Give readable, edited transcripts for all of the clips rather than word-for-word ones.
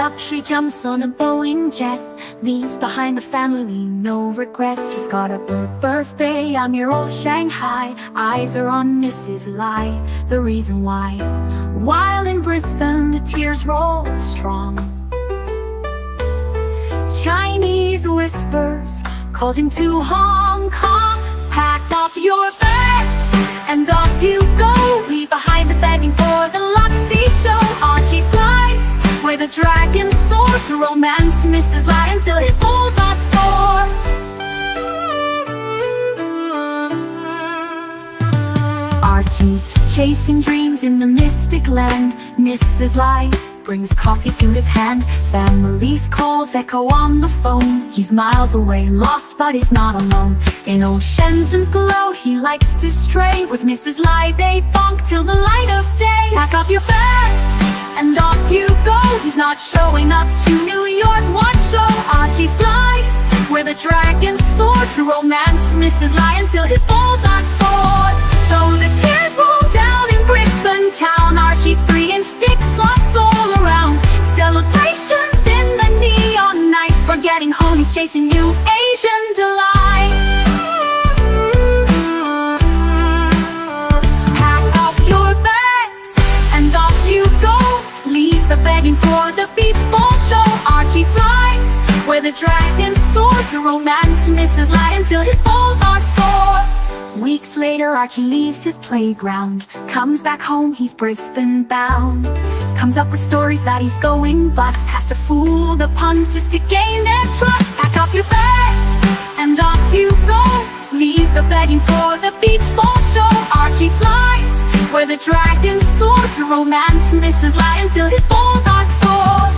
luxury, jumps on a Boeing jet, leaves behind the family, no regrets. He's got a birthday, I'm your old Shanghai. Eyes are on Mrs. Lai, the reason why. While in Brisbane, the tears roll strong. Chinese whispers called him to Hong Kong. Pack up your bags and off you go. Leave behind the begging for the Luxury show. Archie flies where the dragon soared to romance Mrs. Lai until his balls are sore. Archie's chasing dreams in the mystic land. Mrs. Lai brings coffee to his hand. Family's calls echo on the phone. He's miles away, lost, but he's not alone. In old Shenzhen's glow, he likes to stray. With Mrs. Lai, they bonk till the light of day. Pack up your bags and off you go. He's not showing up to New York, what show? Archie flies where the dragons soar to romance Mrs. Lai until his balls are sore. Though the tears roll down in Brisbane town, Archie's 3-inch dick flops all around. Celebrations in the neon night, forgetting home, he's chasing new Asian delights. Pack up your bags and off you go. Leave the begging for the beach ball show. Archie flies where the dragons soar to romance Mrs. Lai until his balls are sore. Weeks later, Archie leaves his playground, comes back home, he's Brisbane bound. Comes up with stories that he's going bust, has to fool the punters to gain their trust. Pack up your bags and off you go. Leave the begging for the beach ball show. Archie flies where the dragons soar to romance Mrs. Lai until his balls are sore.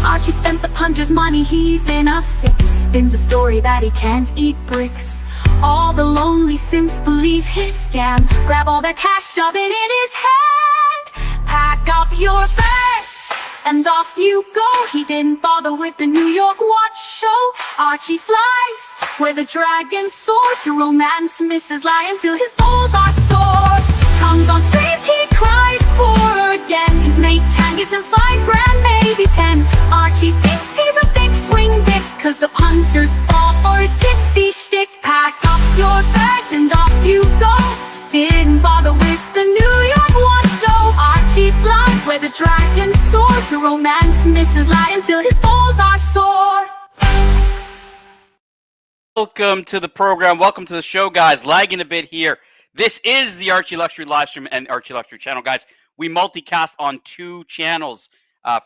Archie spent the punter's money, he's in a fix. Spins a story that he can't eat bricks. All the lonely simps believe his scam. Grab all that cash, shove it in his hand. Pack up your bags and off you go. He didn't bother with the New York watch show. Archie flies where the dragons soar to romance Mrs. Lai until his balls are sore. Comes on streams, he cries poor again. His mate Tan gives him $5 grand, maybe 10. Archie thinks he's a big swing dick, cause the punters fall for his gypsy shtick. Pack up your bags and off you go. Didn't bother with the New York watch show. Archie flies where the dragons soar to romance Mrs. Lai until his balls are sore. Welcome to the program. Welcome to the show, guys. Lagging a bit here. This is the Archie Luxury livestream and Archie Luxury channel, guys. We multicast on 2 channels.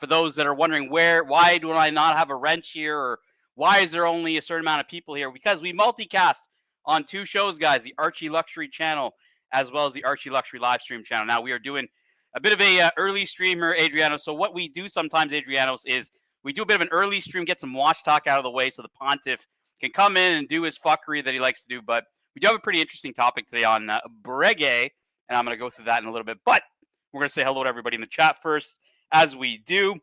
For those that are wondering why do I not have a wrench here, or why is there only a certain amount of people here? Because we multicast on 2 shows, guys, the Archie Luxury channel as well as the Archie Luxury livestream channel. Now, we are doing a bit of a early streamer, Adriano. So what we do sometimes, Adrianos, is we do a bit of an early stream, get some watch talk out of the way so the pontiff can come in and do his fuckery that he likes to do. But we do have a pretty interesting topic today on Breguet, and I'm going to go through that in a little bit. But we're going to say hello to everybody in the chat first, as we do.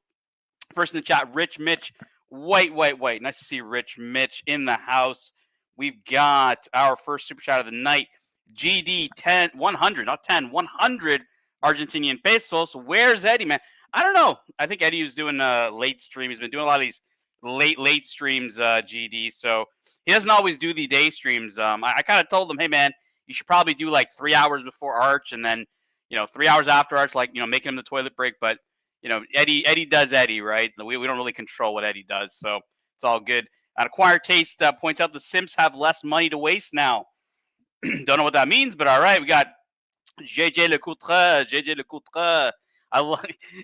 First in the chat, Rich Mitch. Wait. Nice to see Rich Mitch in the house. We've got our first super chat of the night. GD 100 Argentinian pesos. Where's Eddie, man? I don't know. I think Eddie was doing a late stream. He's been doing a lot of these late streams, GD. So he doesn't always do the day streams. I kind of told him, hey, man, you should probably do like 3 hours before Arch and then, 3 hours after Arch, like, making him the toilet break. But, Eddie does Eddie, right? We don't really control what Eddie does. So it's all good. Acquired Taste points out the Simps have less money to waste now. Don't know what that means, but all right. We got JJ Lecoutre.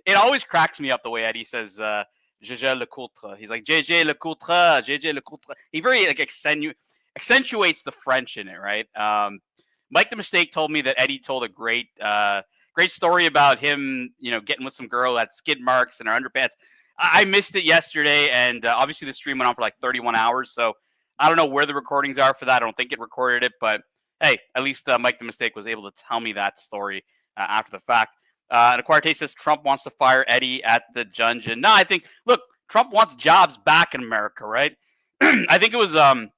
It always cracks me up the way Eddie says JJ Lecoutre. He's like JJ Lecoutre. He very accentuates the French in it, right? Mike the Mistake told me that Eddie told a great story about him, getting with some girl at skid marks in her underpants. I missed it yesterday, and obviously the stream went on for like 31 hours, so I don't know where the recordings are for that. I don't think it recorded it, but hey, at least Mike the Mistake was able to tell me that story after the fact. And Acquired Taste says Trump wants to fire Eddie at the Jungeon. No, I think, look, Trump wants jobs back in America, right? I think it was, I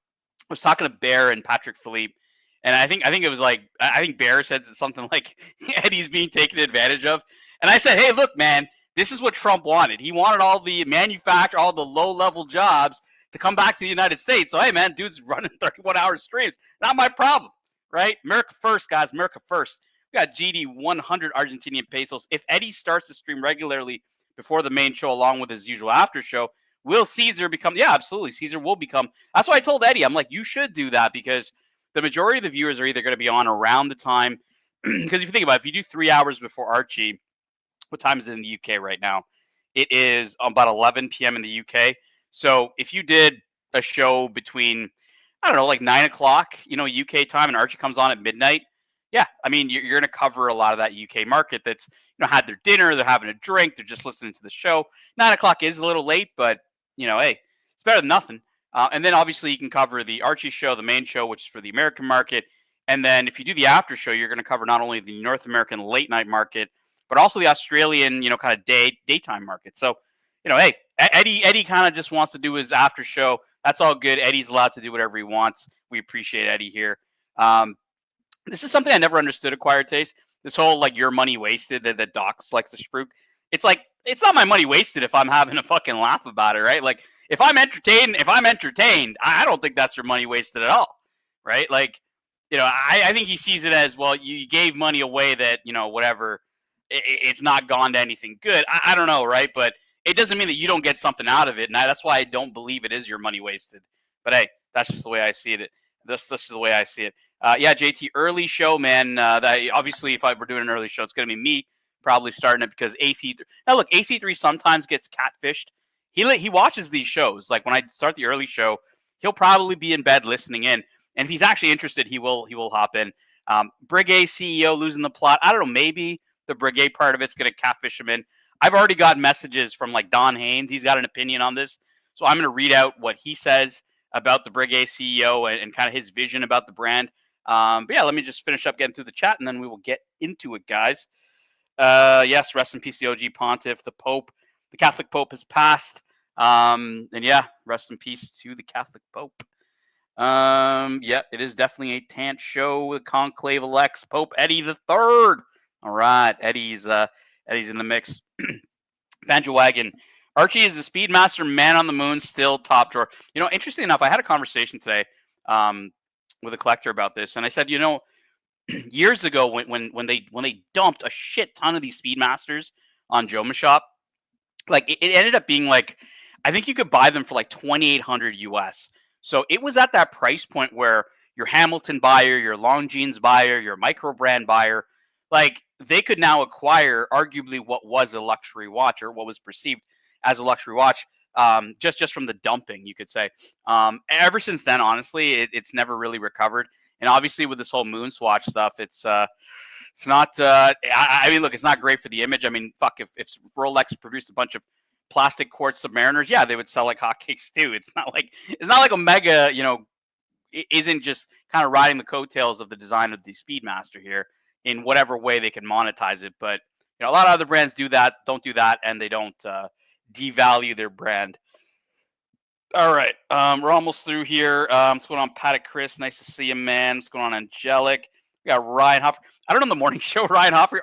was talking to Bear and Patek Philippe, and I think it was like, I think Bear said something like Eddie's being taken advantage of. And I said, hey, look, man, This is what Trump wanted. He wanted all the manufacture, all the low-level jobs to come back to the United States. So, hey, man, dude's running 31-hour streams. Not my problem, right? America first, guys. America first. We got GD 100 Argentinian pesos. If Eddie starts to stream regularly before the main show, along with his usual after show, will Caesar become? Yeah, absolutely. Caesar will become. That's why I told Eddie. I'm like, you should do that because the majority of the viewers are either going to be on around the time. Because if you think about it, if you do 3 hours before Archie, what time is it in the UK right now? It is about 11 p.m. in the UK. So if you did a show between, I don't know, like 9 o'clock, UK time, and Archie comes on at midnight, yeah, I mean, you're going to cover a lot of that UK market that's, had their dinner, they're having a drink, they're just listening to the show. 9 o'clock is a little late, but, hey, it's better than nothing. And then obviously you can cover the Archie show, the main show, which is for the American market. And then if you do the after show, you're going to cover not only the North American late night market, but also the Australian, kind of daytime market. So, hey, Eddie kind of just wants to do his after show. That's all good. Eddie's allowed to do whatever he wants. We appreciate Eddie here. This is something I never understood, Acquired Taste. This whole, like, your money wasted that Docs likes to spruik. It's like, it's not my money wasted if I'm having a fucking laugh about it, right? Like, if I'm entertained, I don't think that's your money wasted at all, right? Like, I think he sees it as, well, you gave money away that, whatever, it's not gone to anything good. I don't know, right? But it doesn't mean that you don't get something out of it. And that's why I don't believe it is your money wasted. But hey, that's just the way I see it. That's just the way I see it. Yeah, JT, early show, man. Obviously, if I were doing an early show, it's going to be me probably starting it because AC3. Now, look, AC3 sometimes gets catfished. He watches these shows. Like when I start the early show, he'll probably be in bed listening in. And if he's actually interested, he will hop in. Breguet CEO losing the plot. I don't know, maybe the Breguet part of it's going to catfish him in. I've already got messages from like Don Haynes. He's got an opinion on this. So I'm going to read out what he says about the Breguet CEO and kind of his vision about the brand. But yeah, let me just finish up getting through the chat and then we will get into it, guys. Yes, rest in peace, the OG Pontiff, the Pope. The Catholic Pope has passed. And yeah, rest in peace to the Catholic Pope. Yeah, it is definitely a TINT show with Conclave elects Pope Eddie the Third. All right, Eddie's in the mix. Banjo Wagon. Archie is the Speedmaster man on the moon, still top drawer. Interesting enough, I had a conversation today with a collector about this, and I said, years ago when they dumped a shit ton of these Speedmasters on Joma Shop, like it ended up being like, I think you could buy them for like $2,800 US. So it was at that price point where your Hamilton buyer, your Longines buyer, your micro brand buyer, like they could now acquire arguably what was a luxury watch or what was perceived as a luxury watch, just from the dumping, you could say. Ever since then, honestly, it's never really recovered. And obviously with this whole moon swatch stuff, it's not. I mean, look, it's not great for the image. I mean, fuck, if Rolex produced a bunch of plastic quartz Submariners, yeah, they would sell like hotcakes too. It's not like Omega, isn't just kind of riding the coattails of the design of the Speedmaster here in whatever way they can monetize it. But a lot of other brands don't do that, and they don't devalue their brand. All right, we're almost through here. What's going on, Patek Chris? Nice to see you, man. What's going on, Angelic? We got Ryan Hoffre. I don't know, the morning show, Ryan Hoffre.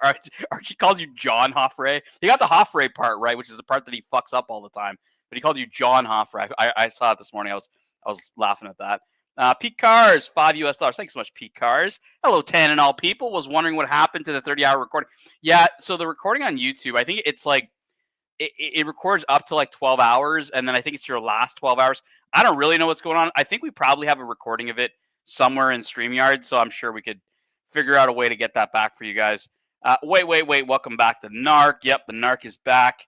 Archie calls you John Hoffre. He got the Hoffre part right, which is the part that he fucks up all the time. But he called you John Hoffre. I saw it this morning. I was laughing at that. Pete Cars, $5 US. Thanks so much, Pete Cars. Hello, 10 and all people. Was wondering what happened to the 30-hour recording. Yeah, so the recording on YouTube, I think it's like it records up to like 12 hours, and then I think it's your last 12 hours. I don't really know what's going on. I think we probably have a recording of it somewhere in StreamYard, so I'm sure we could figure out a way to get that back for you guys. Wait. Welcome back to Nark. Yep, the Nark is back.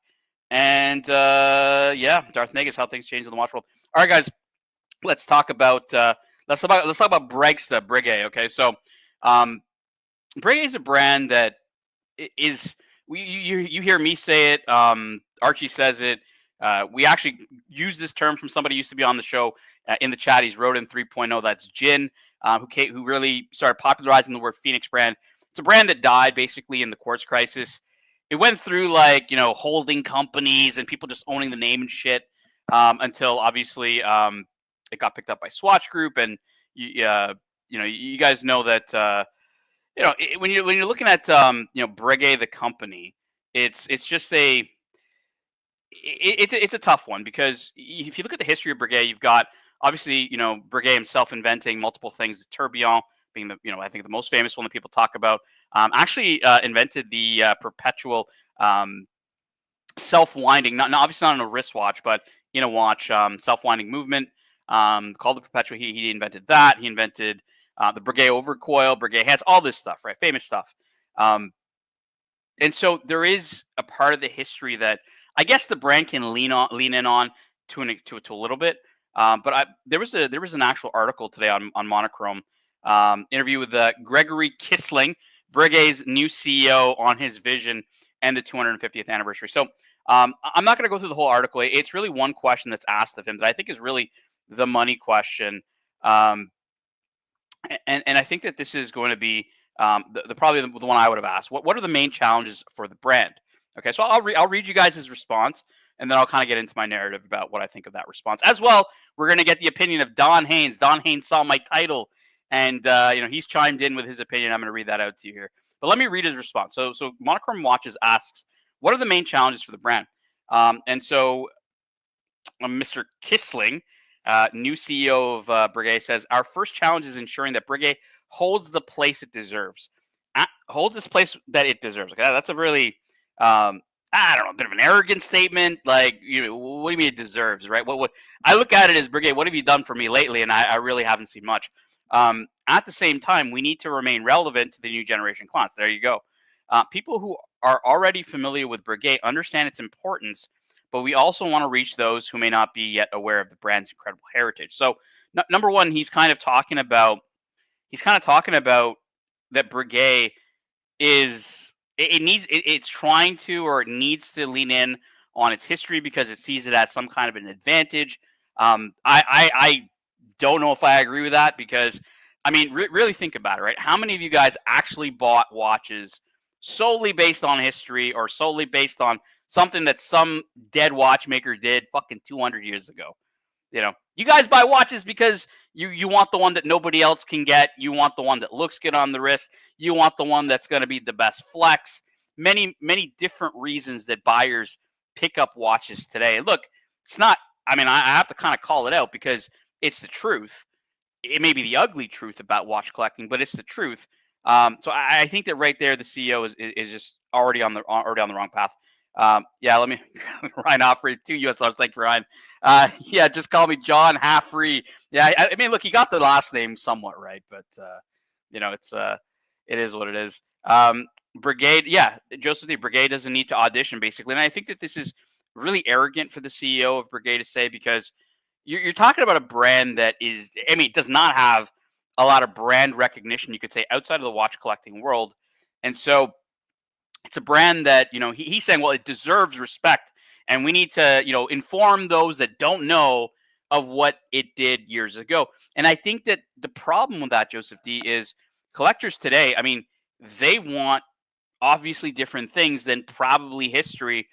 And yeah, Darth Negus, how things change in the watch world. All right, guys, let's talk about Breguet. Okay, so Breguet is a brand that is you hear me say it. Archie says it. We actually use this term from somebody who used to be on the show in the chat. He's Rodin 3.0. That's Jin, who really started popularizing the word Phoenix brand. It's a brand that died basically in the quartz crisis. It went through like, holding companies and people just owning the name and shit until obviously it got picked up by Swatch Group. And you guys know that when you're looking at Breguet the company, it's just a it's a tough one because if you look at the history of Breguet, you've got obviously Breguet himself inventing multiple things. The tourbillon being the I think the most famous one that people talk about. Actually invented the perpetual self-winding, not obviously not in a wristwatch, but in a watch, self-winding movement called the perpetual. He invented that. He invented the Breguet overcoil, Breguet hands, all this stuff, right? Famous stuff. And so there is a part of the history that I guess the brand can lean in on to a little bit. But there was an actual article today on Monochrome, interview with Gregory Kissling, Breguet's new CEO, on his vision and the 250th anniversary. So I'm not going to go through the whole article. It's really one question that's asked of him that I think is really the money question. And I think that this is going to be probably the one I would have asked. What are the main challenges for the brand? Okay, so I'll read you guys his response, and then I'll kind of get into my narrative about what I think of that response. As well, we're going to get the opinion of Don Haynes. Don Haynes saw my title, and he's chimed in with his opinion. I'm going to read that out to you here. But let me read his response. So Monochrome Watches asks, what are the main challenges for the brand? And so Mr. Kissling, new CEO of Breguet, says, our first challenge is ensuring that Breguet holds the place it deserves. Holds this place that it deserves. Okay, that's a really, I don't know, a bit of an arrogant statement. Like, what do you mean it deserves, right? What I look at it as, Breguet, what have you done for me lately? And I really haven't seen much. At the same time, we need to remain relevant to the new generation clients. There you go. People who are already familiar with Breguet understand its importance, but we also want to reach those who may not be yet aware of the brand's incredible heritage. So, number one, he's kind of talking about that Breguet it's trying to, or it needs to lean in on its history because it sees it as some kind of an advantage. I don't know if I agree with that because, I mean, really think about it, right? How many of you guys actually bought watches solely based on history or solely based on something that some dead watchmaker did fucking 200 years ago? You guys buy watches because you want the one that nobody else can get. You want the one that looks good on the wrist. You want the one that's going to be the best flex. Many different reasons that buyers pick up watches today. And look, it's not, I mean, I have to kind of call it out because it's the truth. It may be the ugly truth about watch collecting, but it's the truth. So I think that right there, the CEO is just already on the wrong path. Yeah, let me Ryan Offrey, 2 US dollars. Thank you, Ryan. Yeah, just call me John Halfree. Yeah, I mean, look, he got the last name somewhat right, but it is what it is. Breguet, yeah, Joseph D. Breguet doesn't need to audition, basically, and I think that this is really arrogant for the CEO of Breguet to say because you're talking about a brand that is, I mean, it does not have a lot of brand recognition, you could say, outside of the watch collecting world, and so it's a brand that, he's saying, well, it deserves respect. And we need to, inform those that don't know of what it did years ago. And I think that the problem with that, Joseph D., is collectors today, I mean, they want obviously different things than probably history.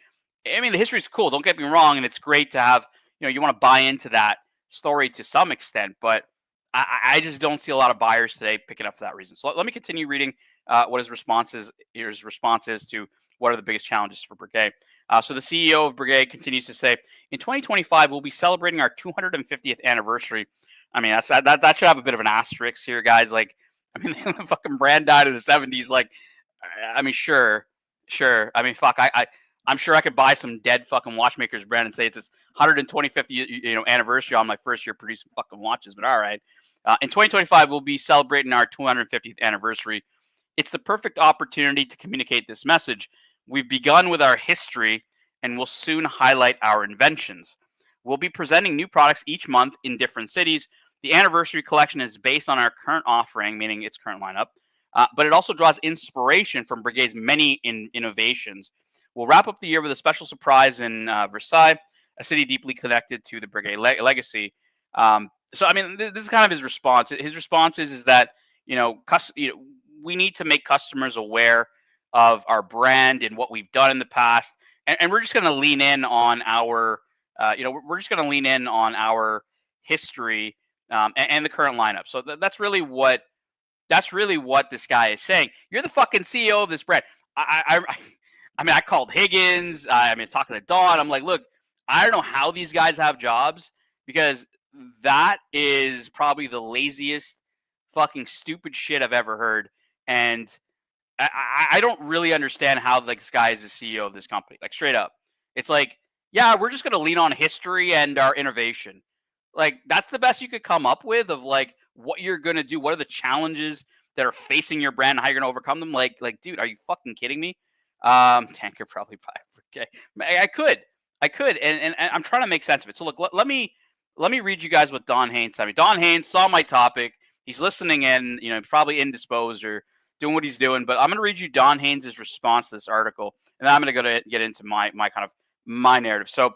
I mean, the history is cool. Don't get me wrong. And it's great to have, you want to buy into that story to some extent. But I just don't see a lot of buyers today picking up for that reason. So let me continue reading what his response is to what are the biggest challenges for Breguet. So the CEO of Breguet continues to say, in 2025, we'll be celebrating our 250th anniversary. I mean, that should have a bit of an asterisk here, guys. Like, I mean, the fucking brand died in the 70s. Like, I mean, sure. I mean, fuck, I'm sure I could buy some dead fucking watchmaker's brand and say it's its 125th anniversary on my first year producing fucking watches. But all right. In 2025, we'll be celebrating our 250th anniversary. It's the perfect opportunity to communicate this message. We've begun with our history and we'll soon highlight our inventions. We'll be presenting new products each month in different cities. The anniversary collection is based on our current offering, meaning its current lineup, but it also draws inspiration from Breguet's many innovations. We'll wrap up the year with a special surprise in Versailles, a city deeply connected to the Breguet legacy. So, I mean, this is kind of his response. His response is that, we need to make customers aware of our brand and what we've done in the past. And we're just going to lean in on our, we're just going to lean in on our history and the current lineup. So that's really what this guy is saying. You're the fucking CEO of this brand. I mean, I called Higgins. I mean, talking to Dawn. I'm like, look, I don't know how these guys have jobs because that is probably the laziest fucking stupid shit I've ever heard. And I don't really understand how like this guy is the CEO of this company. Like straight up, it's like, yeah, we're just gonna lean on history and our innovation. Like that's the best you could come up with of like what you're gonna do. What are the challenges that are facing your brand? And how you're gonna overcome them? Like, dude, are you fucking kidding me? Tanker probably buy okay. I could, and I'm trying to make sense of it. So look, let me read you guys what Don Haynes said. I mean, Don Haynes saw my topic. He's listening in. You know, probably indisposed or doing what he's doing. But I'm going to read you Don Haynes' response to this article, and then I'm going to get into my kind of my narrative. So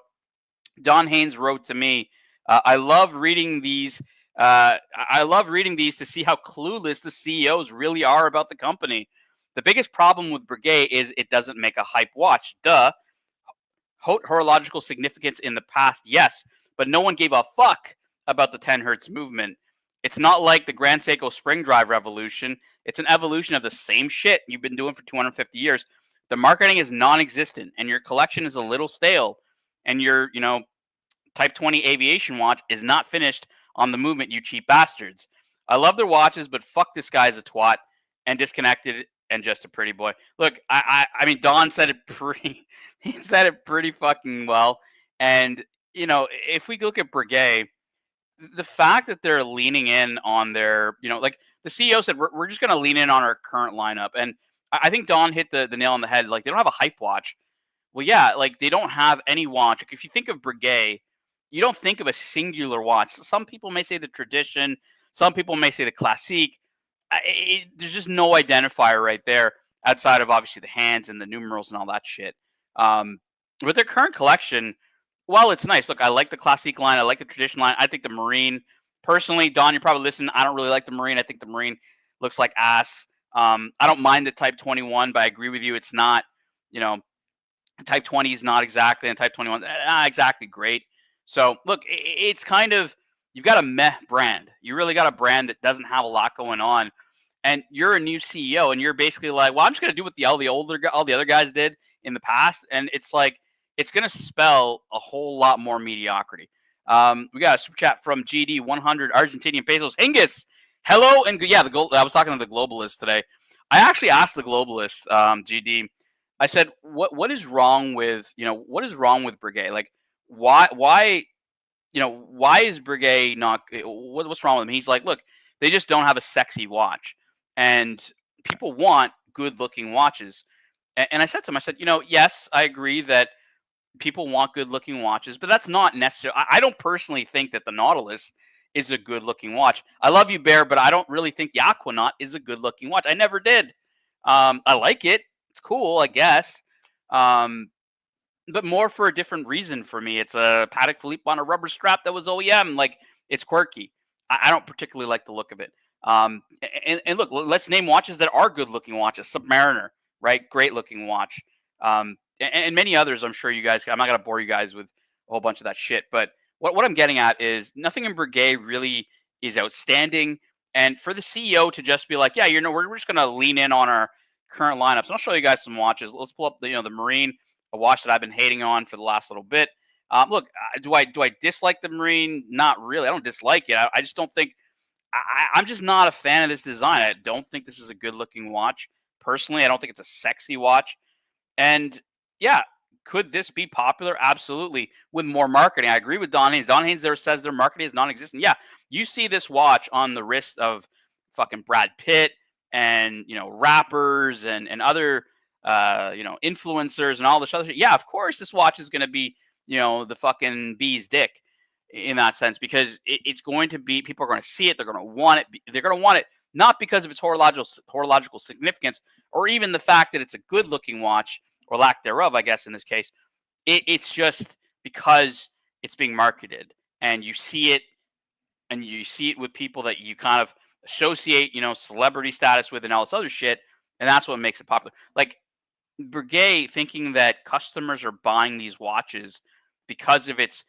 Don Haynes wrote to me, I love reading these. I love reading these to see how clueless the CEOs really are about the company. The biggest problem with Breguet is it doesn't make a hype watch. Duh. Horological significance in the past, yes, but no one gave a fuck about the 10 hertz movement. It's not like the Grand Seiko spring drive revolution. It's an evolution of the same shit you've been doing for 250 years. The marketing is non-existent, and your collection is a little stale, and your, Type 20 aviation watch is not finished on the movement, you cheap bastards. I love their watches, but fuck this guy's a twat and disconnected and just a pretty boy. Look, I mean, Don said it pretty. He said it pretty fucking well. And if we look at Breguet, the fact that they're leaning in on their, like the CEO said, we're just going to lean in on our current lineup. And I think Don hit the nail on the head. Like they don't have a hype watch. Well, yeah, like they don't have any watch. Like, if you think of Breguet, you don't think of a singular watch. Some people may say the tradition. Some people may say the classique. There's just no identifier right there outside of obviously the hands and the numerals and all that shit. With their current collection, while it's nice, look, I like the classique line. I like the tradition line. I think the Marine, personally, Don, you're probably listening. I don't really like the Marine. I think the Marine looks like ass. I don't mind the Type 21, but I agree with you. It's not, Type 20 is not exactly, and Type 21 not exactly great. So look, it's kind of, you've got a meh brand. You really got a brand that doesn't have a lot going on, and you're a new CEO, and you're basically like, well, I'm just gonna do what all the other guys did in the past, and it's like it's gonna spell a whole lot more mediocrity. We got a super chat from GD 100 Argentinian pesos. Hingis, hello, and yeah, I was talking to the globalist today. I actually asked the globalist, GD. I said, what is wrong with Breguet? Like, why is Breguet not? What's wrong with him? He's like, look, they just don't have a sexy watch, and people want good-looking watches. And I said to him, I said, yes, I agree that people want good-looking watches, but that's not necessary. I don't personally think that the Nautilus is a good-looking watch. I love you, Bear, but I don't really think the Aquanaut is a good-looking watch. I never did. I like it. It's cool, I guess. But more for a different reason for me. It's a Patek Philippe on a rubber strap that was OEM. Like, it's quirky. I don't particularly like the look of it. And look, let's name watches that are good-looking watches. Submariner, right? Great-looking watch. And many others, I'm sure you guys, I'm not going to bore you guys with a whole bunch of that shit. But what I'm getting at is nothing in Breguet really is outstanding. And for the CEO to just be like, yeah, we're just going to lean in on our current lineups. And I'll show you guys some watches. Let's pull up the Marine, a watch that I've been hating on for the last little bit. Look, do I dislike the Marine? Not really. I don't dislike it. I just don't think I'm just not a fan of this design. I don't think this is a good looking watch. Personally, I don't think it's a sexy watch. And yeah, could this be popular? Absolutely. With more marketing. I agree with Don Haynes. Don Haynes there says their marketing is non-existent. Yeah, you see this watch on the wrist of fucking Brad Pitt and rappers and other influencers and all this other shit. Yeah, of course this watch is going to be the fucking bee's dick in that sense, because it's going to be, people are going to see it, they're going to want it, not because of its horological significance or even the fact that it's a good looking watch or lack thereof, I guess in this case. It's just because it's being marketed and you see it with people that you kind of associate celebrity status with and all this other shit, and that's what makes it popular. Like Breguet thinking that customers are buying these watches because of its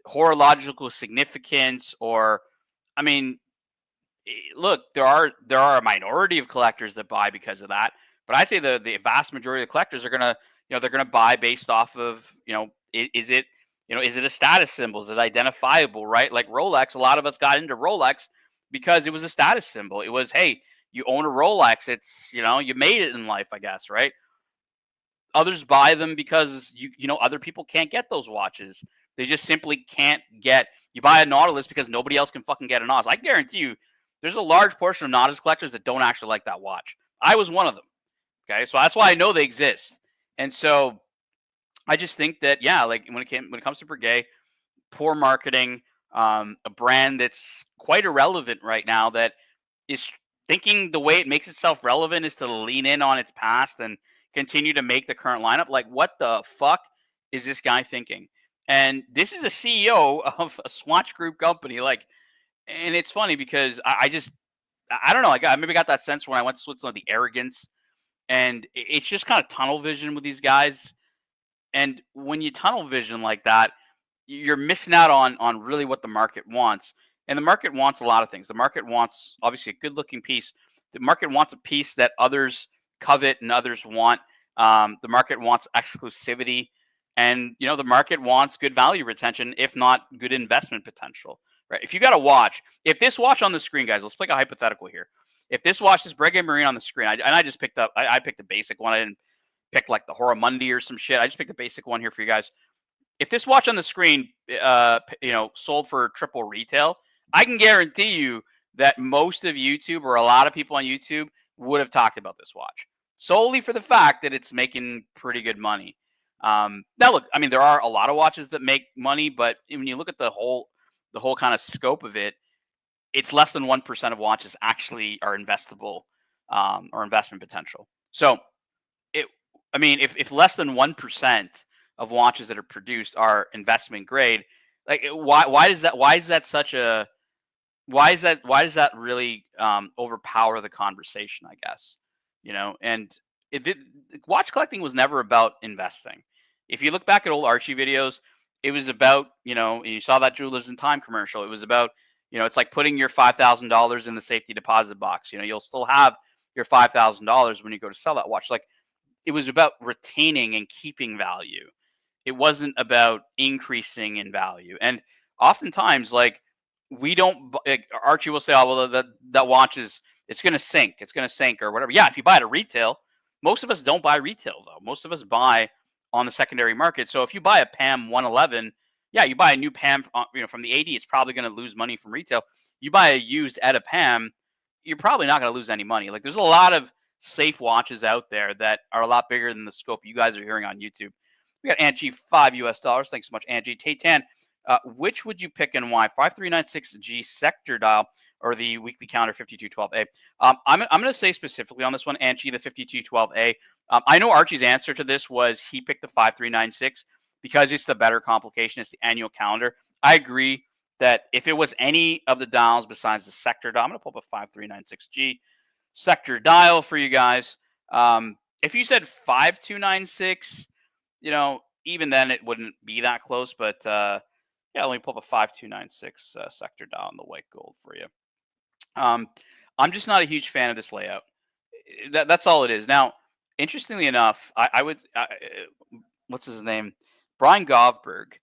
horological significance, or I mean, look, there are a minority of collectors that buy because of that, but I'd say the vast majority of collectors are gonna they're going to buy based off of, is it, is it a status symbol? Is it identifiable, right? Like Rolex, a lot of us got into Rolex because it was a status symbol. It was, hey, you own a Rolex. It's, you made it in life, I guess, right? Others buy them because other people can't get those watches. They just simply can't get. You buy a Nautilus because nobody else can fucking get a Nautilus. I guarantee you, there's a large portion of Nautilus collectors that don't actually like that watch. I was one of them. Okay, so that's why I know they exist. And so I just think that, yeah, like when it comes to Breguet, poor marketing, a brand that's quite irrelevant right now, that is thinking the way it makes itself relevant is to lean in on its past and continue to make the current lineup. Like, what the fuck is this guy thinking? And this is a CEO of a Swatch Group company. Like, and it's funny because I don't know. Like, I maybe got that sense when I went to Switzerland, the arrogance, and it's just kind of tunnel vision with these guys. And when you tunnel vision like that, you're missing out on really what the market wants. And the market wants a lot of things. The market wants, obviously, a good-looking piece. The market wants a piece that others covet and others want. The market wants exclusivity. And, the market wants good value retention, if not good investment potential. Right? If you got a watch, if this watch on the screen, guys, let's play a hypothetical here. If this watch, this Breguet Marine on the screen, I just picked up, I picked a basic one. I didn't pick like the Horror-Mundi or some shit. I just picked a basic one here for you guys. If this watch on the screen, sold for triple retail, I can guarantee you that most of YouTube, or a lot of people on YouTube, would have talked about this watch solely for the fact that it's making pretty good money. Now, look, I mean, there are a lot of watches that make money, but when you look at the whole kind of scope of it, it's less than 1% of watches actually are investable, or investment potential. So, if less than 1% of watches that are produced are investment grade, like why does that really overpower the conversation, I guess? And watch collecting was never about investing. If you look back at old Archie videos, it was about, you saw that Jewelers in Time commercial. It was about, it's like putting your $5,000 in the safety deposit box. You'll still have your $5,000 when you go to sell that watch. Like, it was about retaining and keeping value. It wasn't about increasing in value. And oftentimes, like, Archie will say, oh, well, that watch it's going to sink. It's going to sink or whatever. Yeah, if you buy it at retail, most of us don't buy retail, though. Most of us buy on the secondary market. So if you buy a PAM 111, yeah, you buy a new PAM, from the AD, it's probably going to lose money from retail. You buy a used ETA PAM, you're probably not going to lose any money. Like, there's a lot of safe watches out there that are a lot bigger than the scope you guys are hearing on YouTube. We got Angie, $5. Thanks so much, Angie. Taytan, which would you pick and why? 5396G sector dial or the weekly counter 5212A? I'm going to say specifically on this one, Angie, the 5212A. I know Archie's answer to this was he picked the 5396 because it's the better complication. It's the annual calendar. I agree that if it was any of the dials besides the sector dial, I'm going to pull up a 5396G sector dial for you guys. If you said 5296, even then it wouldn't be that close. But yeah, let me pull up a 5296 sector dial in the white gold for you. I'm just not a huge fan of this layout. That's all it is. Now, interestingly enough, what's his name? Brian Govberg,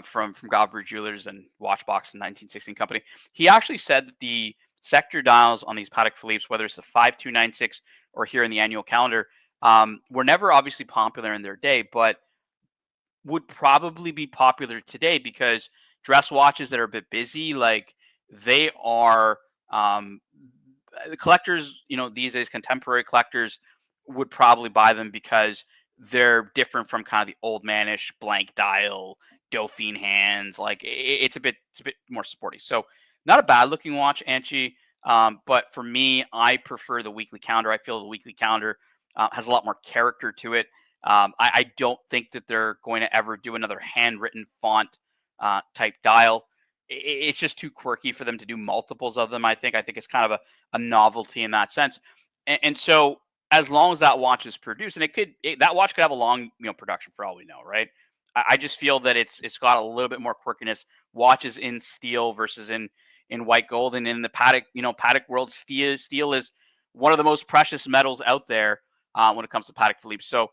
from Govberg Jewelers and Watchbox and 1916 Company. He actually said that the sector dials on these Patek Philippe's, whether it's the 5296 or here in the annual calendar, were never obviously popular in their day, but would probably be popular today because dress watches that are a bit busy, like they are, the collectors, these days, contemporary collectors would probably buy them because they're different from kind of the old manish blank dial Dauphine hands. Like it's a bit more sporty. So not a bad looking watch, Anchi. But for me, I prefer the weekly calendar. I feel the weekly calendar has a lot more character to it. I don't think that they're going to ever do another handwritten font type dial. It's just too quirky for them to do multiples of them. I think it's kind of a novelty in that sense. And so as long as that watch is produced, and that watch could have a long production for all we know, right? I just feel that it's got a little bit more quirkiness. Watches in steel versus in white gold, and in the Patek Patek world, steel is one of the most precious metals out there when it comes to Patek Philippe. So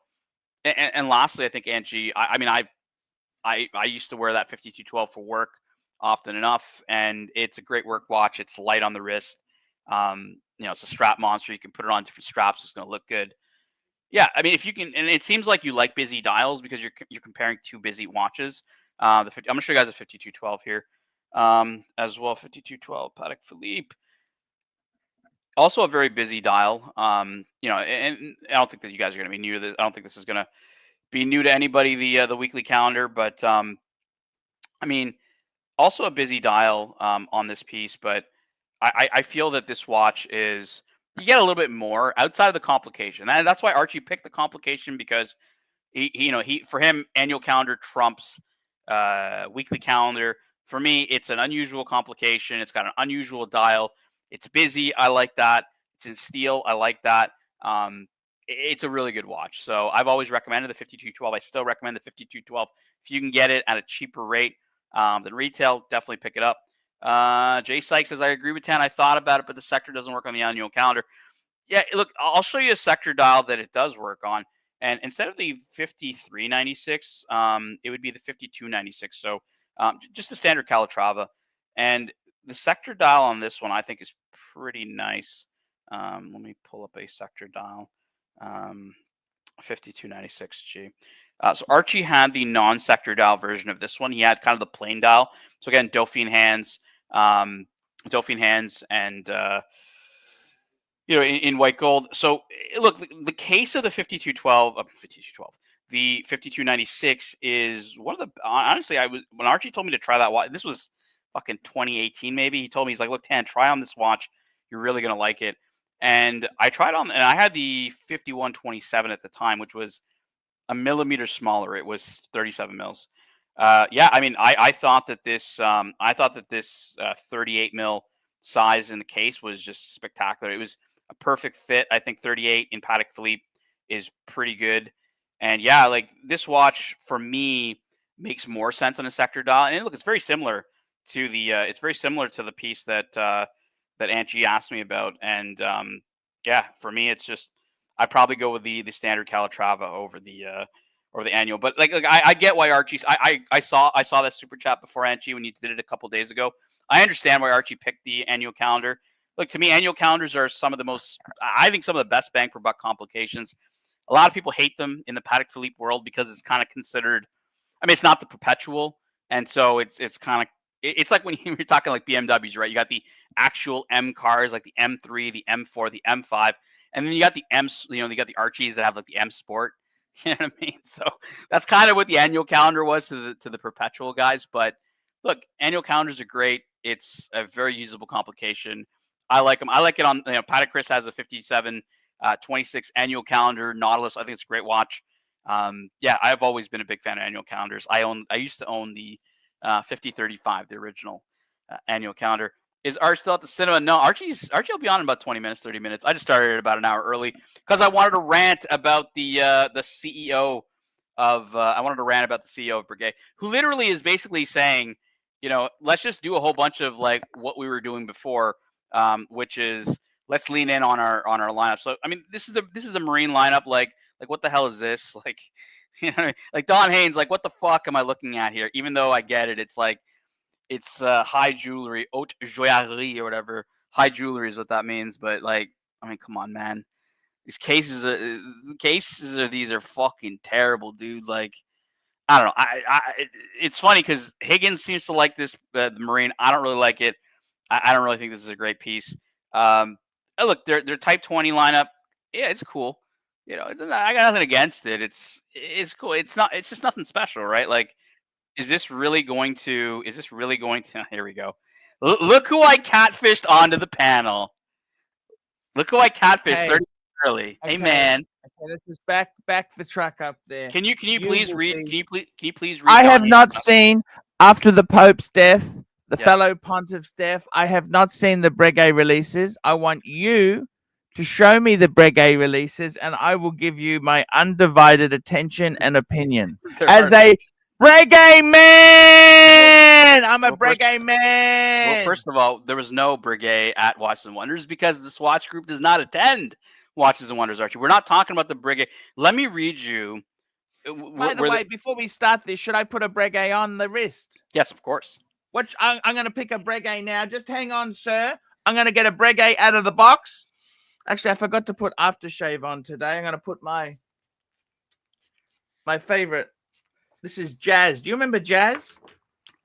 And lastly, I think Angie. I mean, I used to wear that 5212 for work often enough, and it's a great work watch. It's light on the wrist. It's a strap monster. You can put it on different straps. It's going to look good. Yeah, I mean, if you can, and it seems like you like busy dials because you're comparing two busy watches. I'm gonna show you guys a 5212 here, as well. 5212 Patek Philippe, also a very busy dial. And I don't think that you guys are gonna be new to this. I don't think this is gonna be new to anybody. The weekly calendar, but I mean, also a busy dial on this piece, but I feel that this watch is you get a little bit more outside of the complication, and that's why Archie picked the complication because he for him annual calendar trumps weekly calendar. For me, it's an unusual complication. It's got an unusual dial. It's busy. I like that. It's in steel. I like that. It's a really good watch. So I've always recommended the 5212. I still recommend the 5212 if you can get it at a cheaper rate than retail. Definitely pick it up. Jay Sykes says, I agree with 10. I thought about it, but the sector doesn't work on the annual calendar. Yeah, look, I'll show you a sector dial that it does work on. And instead of the 5396, it would be the 5296. So just the standard Calatrava. And the sector dial on this one, I think, is pretty nice. Let me pull up a sector dial. 5296G. So Archie had the non-sector dial version of this one. He had kind of the plain dial. So again, Dauphine hands, and in white gold. So look, the case of the 5212, the 5296 is one of the. Honestly, when Archie told me to try that watch. This was fucking 2018, maybe. He told me, he's like, look, Tan, try on this watch. You're really gonna like it. And I tried on, and I had the 5127 at the time, which was a millimeter smaller. It was 37 mils. Yeah, I mean, I thought that this 38 mil size in the case was just spectacular. It was a perfect fit. I think 38 in Patek Philippe is pretty good. And yeah, like this watch for me makes more sense on a sector dial. And look, it's very similar to the piece that Angie asked me about. And yeah, for me, it's just I probably go with the standard Calatrava over the annual. But like I get why Archie's. I saw that super chat before Archie when you did it a couple days ago. I understand why Archie picked the annual calendar. Look, to me, annual calendars are some of the best bang for buck complications. A lot of people hate them in the Patek Philippe world because it's kind of considered. I mean, it's not the perpetual, and so it's kind of. It's like when you're talking like BMWs, right? You got the actual M cars, like the M3, the M4, the M5, and then you got the you got the Archies that have like the M Sport. You know what I mean? So that's kind of what the annual calendar was to the perpetual guys. But look, annual calendars are great. It's a very usable complication. I like them. I like it on, Patek Chris has a 5726 annual calendar Nautilus. I think it's a great watch. Yeah, I've always been a big fan of annual calendars. I used to own the 5035, the original annual calendar. Is Archie still at the cinema? No, Archie will be on in about 20 minutes, 30 minutes. I just started about an hour early because I wanted to rant about the CEO of Breguet, who literally is basically saying, let's just do a whole bunch of like what we were doing before, which is let's lean in on our lineup. So I mean, this is the Marine lineup. Like what the hell is this? Like, like Don Haynes, like what the fuck am I looking at here? Even though I get it, it's like it's high jewelry, haute joaillerie or whatever. High jewelry is what that means. But like, I mean, come on, man. These cases are fucking terrible, dude. Like, I don't know. It's funny because Higgins seems to like this the Marine. I don't really like it. I don't really think this is a great piece. Look, their Type 20 lineup, yeah, it's cool. I got nothing against it. It's cool. It's just nothing special, right? Like, is this really going to? Here we go. Look who I catfished onto the panel. Look who I catfished 30 early. Okay. Hey man. Okay, let's just back the truck up there. Can you please read? Can you please read? I have not seen after the Pope's death, the fellow pontiff's death. I have not seen the Breguet releases. I want you to show me the Breguet releases, and I will give you my undivided attention and opinion as a Breguet man. I'm a Breguet man. Well, first of all, there was no Breguet at Watches and Wonders because the Swatch Group does not attend Watches and Wonders, Archie. We're not talking about the Breguet. Let me read you By the way, before we start this, should I put a Breguet on the wrist? Yes, of course. I'm going to pick a Breguet now. Just hang on, sir. I'm going to get a Breguet out of the box. Actually, I forgot to put aftershave on today. I'm going to put my favorite. This is Jazz. Do you remember Jazz?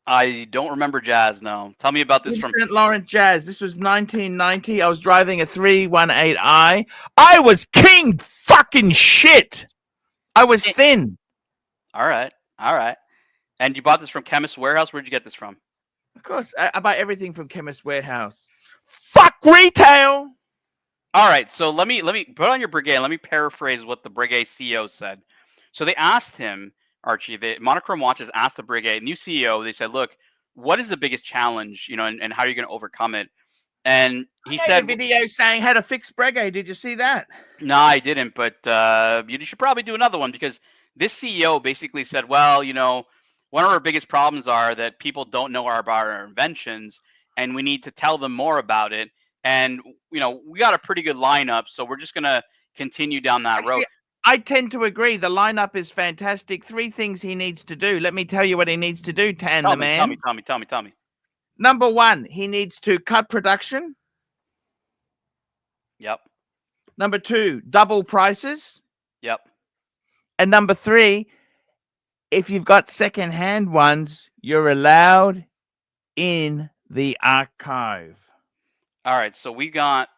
I don't remember Jazz, no. Tell me about this from St. Laurent Jazz. This was 1990. I was driving a 318i. I was king fucking shit. I was thin. All right. And you bought this from Chemist Warehouse? Where'd you get this from? Of course, I buy everything from Chemist Warehouse. Fuck retail. All right, so let me put on your Breguet. Let me paraphrase what the Breguet CEO said. So they asked him, Archie, the Monochrome Watches asked the Breguet new CEO. They said, "Look, what is the biggest challenge? And how are you going to overcome it?" And he said, a video saying how to fix Breguet. Did you see that? No, I didn't. But you should probably do another one, because this CEO basically said, "Well, one of our biggest problems are that people don't know about our inventions, and we need to tell them more about it. And we got a pretty good lineup, so we're just gonna continue down that road." I tend to agree. The lineup is fantastic. 3 things he needs to do. Let me tell you what he needs to do, Tan the man. Tell me. Number 1, he needs to cut production. Yep. Number 2, double prices. Yep. And number 3, if you've got second-hand ones, you're allowed in the archive. All right, so we got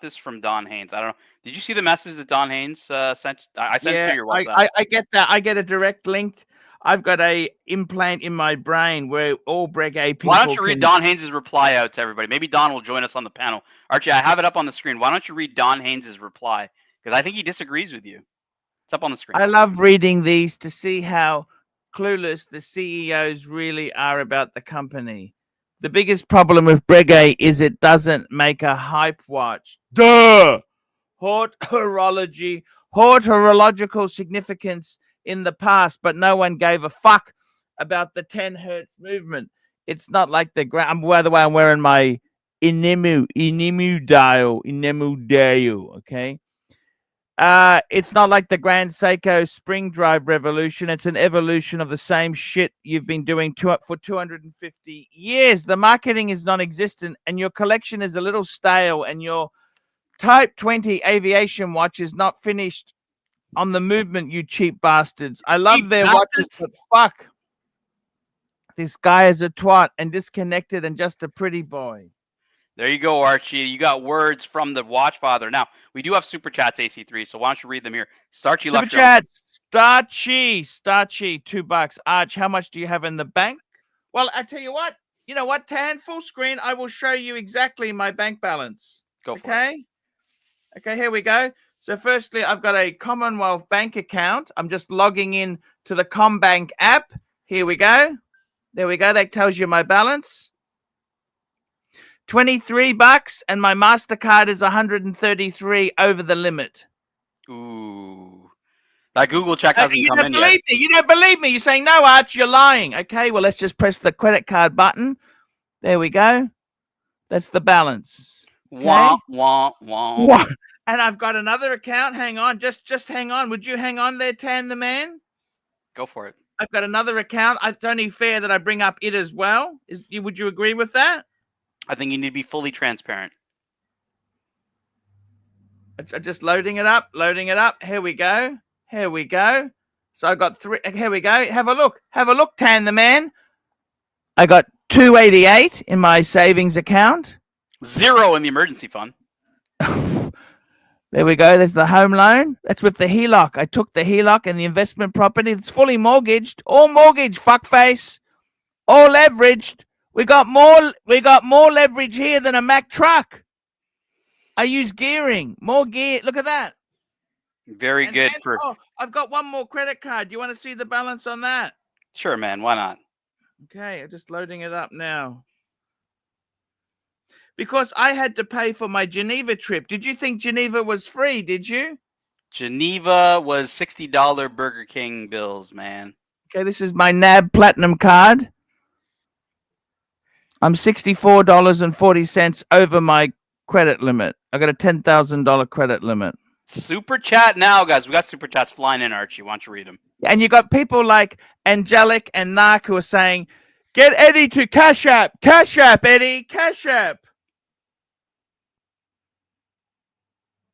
this from Don Haynes. I don't know. Did you see the message that Don Haynes sent? I sent it to your WhatsApp. I get that. I get a direct link. I've got a implant in my brain where all Breguet people. Why don't you read Don Haynes' reply out to everybody? Maybe Don will join us on the panel. Archie, I have it up on the screen. Why don't you read Don Haynes' reply? Because I think he disagrees with you. It's up on the screen. I love reading these to see how clueless the CEOs really are about the company. The biggest problem with Breguet is it doesn't make a hype watch. Duh! Horological significance in the past, but no one gave a fuck about the 10 hertz movement. It's not like the ground. By the way, I'm wearing my Inemu dial, okay? It's not like the Grand Seiko spring drive revolution. It's an evolution of the same shit you've been doing for 250 years. The marketing is non-existent, and your collection is a little stale, and your Type 20 aviation watch is not finished on the movement, you cheap bastards. I love their watches, but fuck. This guy is a twat and disconnected and just a pretty boy. There you go, Archie. You got words from the Watchfather. Now, we do have Super Chats, AC3, so why don't you read them here? Starchy Super Chats, Starchy, $2. Arch, how much do you have in the bank? Well, I tell you what. You know what, Tan? Full screen, I will show you exactly my bank balance. Go for it. Okay, here we go. So firstly, I've got a Commonwealth Bank account. I'm just logging in to the CommBank app. Here we go. There we go. That tells you my balance. $23, and my MasterCard is 133 over the limit. Ooh. That Google check hasn't come in yet. You don't believe me. You're saying, no, Arch, you're lying. Okay, well, let's just press the credit card button. There we go. That's the balance. Okay? Wah. And I've got another account. Hang on. Just hang on. Would you hang on there, Tan the man? Go for it. I've got another account. It's only fair that I bring up it as well. Would you agree with that? I think you need to be fully transparent. It's just loading it up. Here we go. So I got 3. Here we go. Have a look, Tan the man. I got $288 in my savings account. 0 in the emergency fund. There we go. There's the home loan. That's with the HELOC. I took the HELOC and the investment property. It's fully mortgaged. All mortgage, fuckface. All leveraged. We got more leverage here than a Mack truck. I use gearing. More gear. Look at that. Very good. I've got one more credit card. Do you want to see the balance on that? Sure, man. Why not? Okay, I'm just loading it up now. Because I had to pay for my Geneva trip. Did you think Geneva was free? Did you? Geneva was $60 Burger King bills, man. Okay, this is my NAB Platinum card. I'm $64.40 over my credit limit. I got a $10,000 credit limit. Super chat now, guys. We got super chats flying in, Archie. Why don't you read them? And you got people like Angelic and Nark who are saying, get Eddie to Cash App. Cash App, Eddie. Cash App.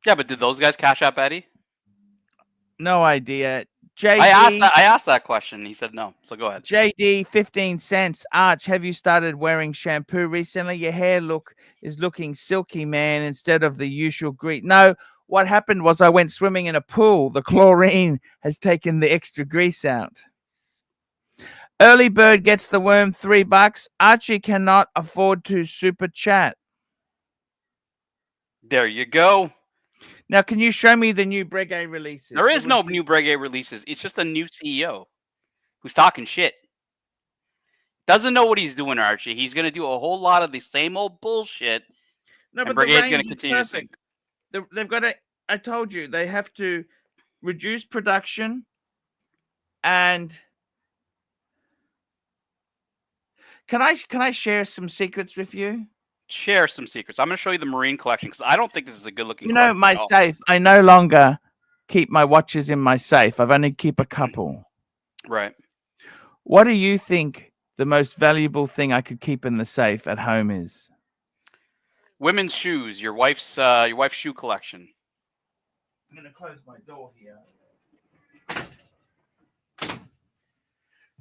Yeah, but did those guys cash up Eddie? No idea. JD, I asked that question. He said no. So go ahead. JD, 15 cents. Arch, have you started wearing shampoo recently? Your hair is looking silky, man, instead of the usual grease. No, what happened was I went swimming in a pool. The chlorine has taken the extra grease out. Early bird gets the worm, $3. Archie cannot afford to super chat. There you go. Now, can you show me the new Breguet releases? There is no new Breguet releases. It's just a new CEO who's talking shit. Doesn't know what he's doing, Archie. He's going to do a whole lot of the same old bullshit. No, but Breguet's going to continue to sink. They've got to, I told you, they have to reduce production and can I share some secrets with you? Share some secrets. I'm going to show you the Marine collection because I don't think this is a good looking. You know, my safe. I no longer keep my watches in my safe. I've only keep a couple. Right. What do you think the most valuable thing I could keep in the safe at home is? Women's shoes. Your wife's shoe collection. I'm going to close my door here.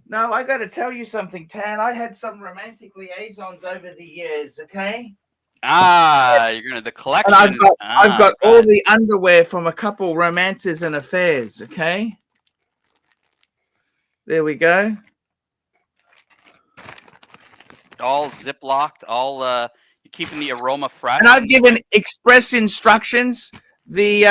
No, I got to tell you something, Tan. I had some romantic liaisons over the years, okay? You're gonna the collection. And I've got all the underwear from a couple romances and affairs, okay? There we go. All ziplocked, all you're keeping the aroma fresh. And I've given express instructions. These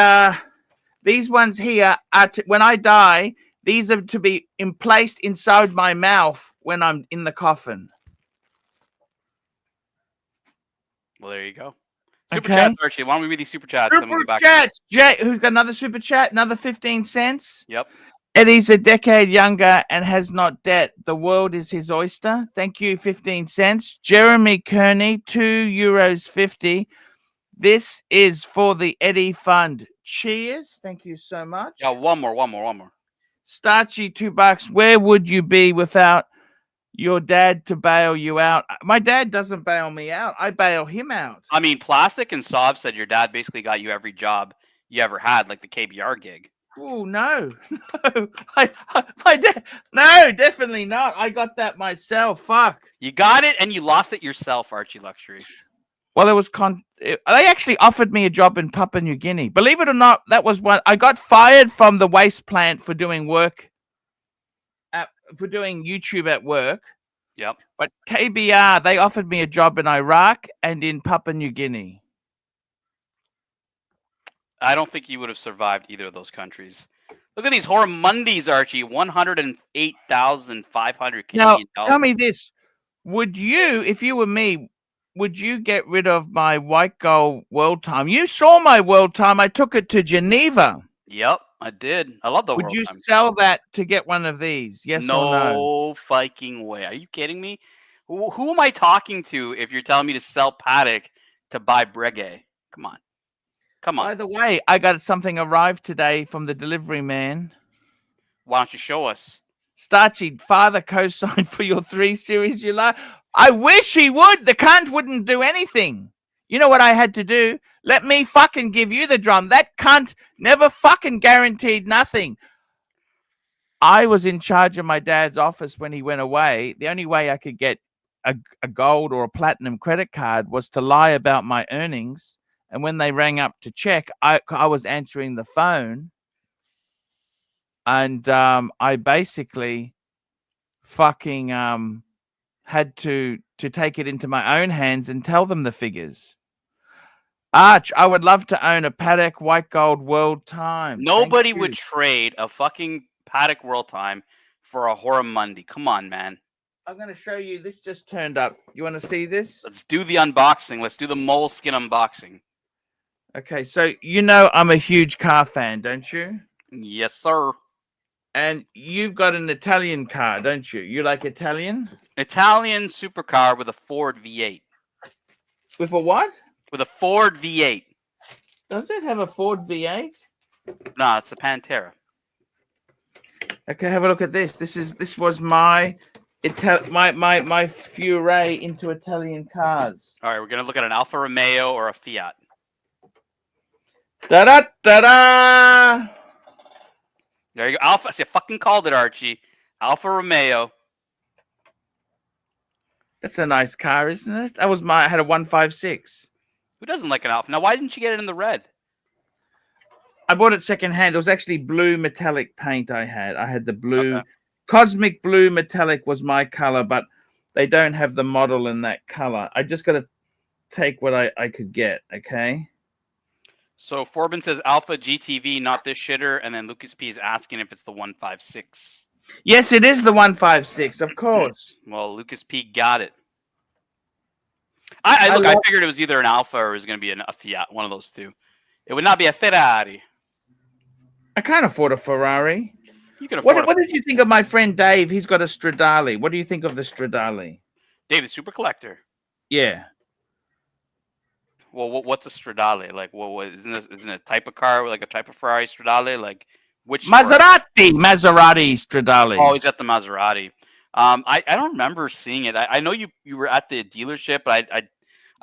ones here are when I die. These are to be placed inside my mouth when I'm in the coffin. Well, there you go. Super chats, Archie. Why don't we read these super chats? Super chats. Jay, who's got another super chat? Another 15 cents. Yep. Eddie's a decade younger and has not debt. The world is his oyster. Thank you, 15 cents. Jeremy Kearney, €2.50. This is for the Eddie Fund. Cheers. Thank you so much. Yeah, one more. Starchy, $2. Where would you be without your dad to bail you out? My dad doesn't bail me out. I bail him out. I mean, Plastic and Saab said your dad basically got you every job you ever had, like the KBR gig. Oh, no. No. My dad, no, definitely not. I got that myself. Fuck. You got it and you lost it yourself, ArchieLuxury. Well, it was they actually offered me a job in Papua New Guinea. Believe it or not, that was one. I got fired from the waste plant for doing work, for doing YouTube at work. Yep. But KBR, they offered me a job in Iraq and in Papua New Guinea. I don't think you would have survived either of those countries. Look at these Hormundis, Archie. 108,500 Canadian dollars. Tell me this. Would you, if you were me, would you get rid of my white gold world time? You saw my world time. I took it to Geneva. Yep, I did. I love the world time. Would you sell that to get one of these? Yes or no? No fucking way. Are you kidding me? Who am I talking to if you're telling me to sell Patek to buy Breguet? Come on. By the way, I got something arrived today from the delivery man. Why don't you show us? Starchy, father co-signed for your 3 Series you like. I wish he would. The cunt wouldn't do anything. You know what I had to do? Let me fucking give you the drum. That cunt never fucking guaranteed nothing. I was in charge of my dad's office when he went away. The only way I could get a gold or a platinum credit card was to lie about my earnings. And when they rang up to check, I was answering the phone. And I basically fucking had to take it into my own hands and tell them the figures. Arch, I would love to own a Patek white gold world time. Nobody would trade a fucking Patek world time for a Hormundi. Come on, man. I'm going to show you. This just turned up. You want to see this? Let's do the unboxing. Let's do the moleskin unboxing. Okay, so you know I'm a huge car fan, don't you? Yes, sir. And you've got an Italian car, don't you? You like Italian? Italian supercar with a Ford V8. With a what? With a Ford V8. Does it have a Ford V8? Nah, it's the Pantera. Okay, have a look at this. This was my my foray into Italian cars. All right, we're gonna look at an Alfa Romeo or a Fiat. Da da da da. There you go. Alpha. See, I fucking called it, Archie. Alfa Romeo. That's a nice car, isn't it? That was I had a 156. Who doesn't like an Alfa? Now, why didn't you get it in the red? I bought it secondhand. It was actually blue metallic paint I had. I had the blue, Okay. cosmic blue metallic was my color, but they don't have the model in that color. I just got to take what I could get, okay? So Forbin says Alpha GTV, not this shitter, and then Lucas P is asking if it's the 156. Yes, it is the 156, of course. Well, Lucas P got it. I figured it was either an Alpha or it was going to be a Fiat, one of those two. It would not be a Ferrari. I can't afford a Ferrari. You can afford What did you think of my friend Dave? He's got a Stradale. What do you think of the Stradale? Dave, the super collector. Yeah. Well, what's a Stradale? Like, isn't it a type of car, like a type of Ferrari Stradale? Like, which Maserati Stradale. Oh, he's at the Maserati. I don't remember seeing it. I know you were at the dealership, but I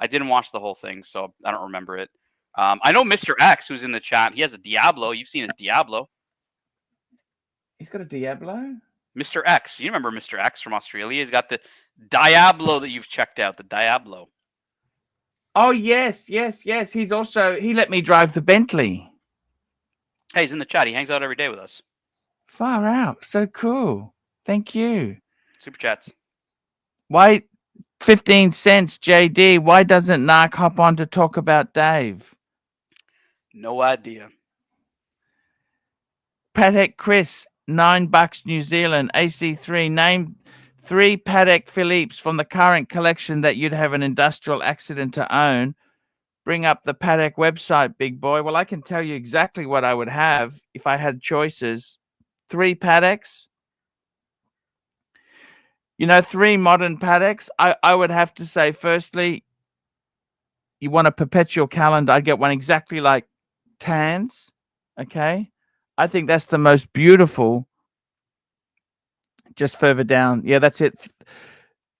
didn't watch the whole thing, so I don't remember it. I know Mr. X, who's in the chat. He has a Diablo. You've seen his Diablo. He's got a Diablo? Mr. X. You remember Mr. X from Australia? He's got the Diablo that you've checked out. The Diablo. Oh, yes. He let me drive the Bentley. Hey, he's in the chat. He hangs out every day with us. Far out. So cool. Thank you. Super chats. Why 15 cents, JD? Why doesn't Nark hop on to talk about Dave? No idea. Patek Chris, $9 New Zealand. AC3, name 3 Patek Philippes from the current collection that you'd have an industrial accident to own. Bring up the Patek website, big boy. Well, I can tell you exactly what I would have if I had choices. 3 Pateks. 3 modern Pateks. I would have to say, firstly, you want a perpetual calendar. I'd get one exactly like Tan's. Okay. I think that's the most beautiful. Just further down. Yeah, that's it.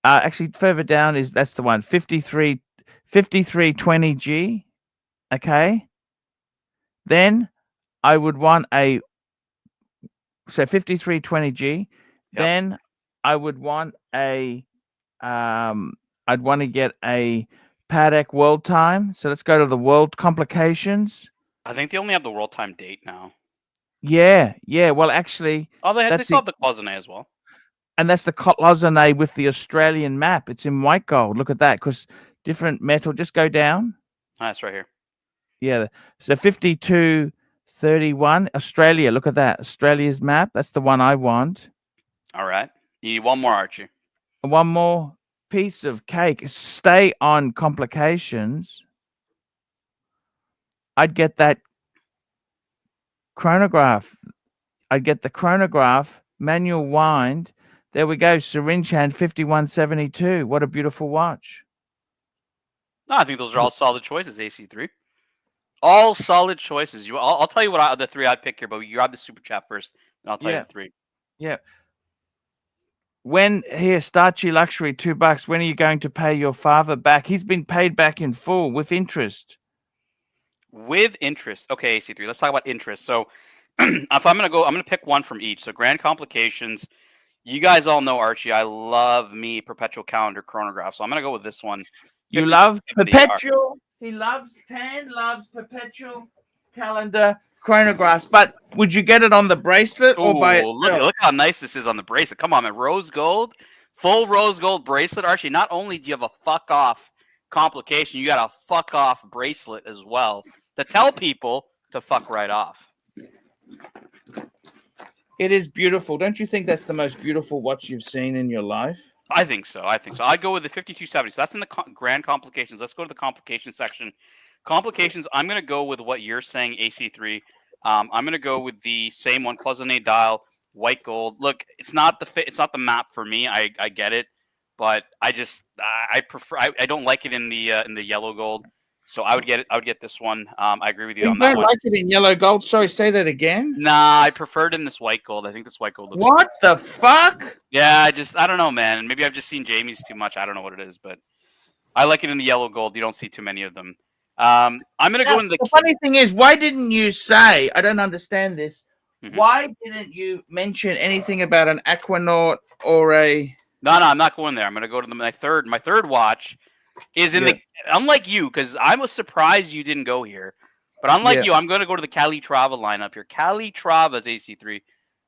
Actually, further down that's the one. 5320G. Okay. Then I would want 5320G. Yep. Then I would want I'd want to get a Patek World Time. So let's go to the World Complications. I think they only have the World Time date now. Yeah. Well, actually, they still have the cloisonné as well. And that's the cloisonné with the Australian map. It's in white gold. Look at that, because different metal. Just go down. Oh, that's right here. Yeah. So 5231 Australia. Look at that. Australia's map. That's the one I want. All right. You need one more, Archie. One more piece of cake. Stay on complications. I'd get that chronograph. I'd get the chronograph, manual wind. There we go. Syringe hand 5172. What a beautiful watch. No, I think those are all solid choices, AC3. All solid choices. I'll tell you what the 3 I'd pick here, but you grab the super chat first, and I'll tell you the 3. Yeah. ArchieLuxury, $2. When are you going to pay your father back? He's been paid back in full with interest. With interest. Okay, AC3. Let's talk about interest. So if I'm gonna pick one from each. So Grand Complications. You guys all know, Archie, I love me perpetual calendar chronograph. So I'm gonna go with this one. You love perpetual. He loves perpetual calendar chronographs. But would you get it on the bracelet or by itself? Look how nice this is on the bracelet. Come on, man. Rose gold, full rose gold bracelet. Archie, not only do you have a fuck off complication, you got a fuck off bracelet as well to tell people to fuck right off. It is beautiful. Don't you think that's the most beautiful watch you've seen in your life? I think so. I'd go with the 5270. So that's in the Grand Complications. Let's go to the complication section. Complications, I'm going to go with what you're saying, AC3. I'm going to go with the same one, cloisonné dial, white gold. Look, it's not the map for me. I get it, but I prefer. I don't like it in the yellow gold. So I would get it. I would get this one. I agree with you You on that don't one. like it in yellow gold? Sorry, say that again. Nah, I preferred in this white gold. I think this white gold looks. What the fuck? Yeah, I don't know, man. Maybe I've just seen Jamie's too much. I don't know what it is, but I like it in the yellow gold. You don't see too many of them. I'm gonna go Now, in the. the funny thing is, why didn't you say? I don't understand this. Mhm. Why didn't you mention anything about an Aquanaut or a? No, I'm not going there. I'm gonna go to my third. My third watch is in the. Unlike you, because I was surprised you didn't go here. But unlike you, I'm going to go to the Calatrava lineup here. Calatrava's AC3.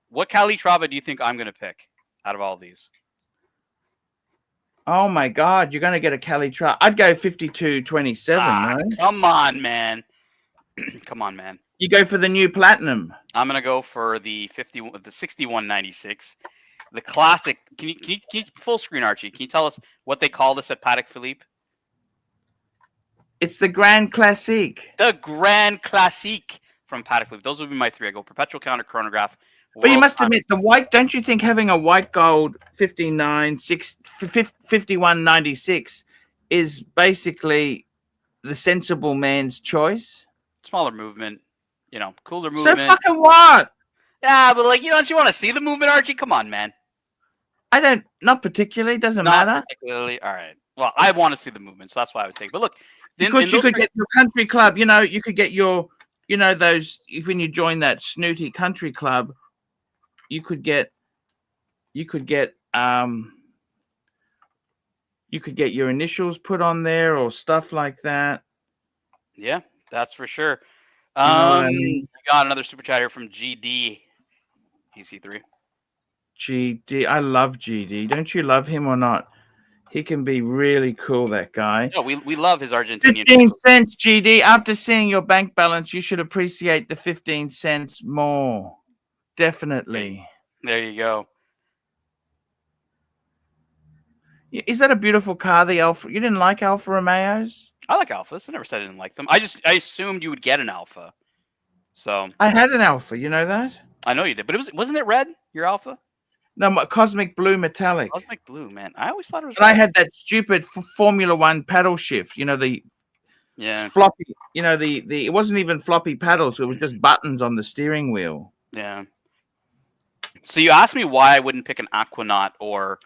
What Calatrava do you think I'm going to pick out of all of these? Oh my God, you're going to get a Calatrava. I'd go 5227. No? Come on, man. Come on, man. You go for the new platinum. I'm going to go for the 6196. The classic. Can you full screen, Archie? Can you tell us what they call this at Patek Philippe? It's the Grand Classique. The Grand Classique from Patek Philippe. Those would be my three. I go perpetual counter chronograph. But you must admit, the white, don't you think having a white gold 5196 is basically the sensible man's choice? Smaller movement, cooler movement. So fucking what? Yeah, but don't you want to see the movement, Archie? Come on, man. I don't, not particularly, doesn't matter. Particularly. All right. Well, I want to see the movement, so that's why I would take. But look, because you could get your country club, you could get your, those, when you join that snooty country club, you could get your initials put on there or stuff like that. Yeah, that's for sure. We got another super chat here from GD EC3. GD, I love GD. Don't you love him or not? He can be really cool, that guy. No, we love his Argentinian. 15 cents, GD. After seeing your bank balance, you should appreciate the 15 cents more. Definitely. There you go. Is that a beautiful car, the Alfa? You didn't like Alfa Romeos? I like Alphas. I never said I didn't like them. I assumed you would get an Alpha. So I had an Alfa, you know that? I know you did, but wasn't it red, your Alpha? No, cosmic blue metallic. Cosmic blue, man. I always thought it was red. I had that stupid Formula One paddle shift, the floppy, it wasn't even floppy paddles, it was just buttons on the steering wheel. Yeah. So you asked me why I wouldn't pick an Aquanaut or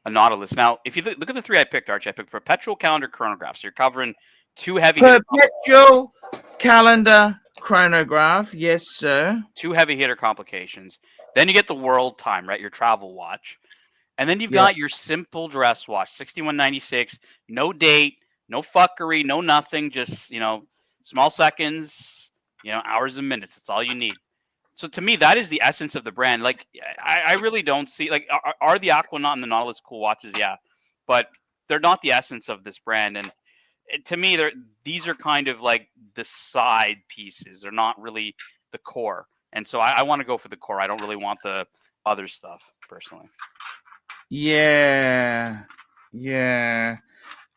a Nautilus. Now, if you look at the three I picked, Archie, I picked perpetual calendar chronograph. So you're covering two heavy perpetual calendar chronograph. Yes, sir. Two heavy hitter complications. Then you get the world time, right? Your travel watch. And then you've got your simple dress watch, 6196, no date, no fuckery, no nothing, just, small seconds, hours and minutes. That's all you need. So to me, that is the essence of the brand. Like, I really don't see, are the Aquanaut and the Nautilus cool watches? Yeah. But they're not the essence of this brand. And to me, these are kind of like the side pieces. They're not really the core. And so I want to go for the core. I don't really want the other stuff, personally. Yeah.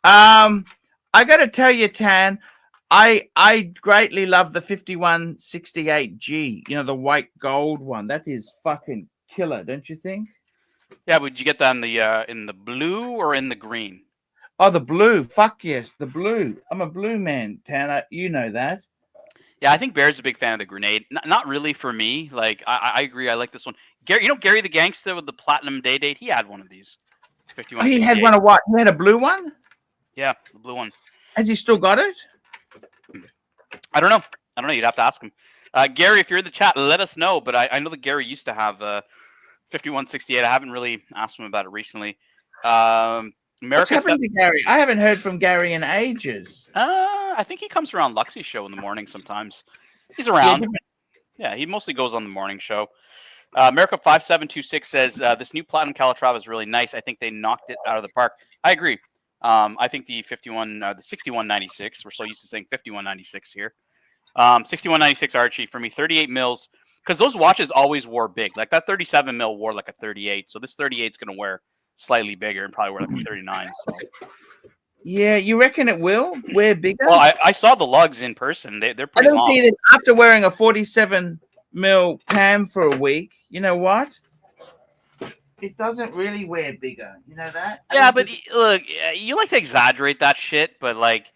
I got to tell you, Tan, I greatly love the 5168G, the white gold one. That is fucking killer, don't you think? Yeah, would you get that in the blue or in the green? Oh, the blue. Fuck yes, the blue. I'm a blue man, Tan. You know that. Yeah, I think Bear's a big fan of the grenade. Not really for me. Like, I agree. I like this one. Gary, Gary the Gangster with the platinum day date? He had one of these. He had one of what? He had a blue one? Yeah, the blue one. Has he still got it? I don't know. You'd have to ask him. Gary, if you're in the chat, let us know. But I know that Gary used to have 5168. I haven't really asked him about it recently. What's happened to Gary? I haven't heard from Gary in ages. I think he comes around Luxy's show in the morning sometimes. He's around. Yeah, he mostly goes on the morning show. America 5726 says this new platinum Calatrava is really nice. I think they knocked it out of the park. I agree. I think the 6196. We're so used to saying 5196 here. 6196 Archie for me, 38 mils, because those watches always wore big. Like that 37 mil wore like a 38. So this 38 is going to wear slightly bigger and probably wear like a 39. So. Yeah, you reckon it will wear bigger? Well, I saw the lugs in person. They're pretty long. I don't see this after wearing a 47 mil Pam for a week. You know what? It doesn't really wear bigger. You know that? Yeah, but look, you like to exaggerate that shit, but like,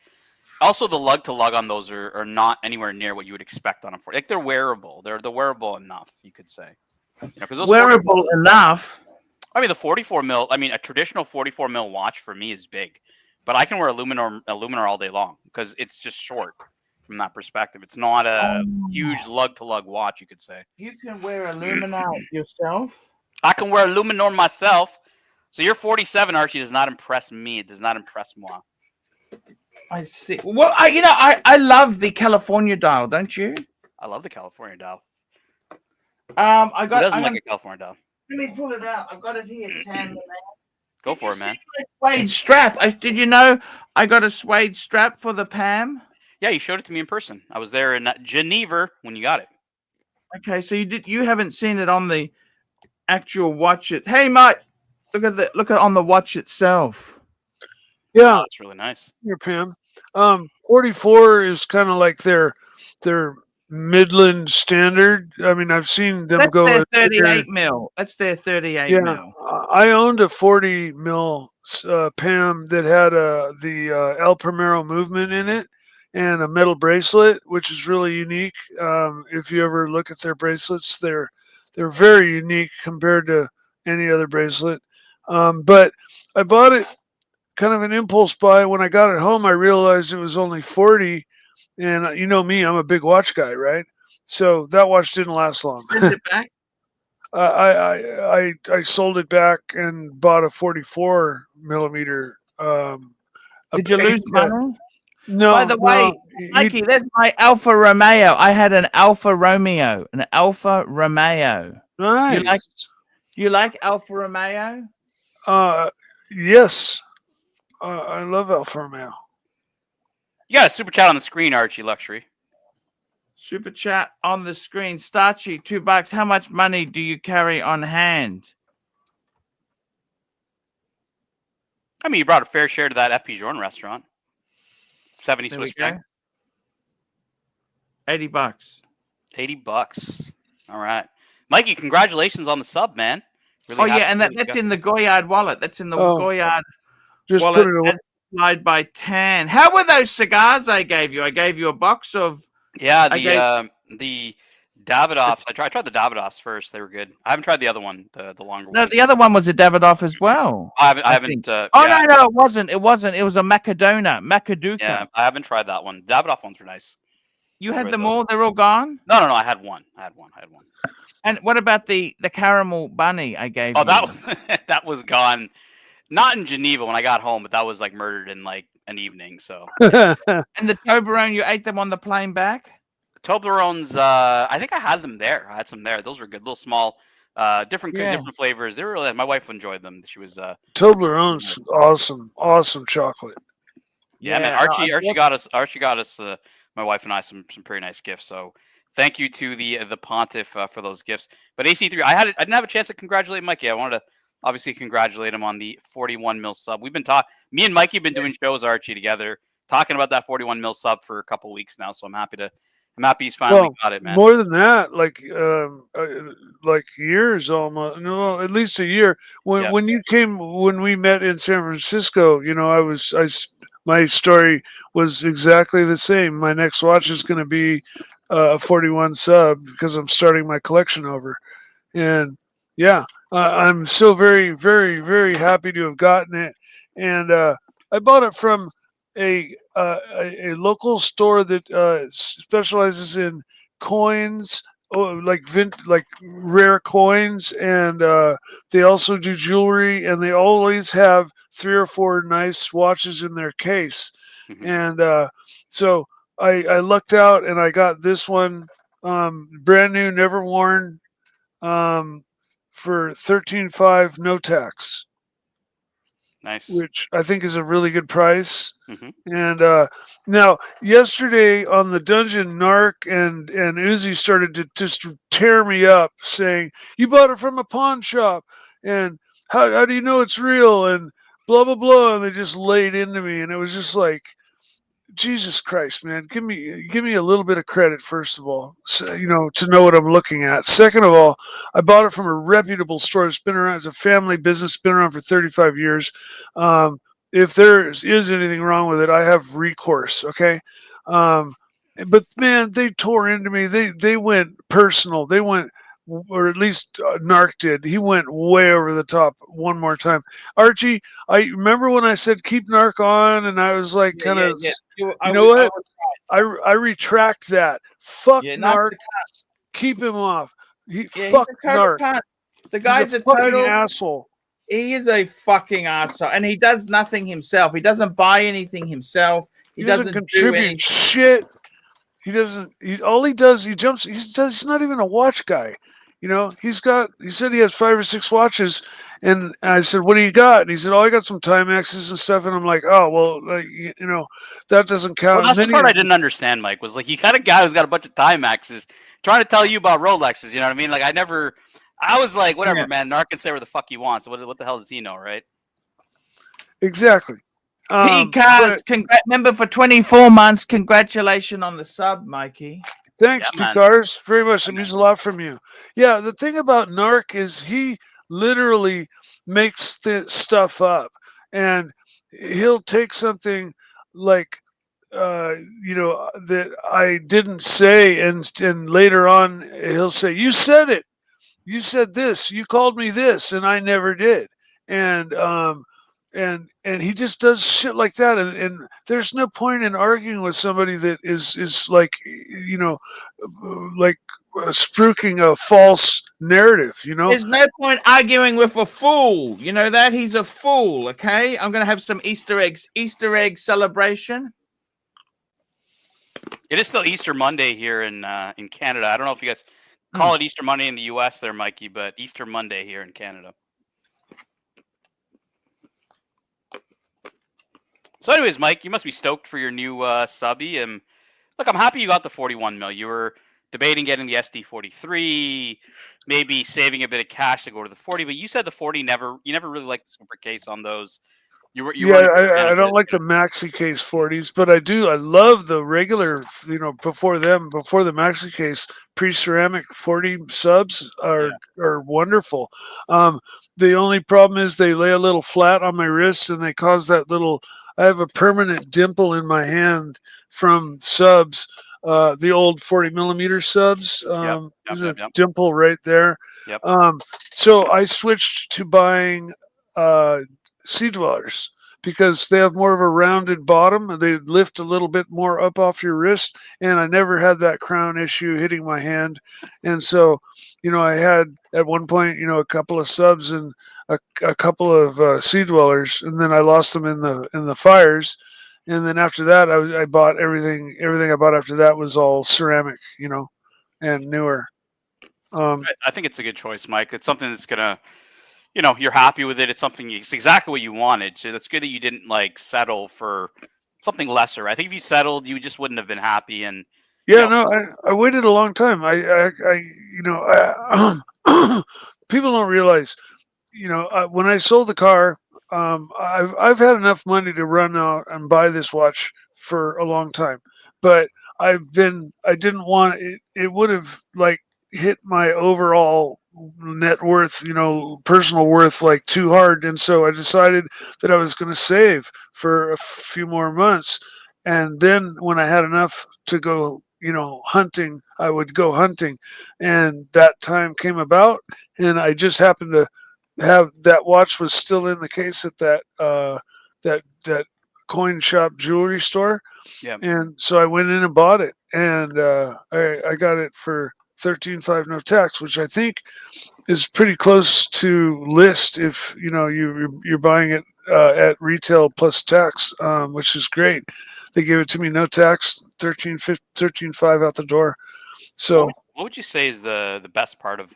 Also, the lug to lug on those are not anywhere near what you would expect on a 40. Like they're wearable. They're wearable enough, you could say. You know, because those Wearable enough. I mean, the 44 mil. I mean, a traditional 44 mil watch for me is big, but I can wear aluminum all day long because it's just short from that perspective. It's not a huge lug to lug watch, you could say. You can wear aluminum yourself. I can wear aluminum myself. So your 47, Archie, does not impress me. It does not impress moi. I see. Well, I love the California dial, don't you? I love the California dial. I got. Who doesn't like a California dial? Let me pull it out. I've got it here. Go for it, man. Suede strap. Did you know I got a suede strap for the Pam? Yeah, you showed it to me in person. I was there in Geneva when you got it. Okay, so you haven't seen it on the actual watch. Hey, Mike, look at on the watch itself. Yeah, it's really nice. Here, Pam. 44 is kind of like their Midland standard. I mean, I've seen them That's go their 38 mil. That's their 38 mil. I owned a 40 mil Pam that had the El Primero movement in it and a metal bracelet, which is really unique. If you ever look at their bracelets, they're very unique compared to any other bracelet. But I bought it kind of an impulse buy. When I got it home, I realized it was only 40. And you know me, I'm a big watch guy, right? So that watch didn't last long. Send it back. I sold it back and bought a 44 millimeter. Did you lose money? No. By the way, Mikey, there's my Alfa Romeo. I had an Alfa Romeo. Nice. You like Alfa Romeo? Yes. I love Alfa Romeo. You got a super chat on the screen, ArchieLuxury. Super chat on the screen. Starchy, $2. How much money do you carry on hand? I mean, you brought a fair share to that FP Journe restaurant. 70 Swiss franc. $80. $80. All right. Mikey, congratulations on the sub, man. Really and that's in the Goyard wallet. That's in the Goyard just wallet. Put it away. Supplied by Tan. How were those cigars I gave you? I gave you a box of... Yeah, the Davidoffs. I tried the Davidoffs first. They were good. I haven't tried the other one, the longer one. No, the other one was a Davidoff as well. I haven't. No, it wasn't. It wasn't. It was a Macaduca. Yeah, I haven't tried that one. Davidoff ones were nice. You had them all? They're all gone? No. I had one. And what about the caramel bunny I gave you? Oh, that was gone. Not in Geneva when I got home, but that was like murdered in like an evening. So. And the Toblerone, you ate them on the plane back? Toblerones, I think I had them there. I had some there. Those were good, little small, different flavors. They were really. My wife enjoyed them. She was. Toblerone's awesome chocolate. Yeah, man. Archie got us. My wife and I some pretty nice gifts. So thank you to the Pontiff for those gifts. But AC3, I didn't have a chance to congratulate Mikey. I wanted to obviously congratulate him on the 41 mil sub. We've been me and Mikey have been doing shows, Archie, together, talking about that 41 mil sub for a couple weeks now. So I'm happy he's finally got it, man. More than that, like years almost. No, at least a year. When we met in San Francisco, you know, my story was exactly the same. My next watch is going to be a 41 sub because I'm starting my collection over, and yeah. I'm so very, very, very happy to have gotten it, and I bought it from a local store that specializes in coins, like rare coins, and they also do jewelry, and they always have 3 or 4 nice watches in their case, and so I lucked out, and I got this one, brand new, never worn. For $13,500 no tax. Nice. Which I think is a really good price. And now yesterday on the dungeon, Nark and Uzi started to just tear me up, saying, "You bought it from a pawn shop, and how do you know it's real?" and blah blah blah, and they just laid into me, and it was just like, Jesus Christ, man, give me a little bit of credit, first of all, so, you know, to know what I'm looking at. Second of all, I bought it from a reputable store. It's been around. It's a family business, been around for 35 years. if there is anything wrong with it, I have recourse. Okay. But man, they tore into me. They went personal. They went, or at least Nark did. He went way over the top one more time. Archie, I remember when I said keep Nark on, and I was like, kind of, you know what? I retract that. Fuck Nark. Keep him off. Fuck Nark. The guy's He's a a fucking total asshole. He is a fucking asshole, and he does nothing himself. He doesn't buy anything himself. He doesn't contribute shit. He doesn't. All he does, he jumps. He's not even a watch guy. You know, he said he has 5 or 6 watches, and I said, "What do you got?" And he said, "Oh, I got some Timexes and stuff." And I'm like, "Oh, well, like, you know, that doesn't count." Well, that's the part I didn't understand, Mike. Was like, you got a guy who's got a bunch of Timexes trying to tell you about Rolexes. You know what I mean? Like, I was like, whatever, man. Nark can say where the fuck he wants. What the hell does he know, right? Exactly. P-Cards, member for 24 months. Congratulations on the sub, Mikey. Thanks, P-Cards, very much. It means a lot from you. Yeah, the thing about Nark is he literally makes this stuff up, and he'll take something like, you know, that I didn't say, and later on he'll say, "You said it. You said this. You called me this, and I never did." And and he just does shit like that, and there's no point in arguing with somebody that is like, you know, like spruiking a false narrative. You know, there's no point arguing with a fool. You know that he's a fool. Okay, I'm gonna have some Easter egg celebration. It is still Easter Monday here in Canada. I don't know if you guys call it Easter Monday in the U.S. there, Mikey, but Easter Monday here in Canada. So anyways, Mike, you must be stoked for your new subby. And look, I'm happy you got the 41 mil. You were debating getting the SD43, maybe saving a bit of cash to go to the 40, but you said the 40 you never really liked the super case on those. I don't like the maxi case 40s, but I do. I love the regular, you know, before the maxi case pre-ceramic 40 subs are wonderful. The only problem is they lay a little flat on my wrist, and they cause that little. I have a permanent dimple in my hand from subs. The old 40 millimeter subs. There's a dimple right there. Yep. So I switched to buying sea dwellers because they have more of a rounded bottom and they lift a little bit more up off your wrist, and I never had that crown issue hitting my hand. And so, you know, I had at one point, you know, a couple of subs and a couple of sea dwellers, and then I lost them in the fires. And then after that, I bought everything I bought after that was all ceramic, you know, and newer. I think it's a good choice, Mike. It's something that's gonna, you know, you're happy with it. It's exactly what you wanted. So that's good that you didn't like settle for something lesser. I think if you settled, you just wouldn't have been happy. And I waited a long time. You know, people don't realize, you know, when I sold the car, I've had enough money to run out and buy this watch for a long time, but I didn't want it. It would have like hit my overall net worth, you know, personal worth, like too hard. And so I decided that I was going to save for a few more months. And then when I had enough to go, you know, hunting, I would go hunting. And that time came about, and I just happened to have that watch was still in the case at that coin shop jewelry store. Yeah. And so I went in and bought it, and I got it for $13,500 no tax, which I think is pretty close to list if you know you're buying it at retail plus tax, which is great. They gave it to me no tax, $13,500 out the door. So what would you say is the best part of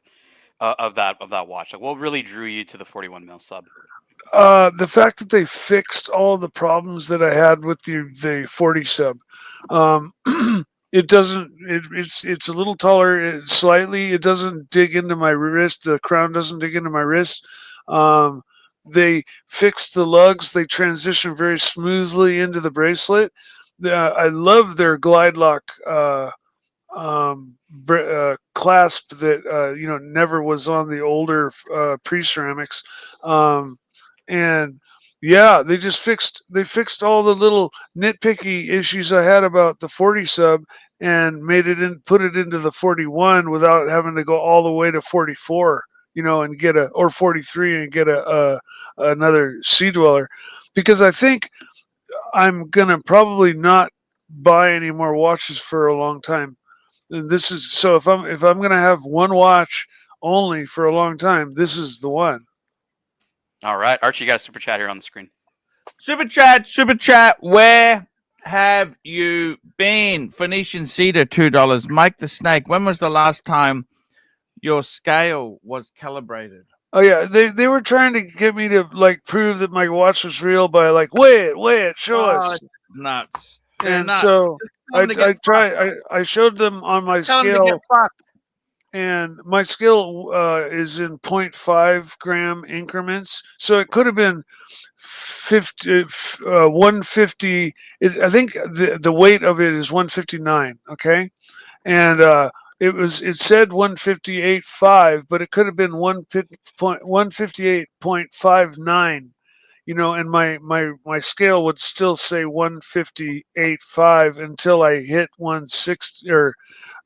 that watch? Like, what really drew you to the 41 mil sub? The fact that they fixed all the problems that I had with the 40 sub. It doesn't. It's a little taller, slightly. It doesn't dig into my wrist. The crown doesn't dig into my wrist. They fixed the lugs. They transition very smoothly into the bracelet. I love their glide lock clasp that you know never was on the older pre-ceramics, and Yeah, they fixed all the little nitpicky issues I had about the 40 sub and put it into the 41 without having to go all the way to 44, and get or 43 and get another sea dweller, because I think I'm gonna probably not buy any more watches for a long time. And this is so if I'm gonna have one watch only for a long time, this is the one. All right, Archie, you got a super chat here on the screen. Super chat. Where have you been? Phoenician Cedar, $2. Mike the Snake. When was the last time your scale was calibrated? Oh yeah, they were trying to get me to prove that my watch was real by weigh it, show us. Nuts. And nuts. so I showed them on my scale, and my scale is in 0.5 gram increments, so it could have been 150. I think the weight of it is 159. Okay, and it said 158.5, but it could have been 158.59. And my scale would still say 158.5 until I hit 160 or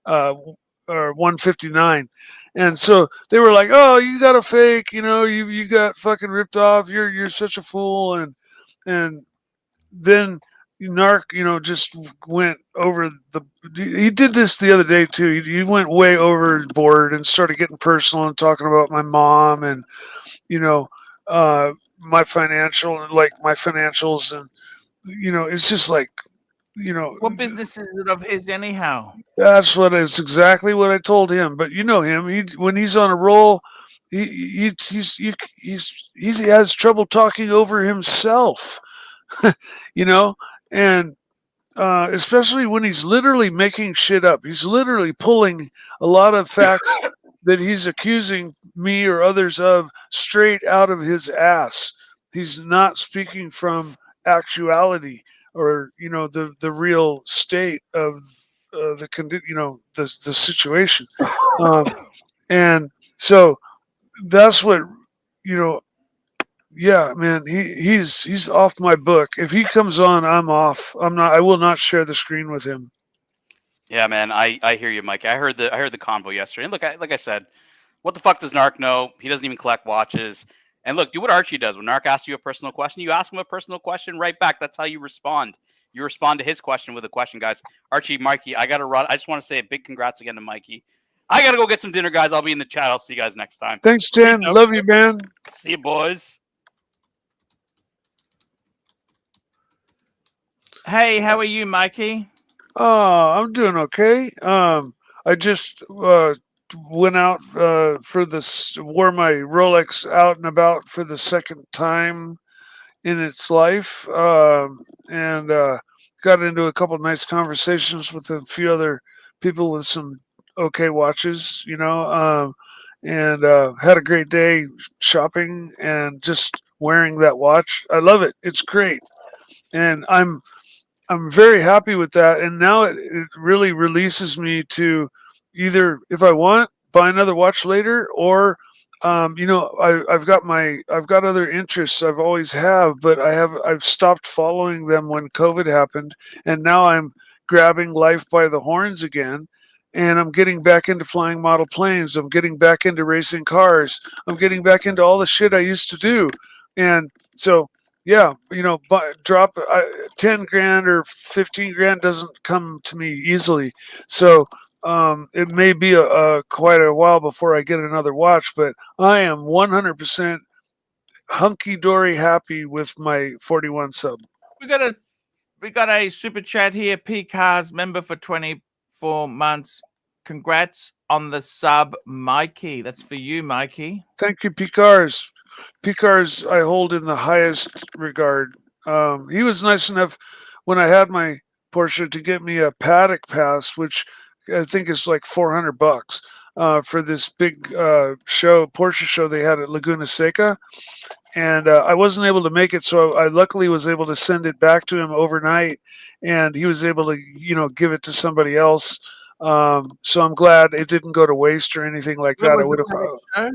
159. And so they were like, "Oh, you got a fake, you got fucking ripped off. You're such a fool." And then Nark, just went over he did this the other day too. He went way overboard and started getting personal and talking about my mom and my financials, and it's just what business is it of his anyhow? It's exactly what I told him. But him, when he's on a roll, he has trouble talking over himself. And especially when he's literally making shit up. He's literally pulling a lot of facts that he's accusing me or others of straight out of his ass. He's not speaking from actuality or the real state of the situation. And so that's what yeah, man, he's off my book. If he comes on, I'm off. I will not share the screen with him. Yeah, man, I hear you, Mike. I heard the convo yesterday. And look, like I said, what the fuck does Nark know? He doesn't even collect watches. And look, do what Archie does. When Nark asks you a personal question, you ask him a personal question right back. That's how you respond. You respond to his question with a question, guys. Archie, Mikey, I got to run. I just want to say a big congrats again to Mikey. I got to go get some dinner, guys. I'll be in the chat. I'll see you guys next time. Thanks, Tim. Love you, man. See you, boys. Hey, how are you, Mikey? I'm doing okay. I just went out wore my Rolex out and about for the second time in its life, and got into a couple of nice conversations with a few other people with some okay watches, and had a great day shopping and just wearing that watch. I love it. It's great, and I'm very happy with that. And now it really releases me to either, if I want, buy another watch later, or I've got other interests I've always have, but I've stopped following them when COVID happened, and now I'm grabbing life by the horns again, and I'm getting back into flying model planes. I'm getting back into racing cars. I'm getting back into all the shit I used to do, and so. Yeah, drop 10 grand or 15 grand doesn't come to me easily. So it may be quite a while before I get another watch, but I am 100% hunky-dory happy with my 41 sub. We got a super chat here. P Cars member for 24 months. Congrats on the sub, Mikey. That's for you, Mikey. Thank you, P Cars. Picars I hold in the highest regard. He was nice enough when I had my Porsche to get me a Patek pass, which I think is like $400 for this big Porsche show they had at Laguna Seca. And I wasn't able to make it, so I luckily was able to send it back to him overnight, and he was able to, give it to somebody else. So I'm glad it didn't go to waste or anything like that. I would have.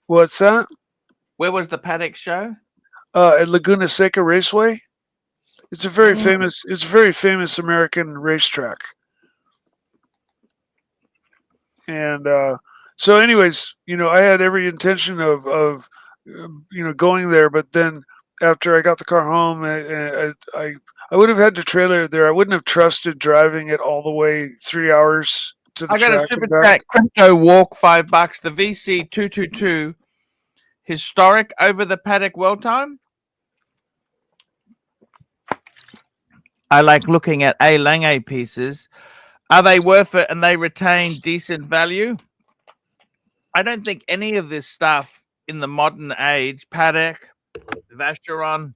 What's that? Where was the Patek show? at Laguna Seca Raceway. It's a very famous. It's a very famous American racetrack. And so, anyways, I had every intention of going there, but then after I got the car home, I would have had to trailer it there. I wouldn't have trusted driving it all the way 3 hours to the I got a track super and back. chat crypto walk $5. The VC 222 historic over the Patek World Time. I like looking at A. Lange pieces. Are they worth it and they retain decent value? I don't think any of this stuff in the modern age, Patek, Vacheron,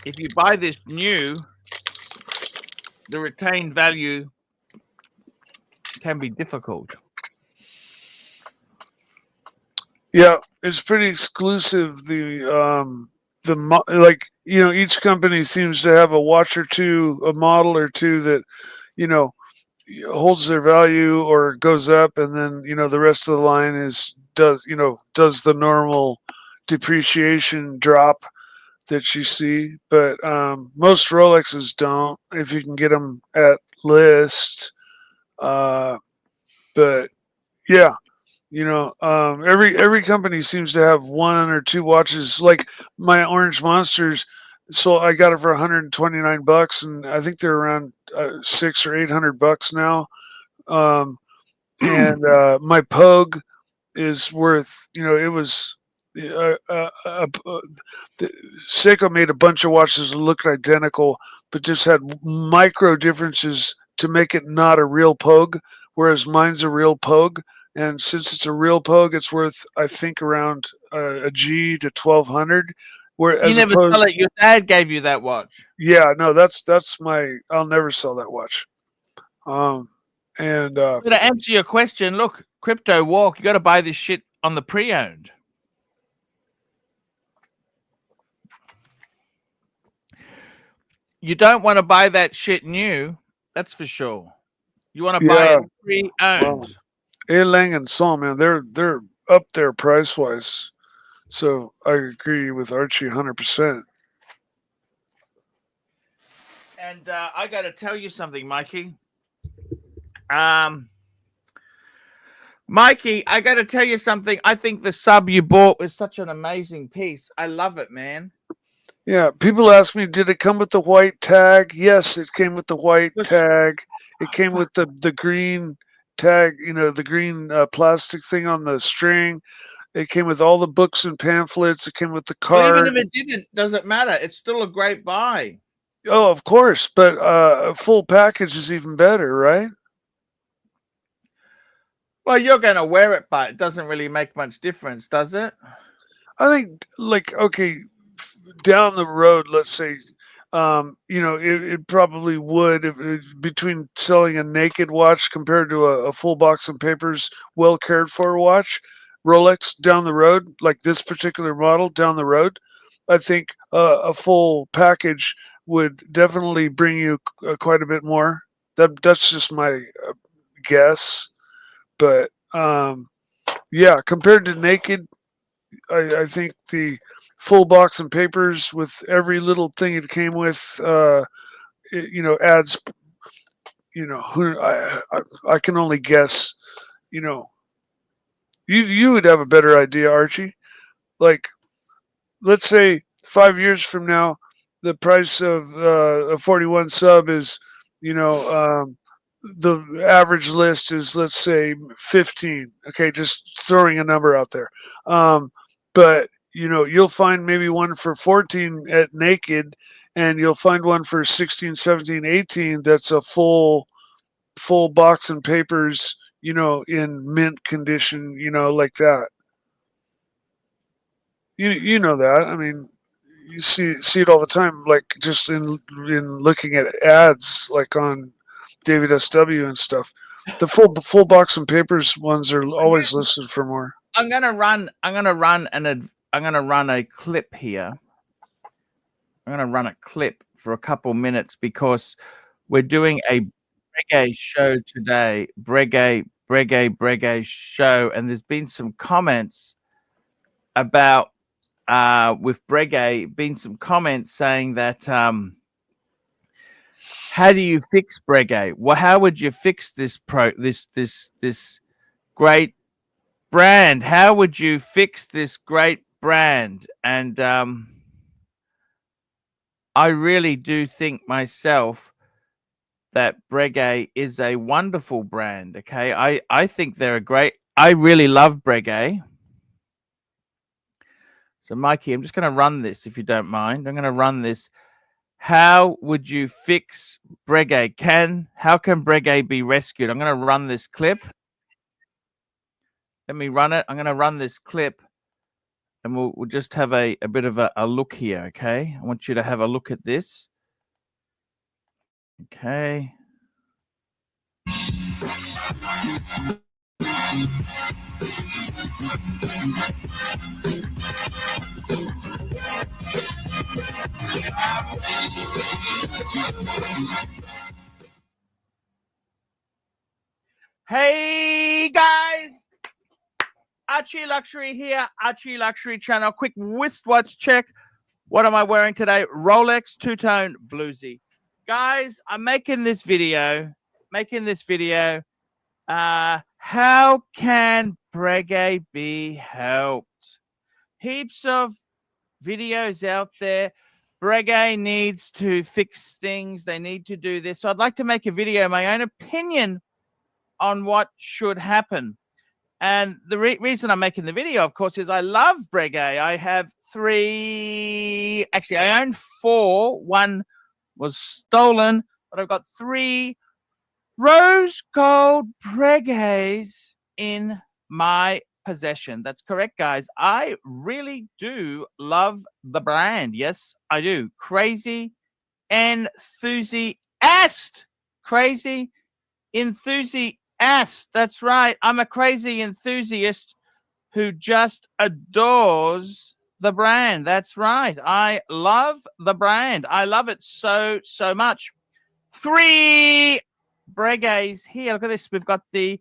if you buy this new, the retained value can be difficult. Yeah, it's pretty exclusive. Each company seems to have a watch or two, a model or two that, holds their value or goes up, and then the rest of the line does the normal depreciation drop that you see. But most Rolexes don't, if you can get them at list. But yeah. Every company seems to have one or two watches. Like my Orange Monsters, so I got it for $129, and I think they're around $600 or $800 now. And my Pogue is worth, it was. Seiko made a bunch of watches that looked identical, but just had micro differences to make it not a real Pogue, whereas mine's a real Pogue. And since it's a real Pogue, it's worth, I think, around a G to 1,200. You never sell it. Your dad gave you that watch. Yeah, no, that's my. I'll never sell that watch. To answer your question, look, crypto walk. You got to buy this shit on the pre-owned. You don't want to buy that shit new. That's for sure. You want to buy it pre-owned. Wow. A. Lang & Son, man, they're up there price wise. So I agree with Archie 100%. And I got to tell you something, Mikey. Mikey, I got to tell you something. I think the sub you bought was such an amazing piece. I love it, man. Yeah, people ask me, did it come with the white tag? Yes, it came with the white tag. It came with the green tag, the green plastic thing on the string. It came with all the books and pamphlets. It came with the card. Well, even if it didn't, doesn't matter. It's still a great buy. Oh, of course, but a full package is even better, right? Well, you're going to wear it, but it doesn't really make much difference, does it? I think, okay, down the road, let's say, it probably would, between selling a naked watch compared to a full box and papers, well cared for watch, Rolex down the road, like this particular model down the road, I think a full package would definitely bring you quite a bit more. That's just my guess. But yeah, compared to naked, I think the full box and papers with every little thing it came with, adds. I can only guess. You would have a better idea, Archie. Like, let's say 5 years from now, the price of a 41 sub is, the average list is, let's say, 15. Okay, just throwing a number out there. But you'll find maybe one for 14 at naked, and you'll find one for 16, 17, 18 that's a full box and papers, in mint condition, like that. You know that. I mean, you see it all the time, like just in looking at ads, like on David SW and stuff. The full box and papers ones are always listed for more. I'm gonna run a clip here. I'm gonna run a clip for a couple minutes because we're doing a Breguet show today. Breguet show, and there's been some comments about with Breguet, been some comments saying that how do you fix Breguet? Well, how would you fix this this great brand? How would you fix this great brand? And I really do think myself that Breguet is a wonderful brand. Okay, I think they're a great. I really love Breguet. So, Mikey, I'm just going to run this if you don't mind. I'm going to run this. How would you fix Breguet? How can Breguet be rescued? I'm going to run this clip. Let me run it. I'm going to run this clip, and we'll just have a bit of a look here. Okay, I want you to have a look at this. Okay. Hey guys, ArchieLuxury here, ArchieLuxury channel. Quick wristwatch check. What am I wearing today? Rolex two-tone bluesy. Guys, I'm making this video. How can Breguet be helped? Heaps of videos out there. Breguet needs to fix things. They need to do this. So I'd like to make a video, my own opinion on what should happen. And the reason I'm making the video, of course, is I love Breguet. I have 3. Actually, I own 4. 1 was stolen, but I've got 3 rose gold Breguets in my possession. That's correct, guys. I really do love the brand. Yes, I do. Crazy enthusiast. Crazy enthusiast. That's right. I'm a crazy enthusiast who just adores the brand. That's right. I love the brand. I love it so much. 3 Breguets here. Look at this. We've got the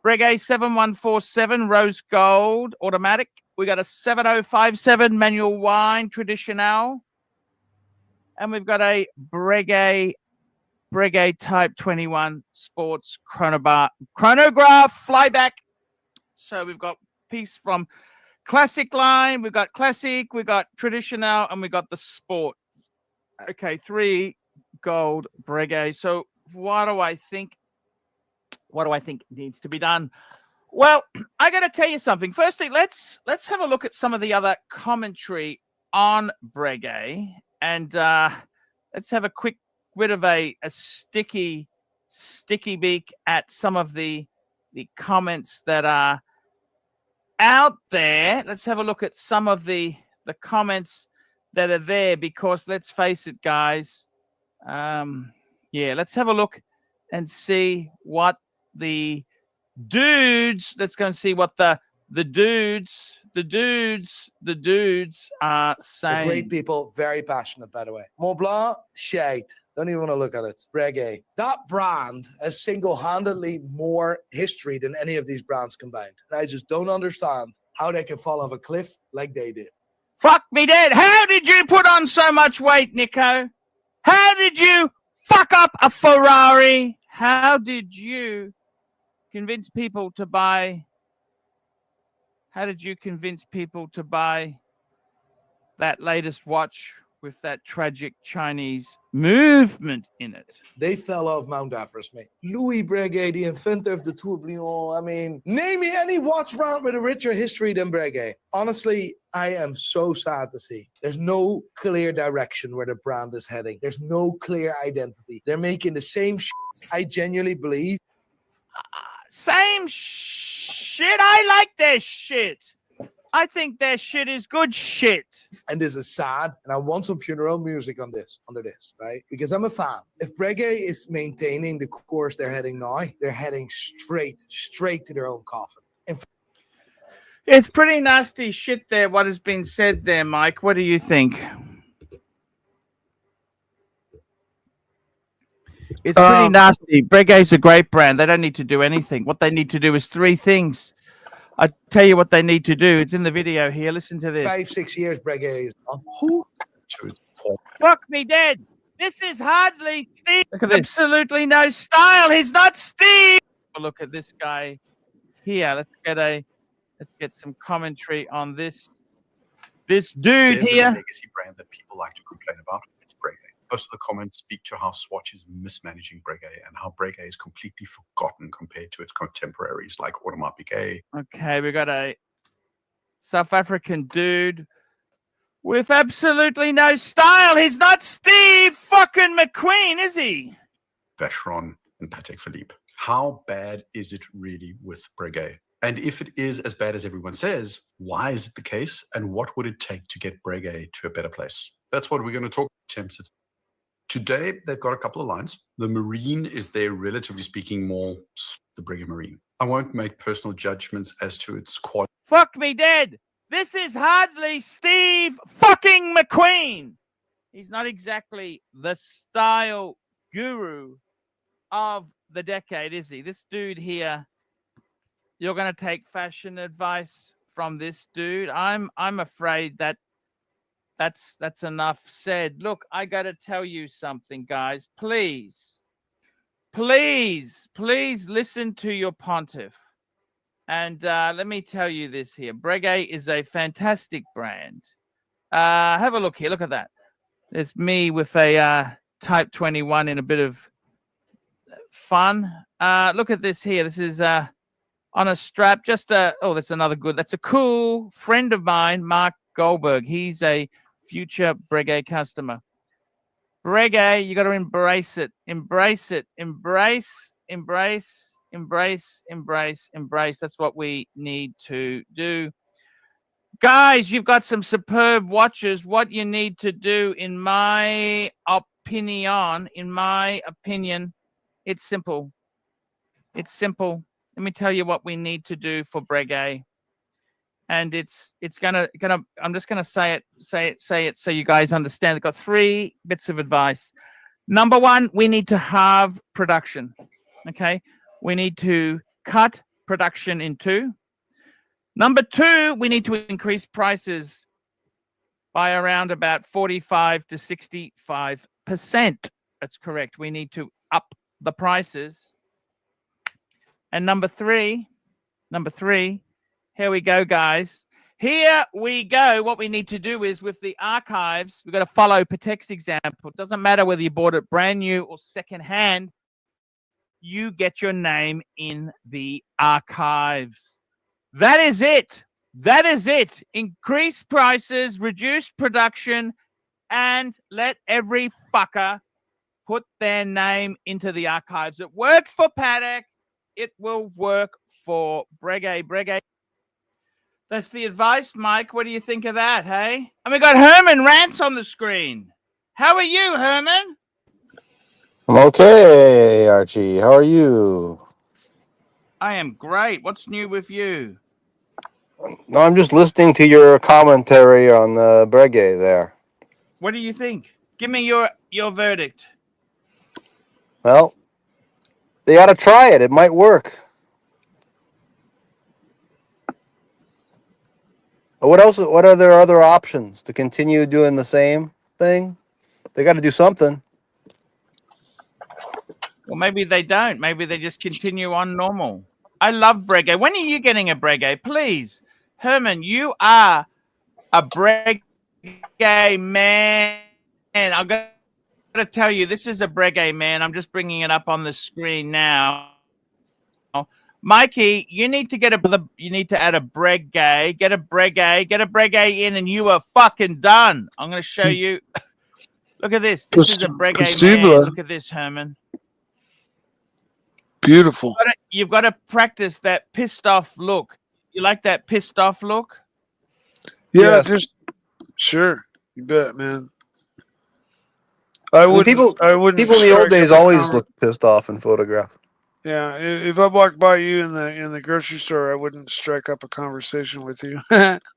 Breguet 7147 rose gold automatic. We got a 7057 manual wine traditional. And we've got a Breguet Type 21 sports chronograph flyback. So we've got piece from classic line. We've got classic, we've got traditional, and we've got the sport. Okay, 3 gold Breguet. So what do I think needs to be done? Well, I got to tell you something. Firstly, let's have a look at some of the other commentary on Breguet, and let's have a quick bit of a sticky beak at some of the comments that are out there. Let's have a look at some of the comments that are there, because let's face it, guys. Yeah, let's have a look and see what the dudes. Let's go and see what the dudes are saying. They're great people, very passionate, by the way. Mont Blanc, shade. Don't even want to look at it. Breguet. That brand has single-handedly more history than any of these brands combined. And I just don't understand how they can fall off a cliff like they did. Fuck me dead. How did you put on so much weight, Nico? How did you fuck up a Ferrari? How did you convince people to buy? How did you convince people to buy that latest watch with that tragic Chinese movement in it? They fell off Mount Everest, mate. Louis Breguet, the inventor of the tourbillon. I mean, name me any watch brand with a richer history than Breguet. Honestly, I am so sad to see. There's no clear direction where the brand is heading. There's no clear identity. They're making the same shit. I genuinely believe. Same shit. I like their shit. I think their shit is good shit. And this is sad, and I want some funeral music on this, under this, right? Because I'm a fan. If Breguet is maintaining the course they're heading now, they're heading straight to their own coffin. It's pretty nasty shit there, what has been said there, Mike. What do you think? It's pretty nasty. Breguet's a great brand. They don't need to do anything. What they need to do is 3 things. I tell you what they need to do. It's in the video here. Listen to this. 5-6 years, Breguet is on. Who? Fuck me dead. This is hardly Steve. Look at this. Absolutely no style. He's not Steve. Look at this guy here. Let's get some commentary on this. This dude There's here. a legacy brand that people like to complain about. It's Breguet. Most of the comments speak to how Swatch is mismanaging Breguet and how Breguet is completely forgotten compared to its contemporaries like Audemars Piguet. Okay, we got a South African dude with absolutely no style. He's not Steve fucking McQueen, is he? Vacheron and Patek Philippe. How bad is it really with Breguet? And if it is as bad as everyone says, why is it the case? And what would it take to get Breguet to a better place? That's what we're going to talk about. Today, they've got a couple of lines. The Marine is their, relatively speaking, more the Breguet Marine. I won't make personal judgments as to its quality. Fuck me dead. This is hardly Steve fucking McQueen. He's not exactly the style guru of the decade, is he? This dude here, you're going to take fashion advice from this dude. I'm afraid that that's enough said. Look, I got to tell you something, guys. Please listen to your pontiff. And let me tell you this here. Breguet is a fantastic brand. Have a look here. Look at that. There's me with a Type 21 in a bit of fun. Look at this here. This is on a strap. That's another good. That's a cool friend of mine, Mark Goldberg. He's a future Breguet customer. Breguet, you got to embrace it. Embrace it. Embrace. That's what we need to do. Guys, you've got some superb watches. What you need to do, in my opinion, it's simple. It's simple. Let me tell you what we need to do for Breguet. And it's gonna I'm just gonna say it so you guys understand. I've got 3 bits of advice. Number 1, we need to halve production. Okay, we need to cut production in 2. Number 2, we need to increase prices by around about 45 to 65%. That's correct. We need to up the prices. And number 3, here we go, guys. Here we go. What we need to do is, with the archives, we've got to follow Patek's example. It doesn't matter whether you bought it brand new or secondhand. You get your name in the archives. That is it. That is it. Increase prices, reduce production, and let every fucker put their name into the archives. It worked for Patek. It will work for Breguet. Breguet. That's the advice, Mike. What do you think of that, hey? And we got Herman Rance on the screen. How are you, Herman? I'm okay, Archie. How are you? I am great. What's new with you? No, I'm just listening to your commentary on the Breguet there. What do you think? Give me your verdict. Well, they got to try it. It might work. What else? What are their other options to continue doing the same thing? They got to do something. Well, maybe they don't. Maybe they just continue on normal. I love Breguet. When are you getting a Breguet? Please. Herman, you are a Breguet man. I'm going to tell you, this is a Breguet man. I'm just bringing it up on the screen now. Mikey, you need to add a Breguet. Get a Breguet in, and you are fucking done. I'm going to show you. Look at this. This is a Breguet man. Look at this, Herman. Beautiful. You've got to practice that pissed off look. You like that pissed off look? Yeah, Yes. just sure. You bet, man. I wouldn't. People in the old days always looked pissed off in photograph. Yeah, if I walked by you in the grocery store, I wouldn't strike up a conversation with you,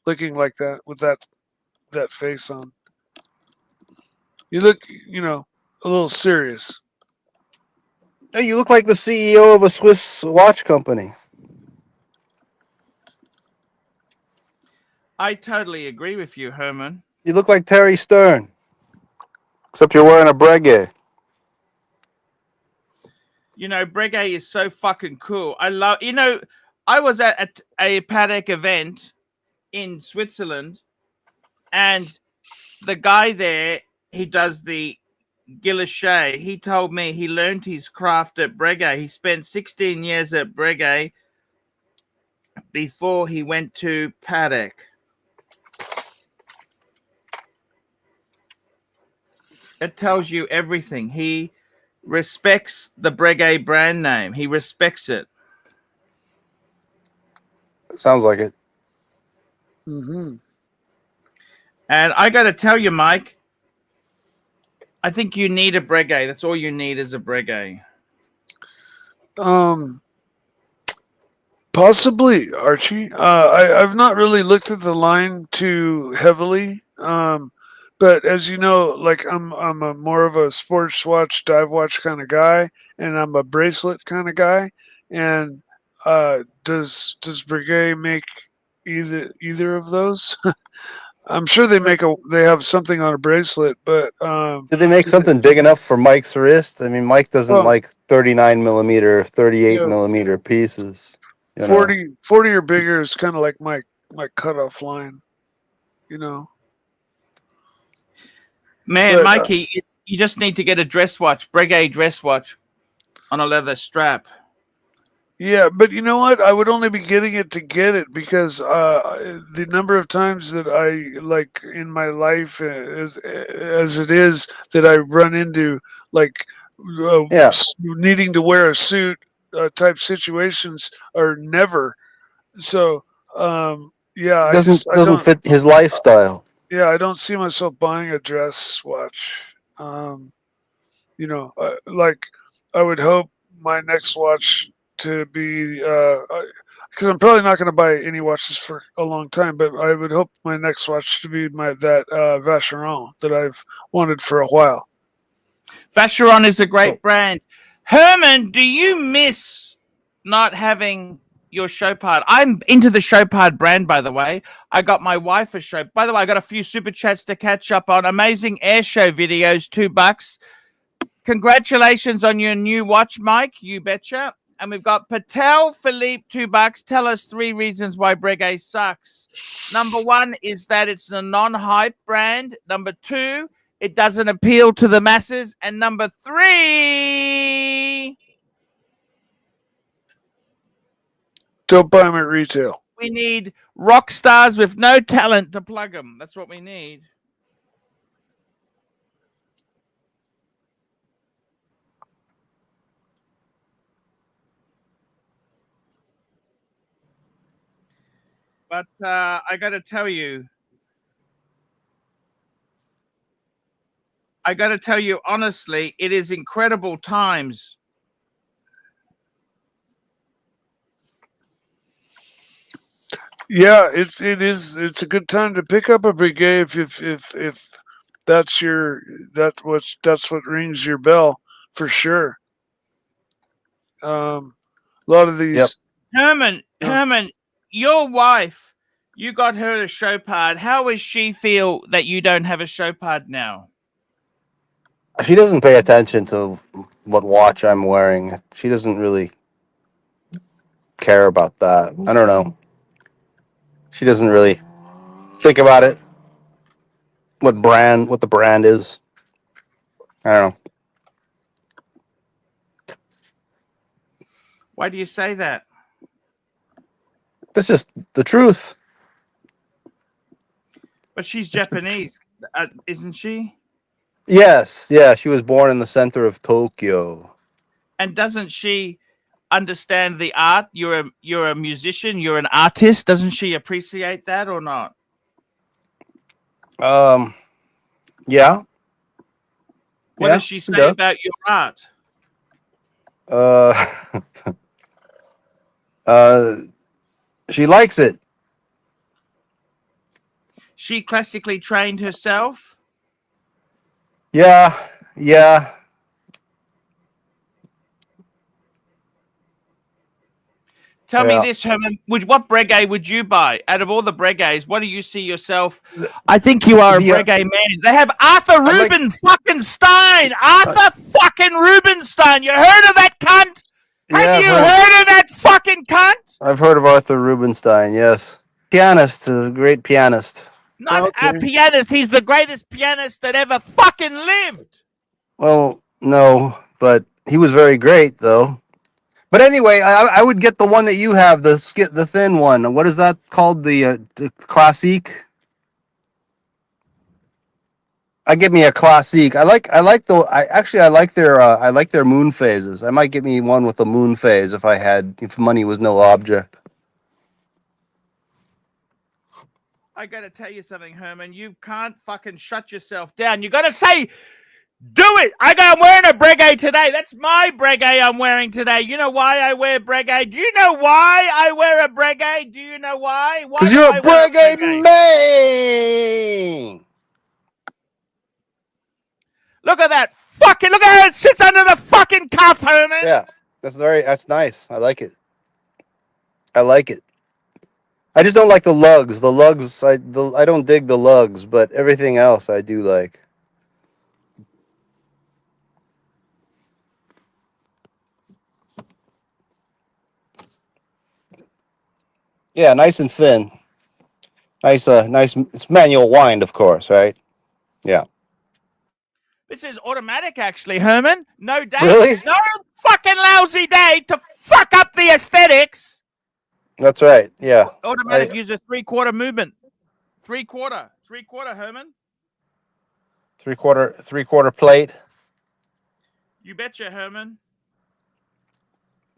looking like that with that face on. You look, a little serious. Hey, you look like the CEO of a Swiss watch company. I totally agree with you, Herman. You look like Terry Stern, except you're wearing a Breguet. You know, Breguet is so fucking cool. I love, you know, I was at a Patek event in Switzerland, and the guy there, he does the Guilloche. He told me he learned his craft at Breguet. He spent 16 years at Breguet before he went to Patek. It tells you everything. He respects the Breguet brand name. He respects it. Sounds like it. Mm-hmm. And I got to tell you, Mike, I think you need a Breguet. That's all you need is a Breguet. Possibly, Archie. I've not really looked at the line too heavily. But as you know, like I'm a more of a sports watch, dive watch kind of guy, and I'm a bracelet kind of guy. And does Breguet make either of those? I'm sure they have something on a bracelet, but Did they make something big enough for Mike's wrist? I mean, Mike doesn't well, like 39 millimeter, 38 yeah, millimeter pieces. You know? 40 or bigger is kind of like my cutoff line, you know. Man, But Mikey, you just need to get a dress watch, Breguet dress watch on a leather strap. yeah, but you know what? I would only be getting it to get it because the number of times that I like in my life, as it is, that I run into like Yeah, needing to wear a suit type situations are never. So yeah, it I just I doesn't don't. fit his lifestyle. Yeah, I don't see myself buying a dress watch. Um, you know, like I would hope my next watch to be because I'm probably not going to buy any watches for a long time, but I would hope my next watch to be that Vacheron that I've wanted for a while. Vacheron is a great brand. Herman, do you miss not having your Chopard? I'm into the Chopard brand, by the way. I got my wife a Chopard. By the way, I got a few super chats to catch up on. Amazing air show videos, $2. Congratulations on your new watch, Mike. You betcha. And we've got Patek Philippe, $2. Tell us 3 reasons why Breguet sucks. Number 1 is that it's a non-hype brand. Number 2, it doesn't appeal to the masses. And number 3, Don't buy them at retail. we need rock stars with no talent to plug them. That's what we need. But I got to tell you, honestly, it is incredible times. Yeah, it's a good time to pick up a Breguet if that's what rings your bell for sure. A lot of Yep. these. Herman, your wife, you got her a Chopard. How does she feel that you don't have a Chopard now? She doesn't pay attention to what watch I'm wearing. She doesn't really care about that. I don't know. She doesn't really think about it. What the brand is. I don't know. Why do you say that? That's just the truth. But she's Japanese, isn't she? Yes, yeah. She was born in the center of Tokyo. And doesn't she understand the art? You're a musician. You're an artist. Doesn't she appreciate that or not? Yeah. What does she say about your art? She likes it. She classically trained herself. Yeah. Tell me Yeah. this, Herman. What Breguet would you buy? Out of all the Breguets, what do you see yourself? I think you are a Breguet man. They have Arthur Rubin fucking Stein. Arthur fucking Rubinstein. You heard of that cunt? Have you heard of that fucking cunt? I've heard of Arthur Rubinstein, yes. Pianist, a great pianist. Not a pianist. He's the greatest pianist that ever fucking lived. Well, no, but he was very great, though. But anyway, I would get the one that you have, the thin one. What is that called? The Classique. I give me a Classique. I like their moon phases. I might get me one with a moon phase if money was no object. I gotta tell you something, Herman. You can't fucking shut yourself down. You gotta say, do it. I'm wearing a Breguet today. That's my Breguet I'm wearing today. You know why I wear Breguet? Do you know why I wear a Breguet? Do you know why? Because you're a Breguet man. Look at that. Look at how it sits under the fucking cuff, Herman. Yeah, that's nice. I like it. I just don't like the lugs. The lugs, I don't dig the lugs, but everything else I do like. Yeah, nice and thin. Nice. It's manual wind, of course, right? Yeah. This is automatic, actually, Herman. No day. Really? No fucking lousy day to fuck up the aesthetics. That's right. Yeah. Automatic uses 3/4 movement. 3/4, Herman. 3/4 plate. You betcha, Herman.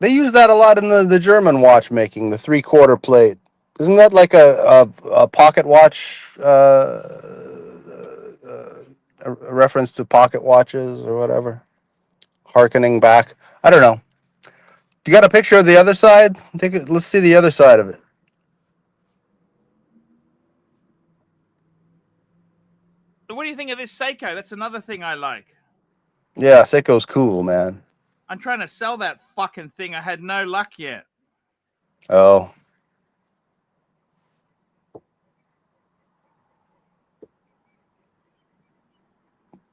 They use that a lot in the German watchmaking, the 3/4 plate. Isn't that like a pocket watch, a reference to pocket watches or whatever? Harkening back. I don't know. You got a picture of the other side? Let's see the other side of it. What do you think of this Seiko? That's another thing I like. Yeah, Seiko's cool, man. I'm trying to sell that fucking thing. I had no luck yet. Oh.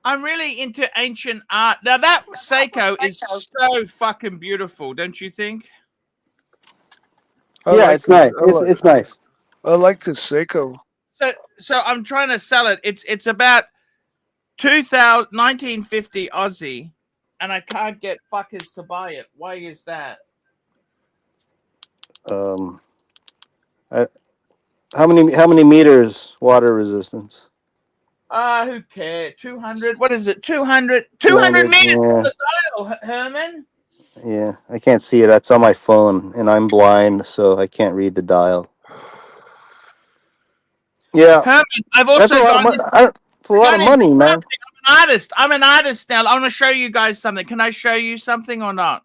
I'm really into ancient art. Now that Seiko is so fucking beautiful, don't you think? It's nice. It's nice. I like the Seiko. So I'm trying to sell it. It's about 1950 Aussie, and I can't get fuckers to buy it. Why is that? How many meters water resistance? Who cares? 200. What is it? 200 meters from the dial, Herman. Yeah, I can't see it. That's on my phone, and I'm blind, so I can't read the dial. Yeah, Herman, I've also it's a lot of money, man. I'm an artist now. I want to show you guys something. Can I show you something or not?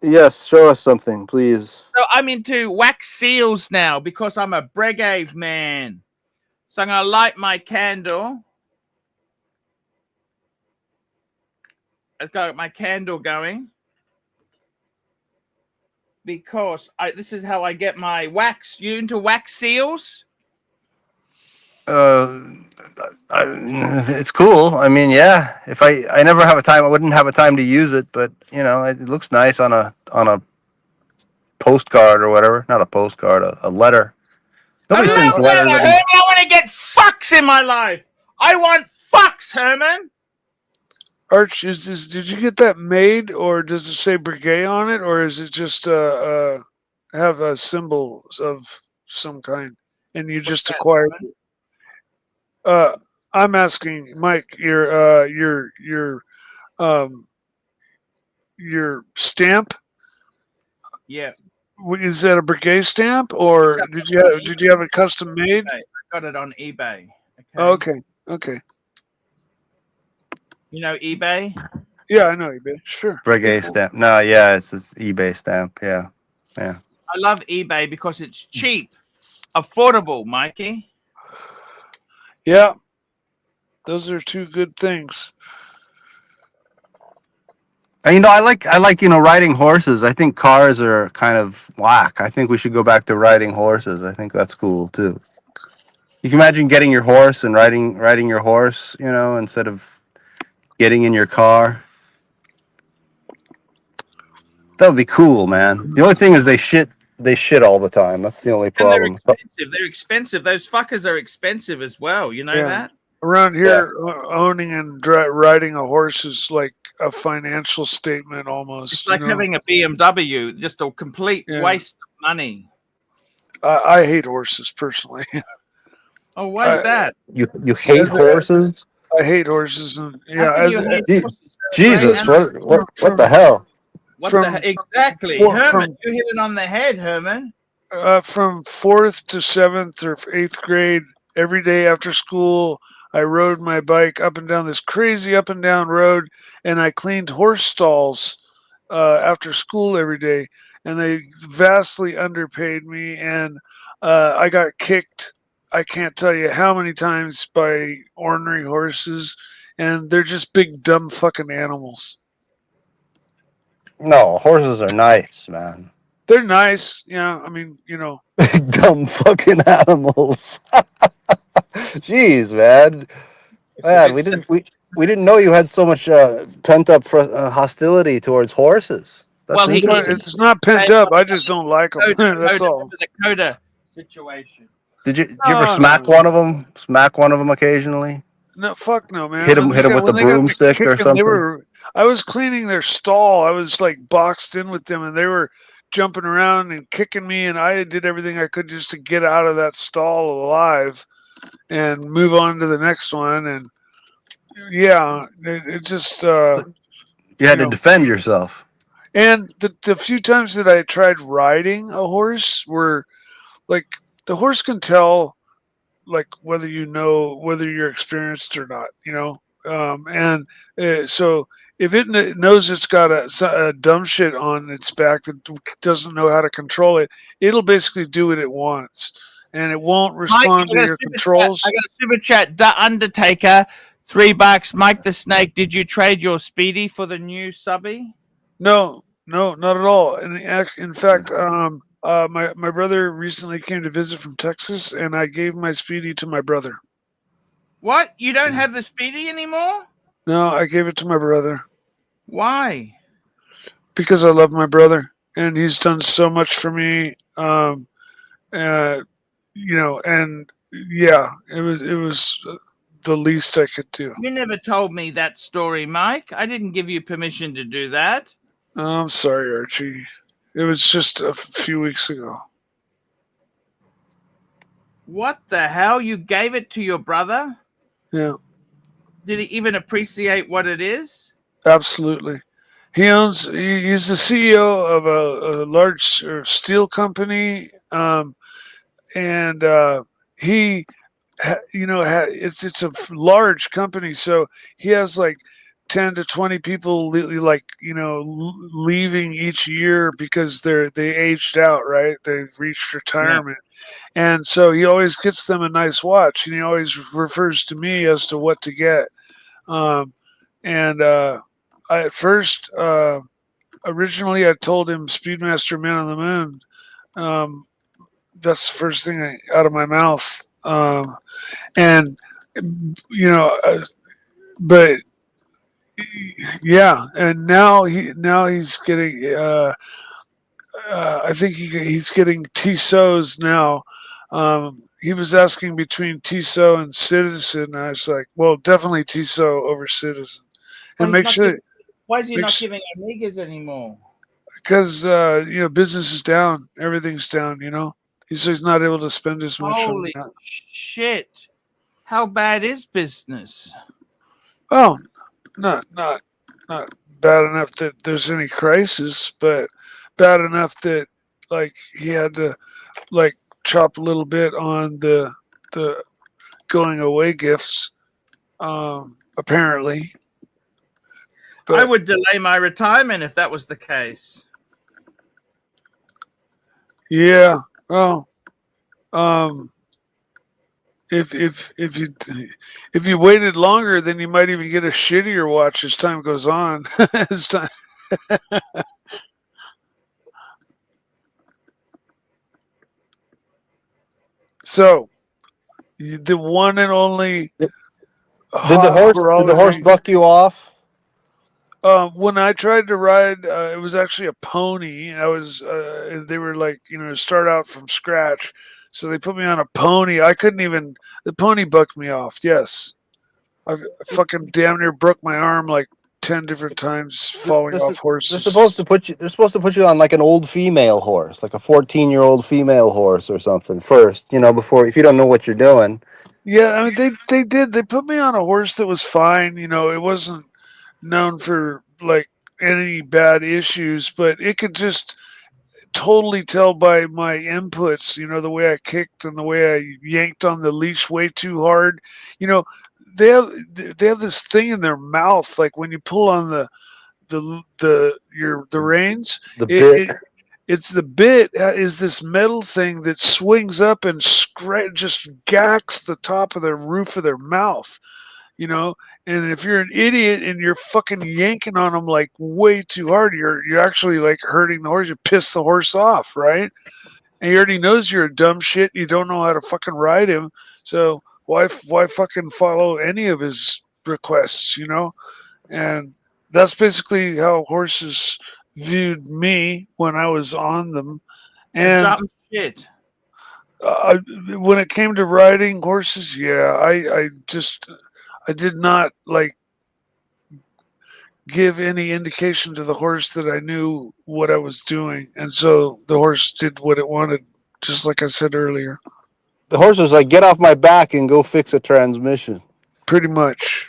Yes, show us something, please. So I'm into wax seals now because I'm a Breguet man. So I'm going to light my candle. I've got my candle going. Because this is how I get my wax. You into wax seals? It's cool. I mean, yeah. If I never have a time, I wouldn't have a time to use it, but you know, it looks nice on a postcard or whatever. Not a postcard, a letter. Nobody sends letters. I want to get fucks in my life. I want fucks, Herman. Arch, did you get that made, or does it say Breguet on it, or is it just have a symbol of some kind, and you just acquired it? I'm asking Mike, your stamp. Yeah. Is that a Breguet stamp, or did you have it custom made? I got it on eBay. Okay. Okay. You know eBay? Yeah, I know eBay. Sure. Breguet stamp. No, yeah, it's eBay stamp. Yeah. I love eBay because it's cheap, affordable, Mikey. Yeah. Those are two good things. And I like riding horses. I think cars are kind of whack. I think we should go back to riding horses. I think that's cool too. You can imagine getting your horse and riding your horse, instead of getting in your car. That would be cool, man. The only thing is they shit all the time. That's the only And they're problem. expensive. They're expensive. Those fuckers are expensive as well. You know Yeah. that? Around here, owning and riding a horse is like a financial statement almost. It's like having a BMW, just a complete waste of money. I hate horses personally. Oh, why is that? You hate horses? I hate horses, and Jesus, what the hell? Exactly, Herman? You hit it on the head, Herman. From 4th to 7th or 8th grade, every day after school, I rode my bike up and down this crazy up and down road, and I cleaned horse stalls after school every day, and they vastly underpaid me, and I got kicked. I can't tell you how many times by ornery horses, and they're just big dumb fucking animals. No, horses are nice, man. They're nice, yeah. I mean, Dumb fucking animals. Jeez, man. Man, we didn't know you had so much pent up hostility towards horses. That's it's not pent up. I just don't like them. That's all. The Dakota situation. Did you ever smack one of them? Smack one of them occasionally? No, fuck no, man. Hit him with a broomstick or something. I was cleaning their stall. I was like boxed in with them, and they were jumping around and kicking me, and I did everything I could just to get out of that stall alive and move on to the next one. And yeah, it just you had to defend yourself. And the few times that I tried riding a horse were like, the horse can tell like whether you're experienced or not, so if it knows it's got a dumb shit on its back that doesn't know how to control it, it'll basically do what it wants, and it won't respond to your controls. I got a super chat. The Undertaker, $3. Mike the Snake, did you trade your Speedy for the new subby? No, not at all. And in fact, my brother recently came to visit from Texas, and I gave my Speedy to my brother. What? You don't have the Speedy anymore? No, I gave it to my brother. Why? Because I love my brother, and he's done so much for me. And yeah, it was the least I could do. You never told me that story, Mike. I didn't give you permission to do that. I'm sorry, Archie. It was just a few weeks ago. What the hell? You gave it to your brother? Yeah. Did he even appreciate what it is? Absolutely. He's the CEO of a large steel company, and he, it's a large company, so he has like 10 to 20 people leaving each year because they aged out, right? They've reached retirement. Yeah. And so he always gets them a nice watch, and he always refers to me as to what to get. I at first, originally I told him Speedmaster Man on the Moon. That's the first thing out of my mouth. But yeah, and now he's getting I think he's getting Tissot's now. He was asking between Tissot and Citizen, and I was like, well, definitely Tissot over Citizen. And why is he not giving Amigas anymore? Because business is down, everything's down. He's not able to spend as much. Holy shit! How bad is business? Oh, not bad enough that there's any crisis, but bad enough that like he had to like chop a little bit on the going away gifts, apparently. But I would delay my retirement if that was the case. Yeah. Well, if you waited longer, then you might even get a shittier watch as time goes on. So, the one and only Did the hot horse horology. buck you off? When I tried to ride, it was actually a pony. They were like, start out from scratch. So they put me on a pony. I couldn't even, the pony bucked me off. Yes. I fucking damn near broke my arm like 10 different times falling off They're horses. supposed to put you. They're supposed to put you on like an old female horse, like a 14-year-old female horse or something first. Before, if you don't know what you're doing. Yeah, I mean they did. They put me on a horse that was fine. It wasn't known for like any bad issues, but it could just totally tell by my inputs, the way I kicked and the way I yanked on the leash way too hard. You know, they have they have this thing in their mouth, like when you pull on the reins, The it, bit. it it's the bit is this metal thing that swings up and just gacks the top of the roof of their mouth, you know. And if you're an idiot and you're fucking yanking on them like way too hard, you're actually like hurting the horse. You piss the horse off, right? And he already knows you're a dumb shit. You don't know how to fucking ride him, so why fucking follow any of his requests, And that's basically how horses viewed me when I was on them. And Dumb shit. when it came to riding horses, yeah, I did not like give any indication to the horse that I knew what I was doing, and so the horse did what it wanted, just like I said earlier. The horse was like, "Get off my back and go fix a transmission." Pretty much.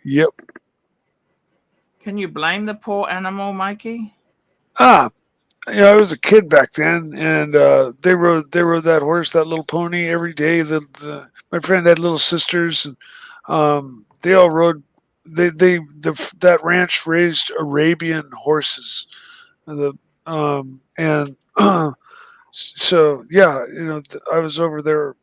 Yep. Can you blame the poor animal, Mikey? I was a kid back then, and they rode that horse, that little pony, every day. My friend had little sisters, and they all rode. That ranch raised Arabian horses, and so yeah, I was over there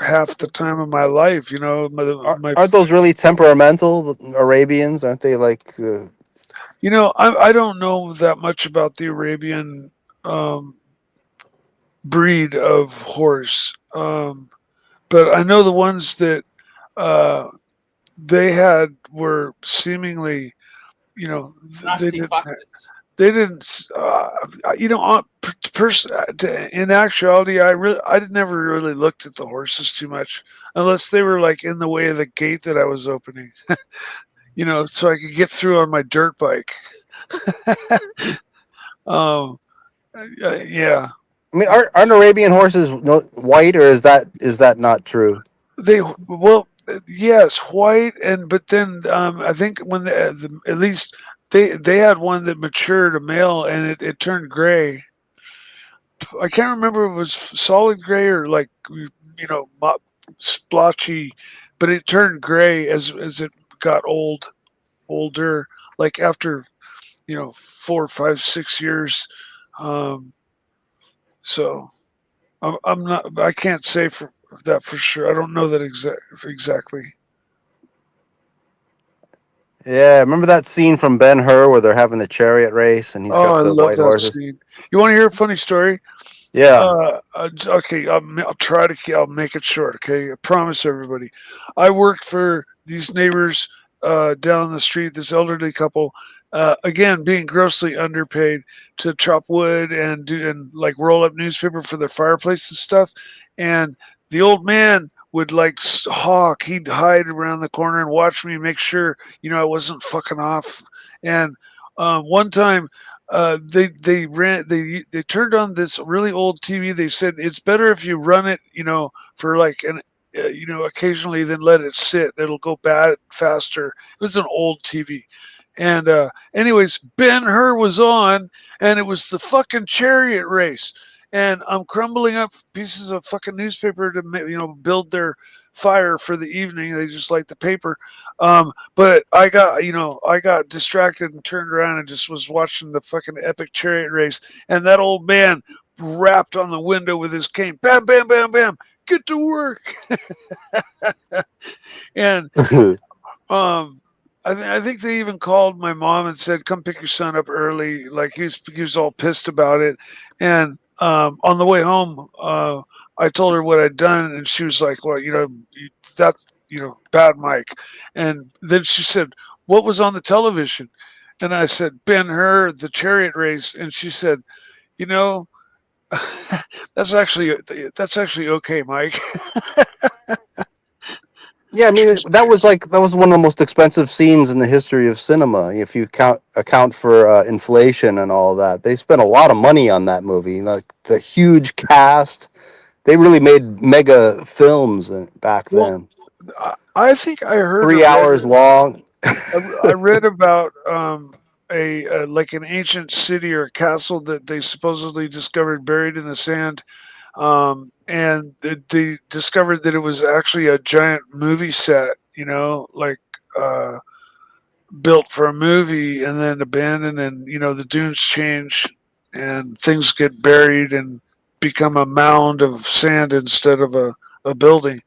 half the time of my life. Aren't those really temperamental, the Arabians? Aren't they like? I don't know that much about the Arabian breed of horse, but I know the ones that they had were seemingly, they didn't. In actuality, I never really looked at the horses too much, unless they were like in the way of the gate that I was opening. So I could get through on my dirt bike. Yeah. I mean, aren't Arabian horses white, or is that not true? Yes, white, but then I think when at least they had one that matured, a male, and it turned gray. I can't remember if it was solid gray or like splotchy, but it turned gray as it got older, like after 4, 5, 6 years. So I'm not. I can't say for that for sure. I don't know that exactly. Yeah, remember that scene from Ben-Hur where they're having the chariot race and he's got the white horses? Scene. You want to hear a funny story? Yeah. Okay, I'll I'll make it short. Okay, I promise everybody. I worked for these neighbors down the street. This elderly couple, again being grossly underpaid to chop wood and like roll up newspaper for their fireplace and stuff. And the old man would like hawk. He'd hide around the corner and watch me, make sure I wasn't fucking off. And one time. They turned on this really old TV. They said it's better if you run it, for like an occasionally than let it sit. It'll go bad faster. It was an old TV, and anyways, Ben-Hur was on, and it was the fucking chariot race. And I'm crumbling up pieces of fucking newspaper to build their fire for the evening. They just like the paper. But I got distracted and turned around and just was watching the fucking epic chariot race. And that old man rapped on the window with his cane. Bam, bam, bam, bam. Get to work. And I think they even called my mom and said, "Come pick your son up early." Like he was all pissed about it. And on the way home, I told her what I'd done, and she was like, "Well, that's bad, Mike." And then she said, "What was on the television?" And I said, "Ben-Hur, the chariot race." And she said, "You know, that's actually okay, Mike." Yeah, I mean that was one of the most expensive scenes in the history of cinema. If you account for inflation and all that, they spent a lot of money on that movie. Like the huge cast, they really made mega films back Well, then. I think I heard or 3 hours read. long. I read about a like an ancient city or castle that they supposedly discovered buried in the sand, and they discovered that it was actually a giant movie set. Like uh, built for a movie and then abandoned, and the dunes change and things get buried and become a mound of sand instead of a building.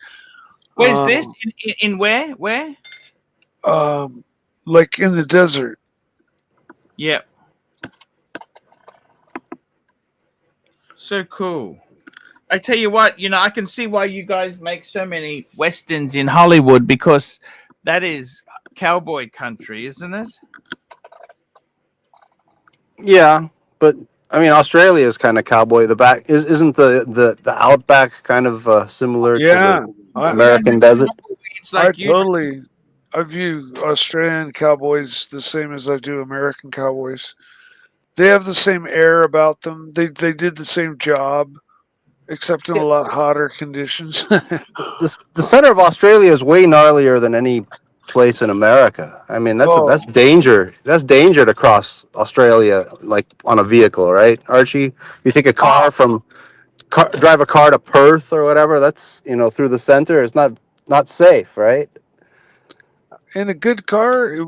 Where's this? Um, In where? Where? um, like in the desert. Yep. So cool. I tell you what, I can see why you guys make so many westerns in Hollywood, because that is cowboy country, isn't it? Yeah, but I mean Australia is kind of cowboy. The back isn't the outback kind of similar to Yeah, the I American desert? It's I like you. totally I view Australian cowboys the same as I do American cowboys. They have the same air about them. They did the same job, except in a lot hotter conditions. The center of Australia is way gnarlier than any place in America. I mean, that's Oh, danger. That's danger to cross Australia like on a vehicle, right, Archie? You take a car drive a car to Perth or whatever. That's through the center. It's not safe, right? in a good car, I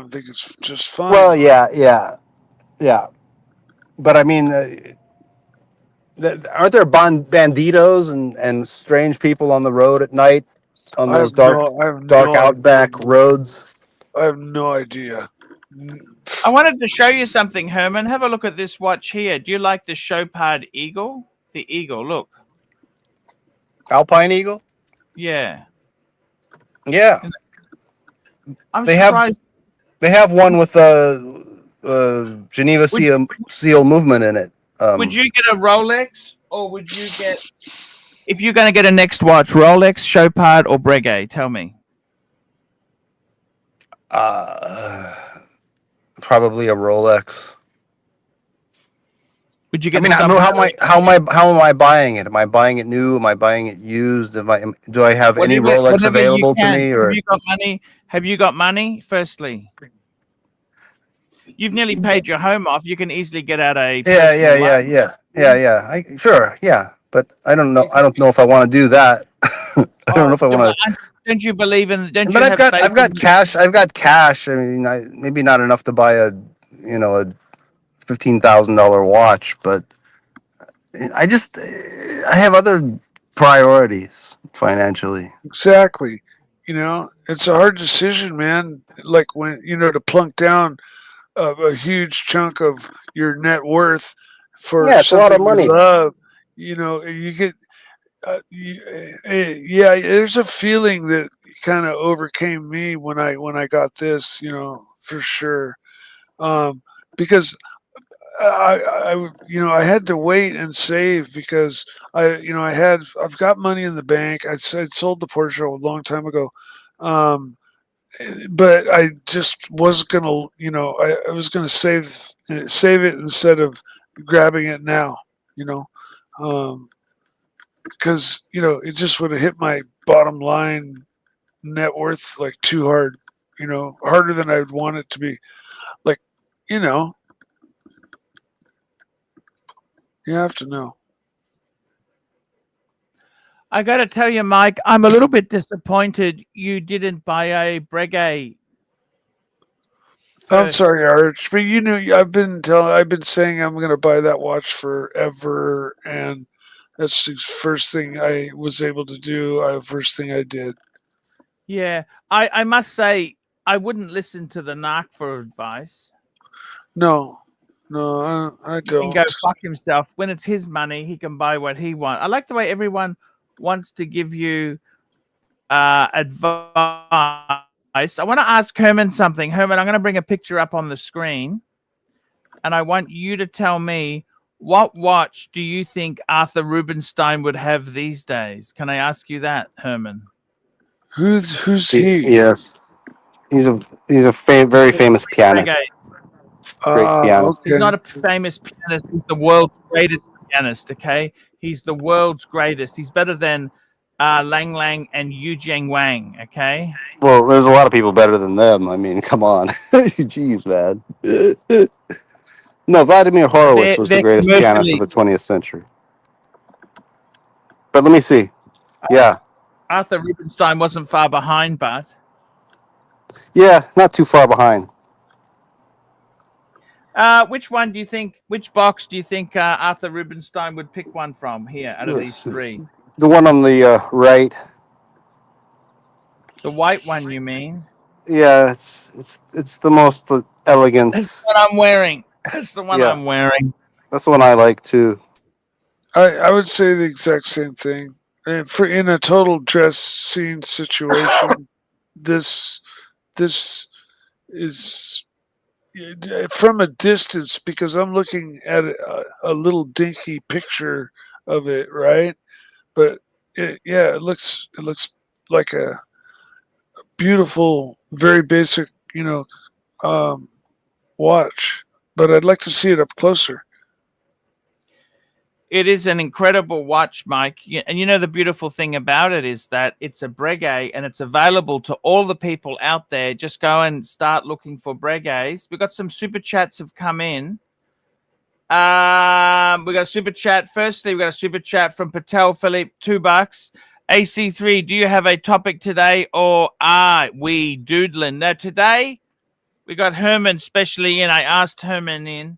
think it's just Well, fine. yeah. But I mean, aren't there banditos and strange people on the road at night on those I have dark no idea, outback man. roads? I have no idea. I wanted to show you something, Herman. Have a look at this watch here. Do you like the Chopard Eagle? The Eagle, look. Alpine Eagle? Yeah. Yeah, I'm they have surprised. they have one with Geneva Would, Seal movement in it. would you get a Rolex, or would you get, if you're going to get a next watch, Rolex, Chopard, or Breguet? Tell me. Uh, Probably a Rolex. Would you I get mean, the sub? how am I buying it? Am I buying it new? Am I buying it used? Do I have any Rolex Whatever you available to can. me? Have Or you got money? Have you got money? Firstly, you've nearly paid your home off. You can easily get out a personal loan. yeah. But I don't know. I don't know if I want to do that. I don't know if I want to. Don't you believe in? Don't But you have faith I've got in? cash. I've got cash. I mean, maybe not enough to buy a $15,000 watch, but I have other priorities financially. Exactly. It's a hard decision, man. Like when to plunk down a huge chunk of your net worth for Yeah, it's a lot of something you money. love. You get yeah. There's a feeling that kind of overcame me when I got this. For sure. Um, because I had to wait and save because I've got money in the bank. I'd sold the Porsche a long time ago. Um, but I just wasn't gonna, I was gonna save it instead of grabbing it now, you know, because it just would have hit my bottom line net worth like too hard, harder than I would want it to be. Like, you know, you have to know. I got to tell you, Mike, I'm a little bit disappointed you didn't buy a Breguet I'm first. sorry, Arch, but I've been saying I'm gonna buy that watch forever, and that's the first thing I was able to do. First thing I did. Yeah, I must say, I wouldn't listen to the Nark for advice. No, I He can don't. go fuck himself. When it's his money, he can buy what he wants. I like the way everyone wants to give you advice. I want to ask Herman something. Herman, I'm going to bring a picture up on the screen, and I want you to tell me, what watch do you think Arthur Rubinstein would have these days? Can I ask you that, Herman? Who's he? Yes, he's a very famous pianist. Great pianist. He's Okay. not a famous pianist. He's the world's greatest pianist, okay? He's the world's greatest. He's better than Lang Lang and Yu Jiang Wang, okay? Well, there's a lot of people better than them. I mean, come on. Jeez, man. No, Vladimir Horowitz was the They're greatest pianist of the 20th century. But let me see. Yeah. Arthur Rubinstein wasn't far behind, but... Yeah, not too far behind. Which one do you think, which box do you think Arthur Rubinstein would pick one from here out of these three? The one on the right. The white one, you mean? Yeah, it's the most elegant. That's what I'm wearing. That's the one Yeah. I'm wearing. That's the one I like too. I would say the exact same thing. And for in a total dress scene situation, this is from a distance, because I'm looking at a little dinky picture of it, right? But it looks like a beautiful, very basic, watch. But I'd like to see it up closer. It is an incredible watch, Mike. And you know, the beautiful thing about it is that it's a Breguet and it's available to all the people out there. Just go and start looking for Breguets. We've got some super chats have come in. We got a super chat. Firstly, we got a super chat from Patek Philippe, $2. AC3, do you have a topic today, or are we doodling? Now, today we got Herman specially in. I asked Herman in.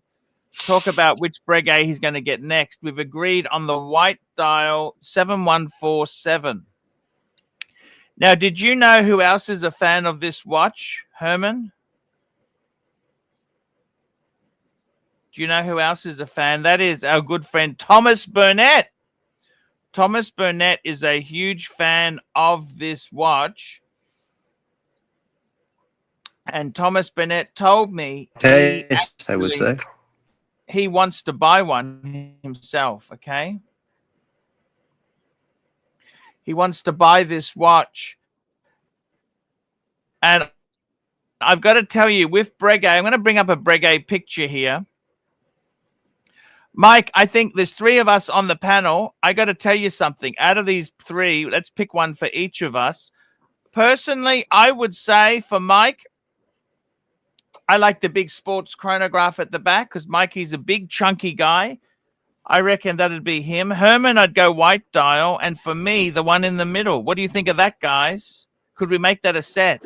Talk about which Breguet he's going to get next. We've agreed on the white dial 7147. Now, did you know who else is a fan of this watch, Herman? Do you know who else is a fan? That is our good friend Thomas Burnett. Thomas Burnett is a huge fan of this watch. And Thomas Burnett told me I would say. he wants to buy one himself, okay? He wants to buy this watch. And I've got to tell you, with Breguet, I'm going to bring up a Breguet picture here. Mike, I think there's three of us on the panel. I got to tell you something. Out of these three, let's pick one for each of us. Personally, I would say for Mike, I like the big sports chronograph at the back because Mikey's a big, chunky guy. I reckon that'd be him. Herman, I'd go white dial. And for me, the one in the middle. What do you think of that, guys? Could we make that a set?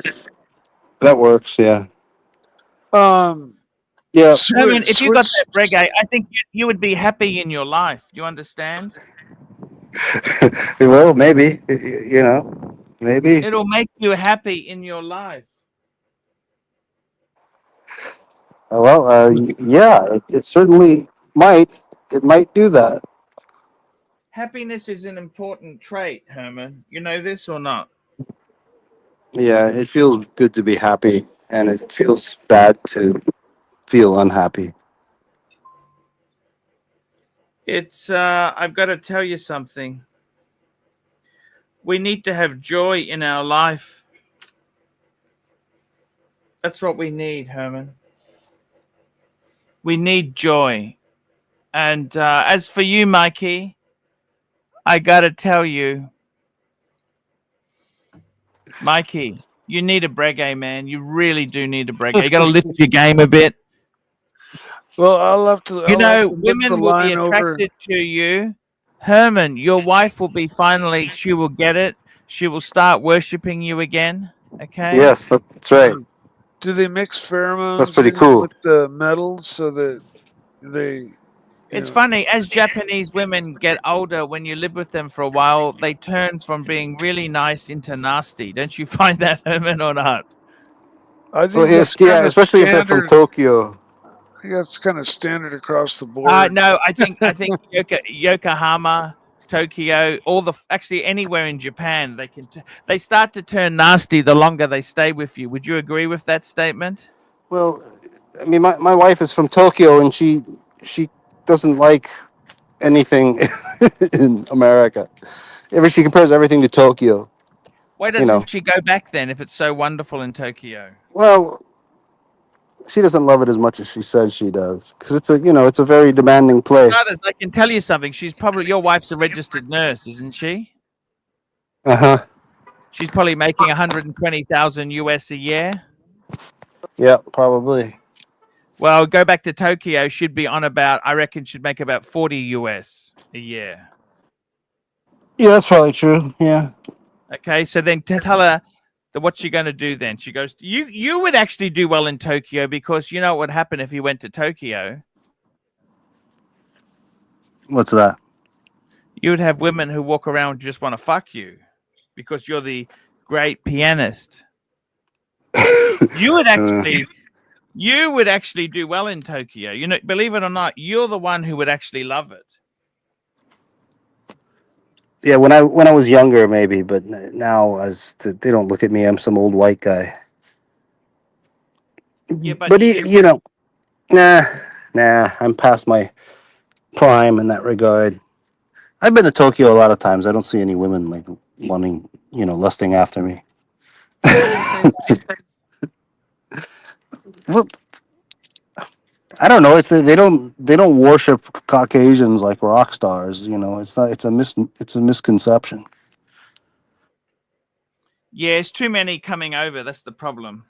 That works, yeah. Yeah. Herman, if you got that Breguet, I think you would be happy in your life. You understand? Well, maybe, maybe. It'll make you happy in your life. Well, yeah, it certainly might. It might do that. Happiness is an important trait, Herman. You know this or not? Yeah, it feels good to be happy, and it feels bad to feel unhappy. It's, I've got to tell you something. We need to have joy in our life. That's what we need, Herman. We need joy. And as for you, Mikey, I got to tell you, Mikey, you need a Breguet, man. You really do need a Breguet. You got to lift your game a bit. Well, I'll have to. Women will be attracted to you. Herman, your wife will be finally, she will get it. She will start worshiping you again. Okay? Yes, that's right. Do they mix pheromones? That's pretty cool. With the metals so that they. It's funny, as Japanese women get older, when you live with them for a while, they turn from being really nice into nasty. Don't you find that, Herman, or not? I think Well, that's yeah, kind of especially if they're from standard. Tokyo. I think that's kind of standard across the board. No, I think Yokohama, Tokyo, actually anywhere in Japan, they start to turn nasty the longer they stay with you. Would you agree with that statement? Well, I mean, my wife is from Tokyo, and she doesn't like anything in America. She compares everything to Tokyo. Why You know, doesn't she go back then if it's so wonderful in Tokyo? well, she doesn't love it as much as she says she does because it's a very demanding place. I can tell you something. Your wife's a registered nurse, isn't she? Uh-huh. She's probably making 120,000 US a year. Yeah, probably. Well, go back to Tokyo. She'd be on about, I reckon she'd make about 40 US a year. Yeah, that's probably true. Yeah. Okay, so then tell her that what's she going to do then? She goes, you would actually do well in Tokyo because you know what would happen if you went to Tokyo? What's that? You would have women who walk around and just want to fuck you because you're the great pianist. You would actually do well in Tokyo. You know, believe it or not, you're the one who would actually love it. Yeah, when I was younger, maybe, but now they don't look at me. I'm some old white guy. Yeah, but nah. I'm past my prime in that regard. I've been to Tokyo a lot of times. I don't see any women like wanting, lusting after me. Well, I don't know. They don't worship Caucasians like rock stars. It's not. It's a misconception. yeah, it's too many coming over. That's the problem.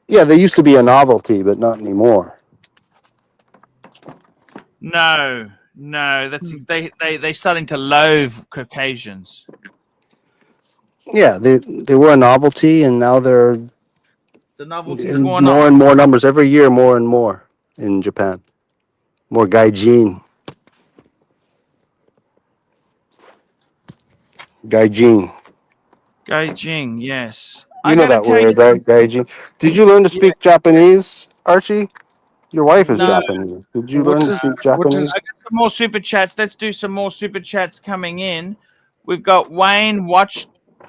Yeah, they used to be a novelty, but not anymore. No, that's they're starting to loathe Caucasians. Yeah, they were a novelty, and now they're The novelty's in worn more off. and more numbers every year, more and more in Japan. More gaijin. Gaijin. Gaijin, yes. You know that word, right? Gaijin. Did you learn to speak Japanese, Archie? Your wife is No. Japanese. Did you What's learn to it- speak what's Japanese? I got some more super chats. Let's do some more super chats coming in. We've got Wayne,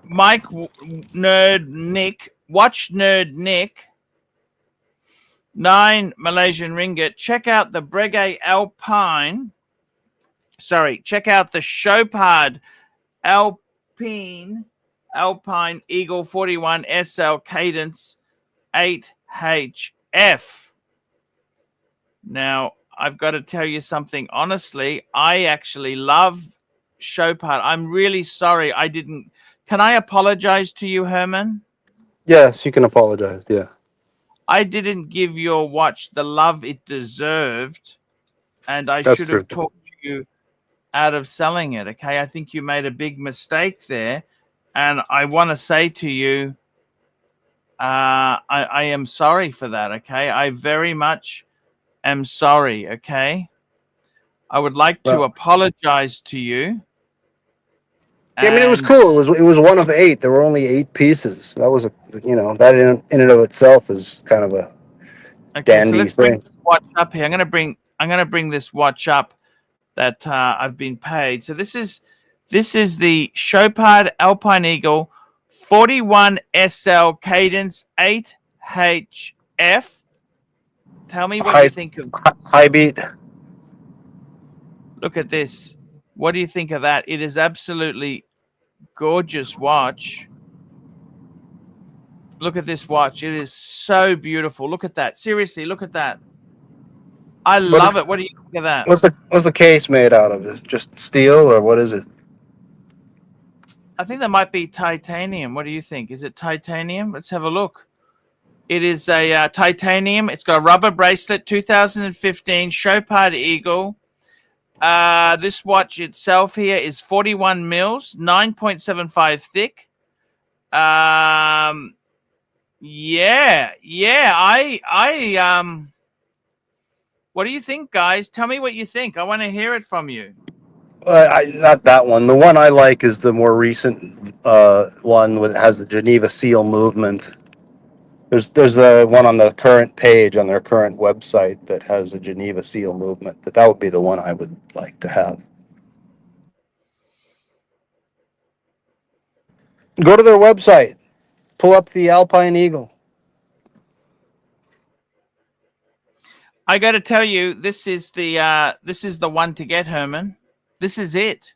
Mike, Nerd Nick, Watch Nerd Nick, 9 Malaysian ringgit. Check out the Breguet Alpine. Sorry, check out the Chopard Alpine Eagle 41 SL Cadence 8HF. Now, I've got to tell you something. Honestly, I actually love Chopard. I'm really sorry I didn't. Can I apologize to you, Herman? Yes, you can apologize. Yeah. I didn't give your watch the love it deserved, and I That's should true. have talked you out of selling it. Okay, I think you made a big mistake there, and I want to say to you, I am sorry for that. Okay, I very much am sorry. Okay, I would like to apologize to you. Yeah, I mean, it was cool. It was one of 8. There were only 8 pieces. That was that in and of itself is kind of a dandy so let's thing. bring this watch up here. I'm gonna bring this watch up that I've been paid. So this is the Chopard Alpine Eagle 41 SL Cadence 8HF. Tell me what you think of high beat. Look at this. What do you think of that? It is absolutely gorgeous watch. Look at this watch. It is so beautiful. Look at that. Seriously, look at that. I love it. What do you think of that? What's the case made out of? Is it just steel or what is it? I think that might be titanium. What do you think? Is it titanium? Let's have a look. It is a titanium. It's got a rubber bracelet, 2015 Chopard Eagle. This watch itself here is 41 mils, 9.75 thick. What do you think, guys? Tell me what you think. I want to hear it from you. Not that one. The one I like is the more recent one that has the Geneva seal movement. There's one on the current page on their current website that has a Geneva seal movement. That would be the one I would like to have. Go to their website. Pull up the Alpine Eagle. I got to tell you, this is the one to get, Herman. This is it.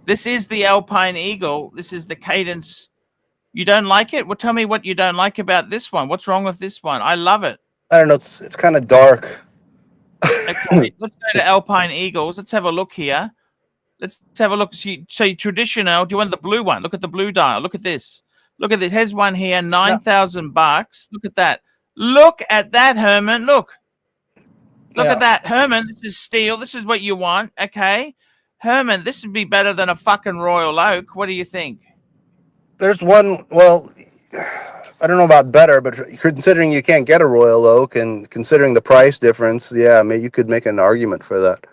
This is the Alpine Eagle. This is the Cadence. You don't like it? Well, tell me what you don't like about this one. What's wrong with this one? I love it. I don't know. It's kind of dark. Okay, let's go to Alpine Eagles. Let's have a look here. Let's have a look. So traditional. Do you want the blue one? Look at the blue dial. Look at this. Look at this. Here's one here. $9,000. Look at that. Look at that, Herman. Look. Look at that, Herman. This is steel. This is what you want. Okay, Herman. This would be better than a fucking Royal Oak. What do you think? There's one. Well, I don't know about better, but considering you can't get a Royal Oak and considering the price difference, yeah, maybe you could make an argument for that.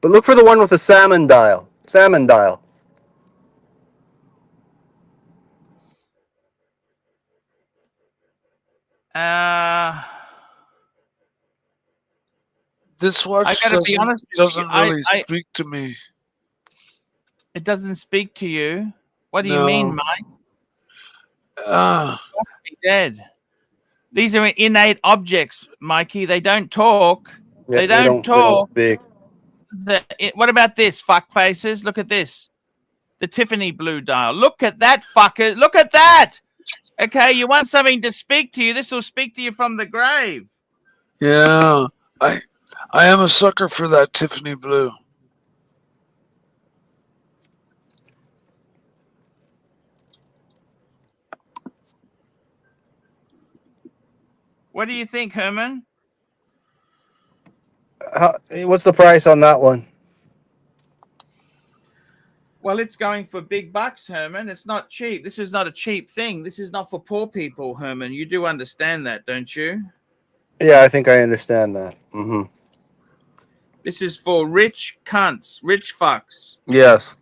But look for the one with the salmon dial. Salmon dial. This watch I gotta be honest with doesn't you. really speak to me. It doesn't speak to you. What do you mean, Mike? Be dead. These are innate objects, Mikey. They don't talk. Yeah, they don't talk. They don't speak. What about this, fuck faces? Look at this. The Tiffany blue dial. Look at that, fucker. Look at that. Okay, you want something to speak to you. This will speak to you from the grave. Yeah, I am a sucker for that Tiffany blue. What do you think, Herman? What's the price on that one? Well, it's going for big bucks, Herman. It's not cheap. This is not a cheap thing. This is not for poor people, Herman. You do understand that, don't you? Yeah, I think I understand that. Mm-hmm. This is for rich cunts, rich fucks. Yes.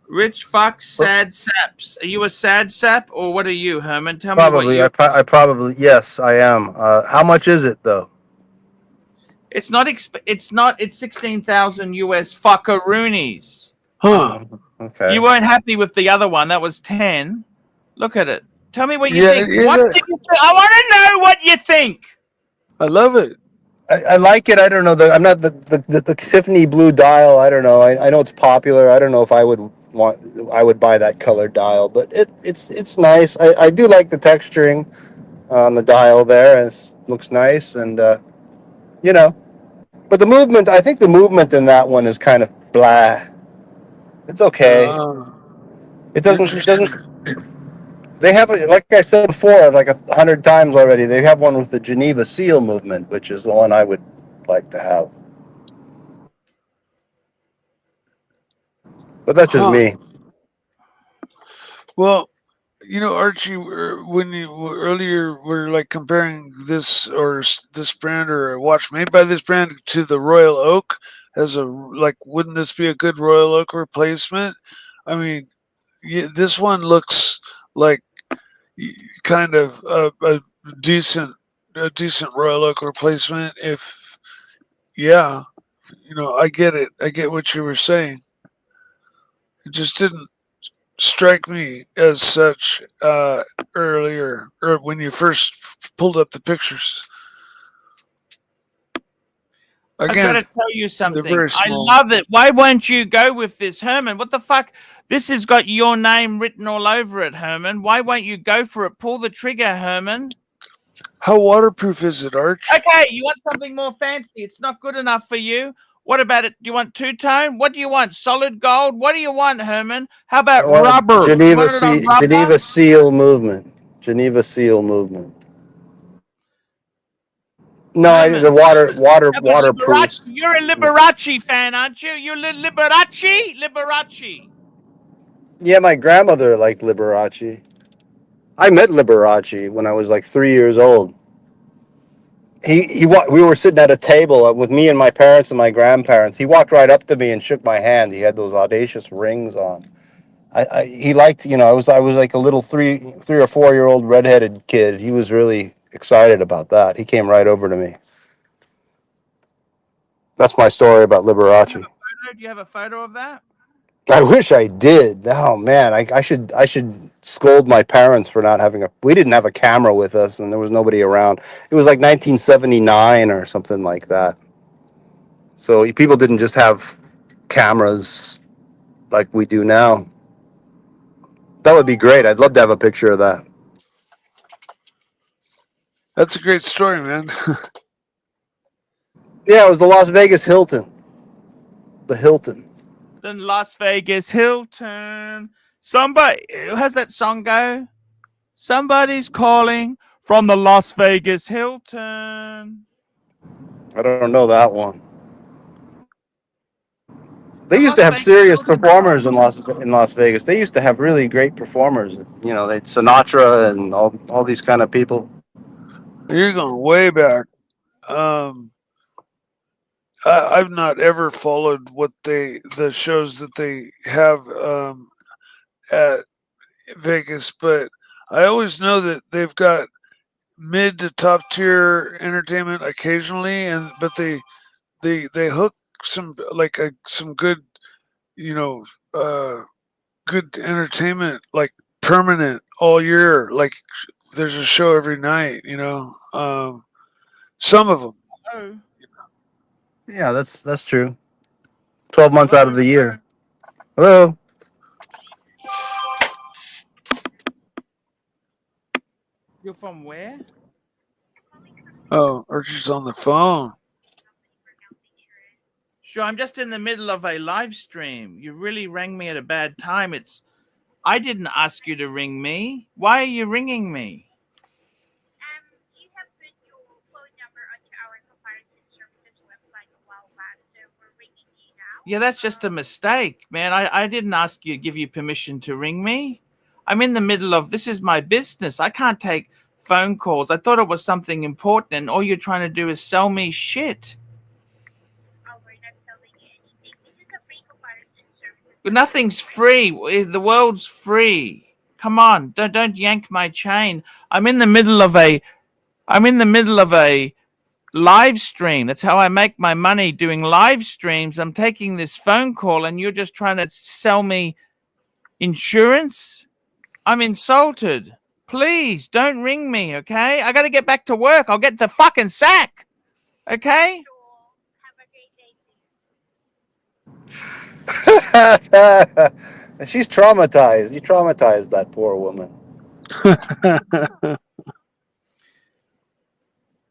Rich fucks, sad saps. Are you a sad sap or what are you, Herman? Tell probably, me what you... I probably, yes, I am. How much is it, though? It's not, it's 16,000 US fuckaroonies. Huh. Okay. You weren't happy with the other one. That was 10. Look at it. Tell me what you think. Yeah, What do you think? I want to know what you think. I love it. I like it. I don't know. I'm not the Tiffany blue dial. I don't know. I know it's popular. I don't know if I would buy that color dial, but it's nice. I do like the texturing on the dial there, and it looks nice, and you know. But the movement, I think the movement in that one is kind of blah. It's okay. It doesn't. They have, like I said before, like 100 times already, they have one with the Geneva seal movement, which is the one I would like to have. But that's just me. Well, you know, Archie, when you earlier were like comparing this or this brand or a watch made by this brand to the Royal Oak as a, like, wouldn't this be a good Royal Oak replacement? I mean, this one looks like kind of a decent Royal Oak replacement. If, yeah, you know, I get it. I get what you were saying. It just didn't strike me as such earlier, or when you first pulled up the pictures. Again, I've got to tell you something. very I small. love it. Why won't you go with this, Herman? What the fuck? This has got your name written all over it, Herman. Why won't you go for it? Pull the trigger, Herman. How waterproof is it, Arch? Okay, you want something more fancy. It's not good enough for you. What about it? Do you want two-tone? What do you want? Solid gold? What do you want, Herman? How about rubber? Geneva seal movement. Geneva seal movement. No, the waterproof. You're a Liberace fan, aren't you? You're Liberace? Liberace. Yeah, my grandmother liked Liberace. I met Liberace when I was like 3 years old. We were sitting at a table with me and my parents and my grandparents. He walked right up to me and shook my hand. He had those audacious rings on. He liked, you know, I was like a little 3 or 4 year old redheaded kid. He was really excited about that. He came right over to me. That's my story about Liberace. Do you have a photo of that? I wish I did. Oh man, I should scold my parents for not having a. We didn't have a camera with us, and there was nobody around. It was like 1979 or something like that. So people didn't just have cameras like we do now. That would be great. I'd love to have a picture of that. That's a great story, man. Yeah, it was the Las Vegas Hilton. The Hilton. The Las Vegas Hilton. Somebody, how's that song go? Somebody's calling from the Las Vegas Hilton. I don't know that one. They The used Las to have Vegas serious Hilton. performers in Las Vegas. They used to have really great performers. You know, they Sinatra and all these kind of people. You're going way back. I've not ever followed the shows that they have at Vegas, but I always know that they've got mid to top tier entertainment occasionally, but they hook some some good, you know, good entertainment like permanent all year. Like there's a show every night, you know. Some of them. Oh. Yeah, that's true. 12 months out of the year. Hello. You're from where? Oh, Archie's on the phone. Sure, I'm just in the middle of a live stream. You really rang me at a bad time. I didn't ask you to ring me. Why are you ringing me? You have put your phone number onto our comparison services website a while back, so we're ringing you now. Yeah, that's just a mistake, man. I didn't ask you to give you permission to ring me. I'm in the middle of, this is my business. I can't take phone calls. I thought it was something important, and all you're trying to do is sell me shit. Oh, we're not selling you anything. This is a free comparison service. Nothing's free. The world's free. Come on, don't yank my chain. I'm in the middle of a live stream. That's how I make my money, doing live streams. I'm taking this phone call and you're just trying to sell me insurance? I'm insulted. Please don't ring me, okay? I got to get back to work. I'll get the fucking sack. Okay? She's traumatized. You traumatized that poor woman.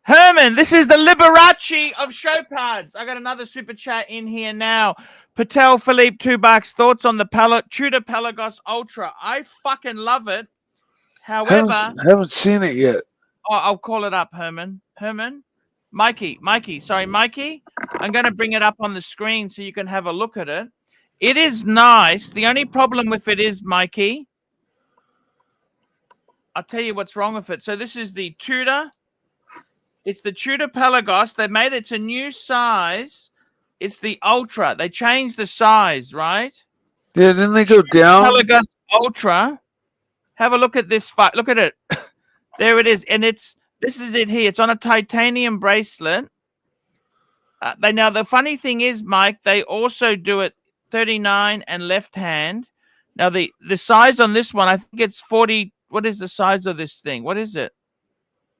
Herman, this is the Liberace of show cards. I got another super chat in here now. Patek Philippe, $2. Thoughts on the Tudor Pelagos Ultra? I fucking love it. However, haven't seen it yet. Oh, I'll call it up, Herman. Mikey. Sorry, Mikey. I'm going to bring it up on the screen so you can have a look at it. It is nice. The only problem with it is, Mikey, I'll tell you what's wrong with it. So this is the Tudor. It's the Tudor Pelagos. They made it's a new size. It's the Ultra. They changed the size, right? Yeah, didn't they go down? Pelagos Ultra. Have a look at this. Look at it. There it is. And this is it here. It's on a titanium bracelet. Now, the funny thing is, Mike, they also do it 39 and left hand. Now, the size on this one, I think it's 40. What is the size of this thing? What is it?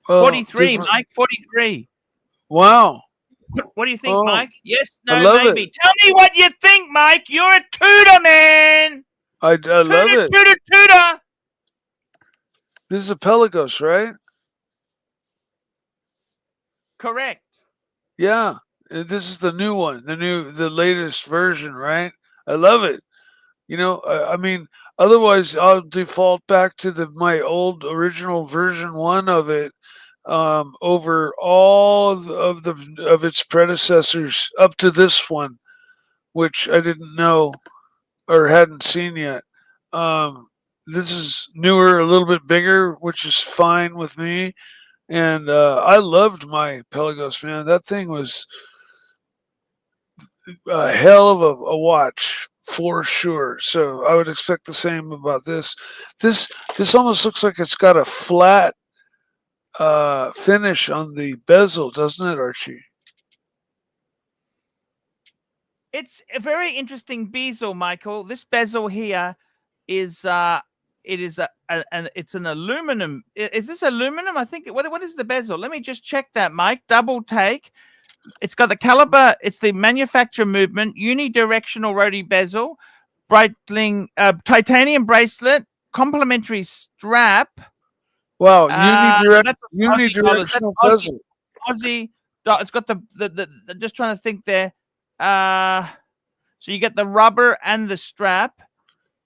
43, Mike. 43. Wow. What do you think, Mike? Yes, I no, love maybe. it. Tell me what you think, Mike. You're a Tudor man. I love it. Tudor. This is a Pelagos, right? Correct. Yeah. This is the new one, the latest version, right? I love it. You know, I mean, otherwise I'll default back to my old original version 1 of it, over all of its predecessors up to this one, which I didn't know or hadn't seen yet. This is newer, a little bit bigger, which is fine with me. And I loved my Pelagos, man. That thing was a hell of a watch for sure. So I would expect the same about this. This almost looks like it's got a flat finish on the bezel, doesn't it, Archie? It's a very interesting bezel, Michael. This bezel here is it's an aluminum. Is this aluminum? I think what is the bezel? Let me just check that, Mike. Double take. It's got the caliber. It's the manufacturer movement, unidirectional rotary bezel, Breitling titanium bracelet, complementary strap. Wow, That's unidirectional bezel. Aussie. It's got the just trying to think there. So you get the rubber and the strap.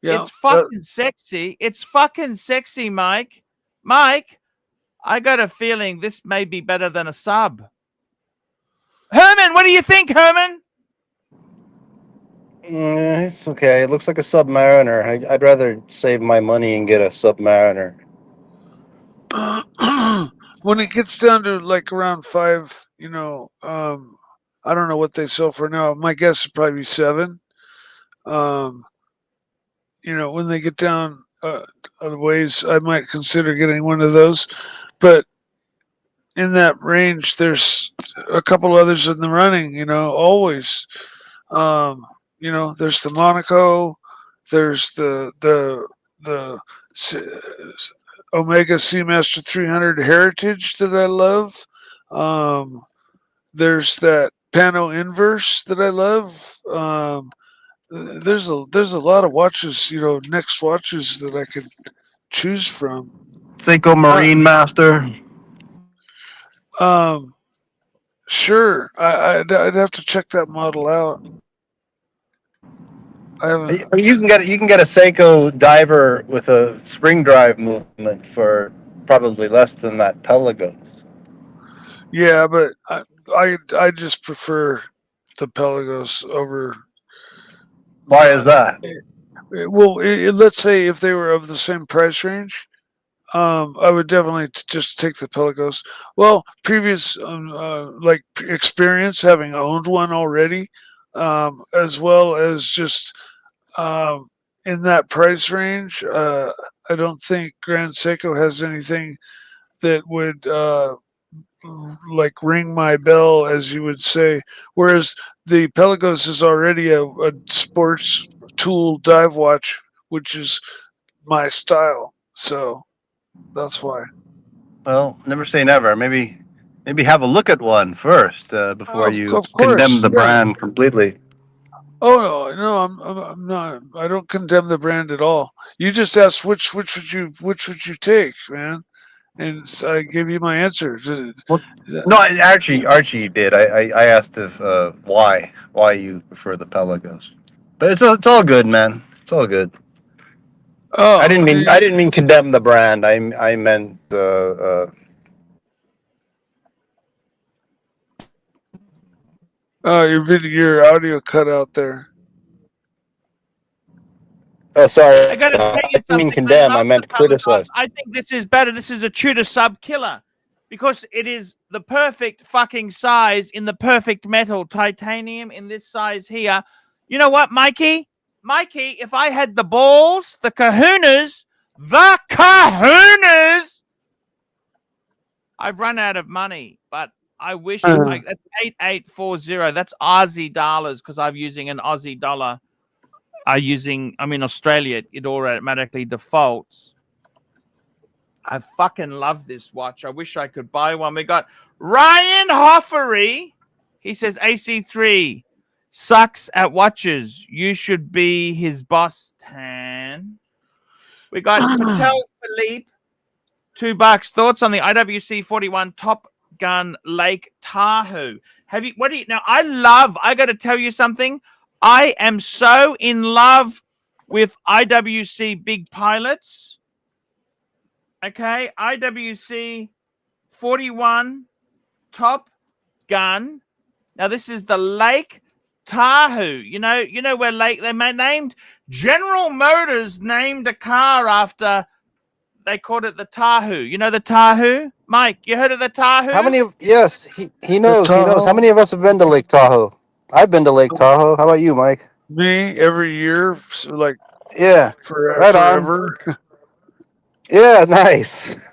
Yeah, it's fucking sexy. It's fucking sexy, Mike. Mike, I got a feeling this may be better than a sub. Herman, what do you think, Herman? It's okay. It looks like a Submariner. I'd rather save my money and get a Submariner. When it gets down to like around 5, I don't know what they sell for now. My guess is probably 7. When they get down other ways, I might consider getting one of those. But in that range, there's a couple others in the running. Always. There's the Monaco. There's the Omega Seamaster 300 Heritage that I love. There's that Pano Inverse that I love. There's a lot of watches, next watches that I could choose from. Seiko Marine Master. Sure. I'd have to check that model out. You can get a Seiko diver with a spring drive movement for probably less than that Pelagos. Yeah, but I just prefer the Pelagos over. Why is that? Well, let's say if they were of the same price range, I would definitely just take the Pelagos. Well, previous experience having owned one already, as well as just in that price range, I don't think Grand Seiko has anything that would ring my bell, as you would say. Whereas the Pelagos is already a sports tool dive watch, which is my style. So that's why. Well, never say never. Maybe have a look at one first before you condemn the brand completely. Oh no, I'm not. I don't condemn the brand at all. You just asked which would you take, man, and so I gave you my answer. No, Archie did. I asked if why you prefer the Pelagos, but it's all good, man. It's all good. Oh, I didn't mean condemn the brand. I meant your audio cut out there. Oh, sorry. I got to tell you something. I didn't mean condemn. I meant criticize. I think this is better. This is a Tudor sub killer because it is the perfect fucking size in the perfect metal, titanium in this size here. You know what, Mikey? Mikey, if I had the balls, the kahunas, I've run out of money, but I wish that's 8840. That's Aussie dollars because I'm using an Aussie dollar. I'm in Australia, it automatically defaults. I fucking love this watch. I wish I could buy one. We got Ryan Hoffery. He says AC3 sucks at watches. You should be his boss, Tan. We got Patek Philippe. $2. Thoughts on the IWC 41 Top Gun Lake Tahoe? Now I got to tell you something. I am so in love with IWC big pilots. Okay, IWC 41 Top Gun. Now this is the Lake Tahoe. You know where they named General Motors named a car after. They called it the Tahoe. You know the Tahoe? Mike, you heard of the Tahoe? Yes, he knows. He knows. How many of us have been to Lake Tahoe? I've been to Lake Tahoe. How about you, Mike? Me every year, like Yeah, right on. forever. Yeah, nice.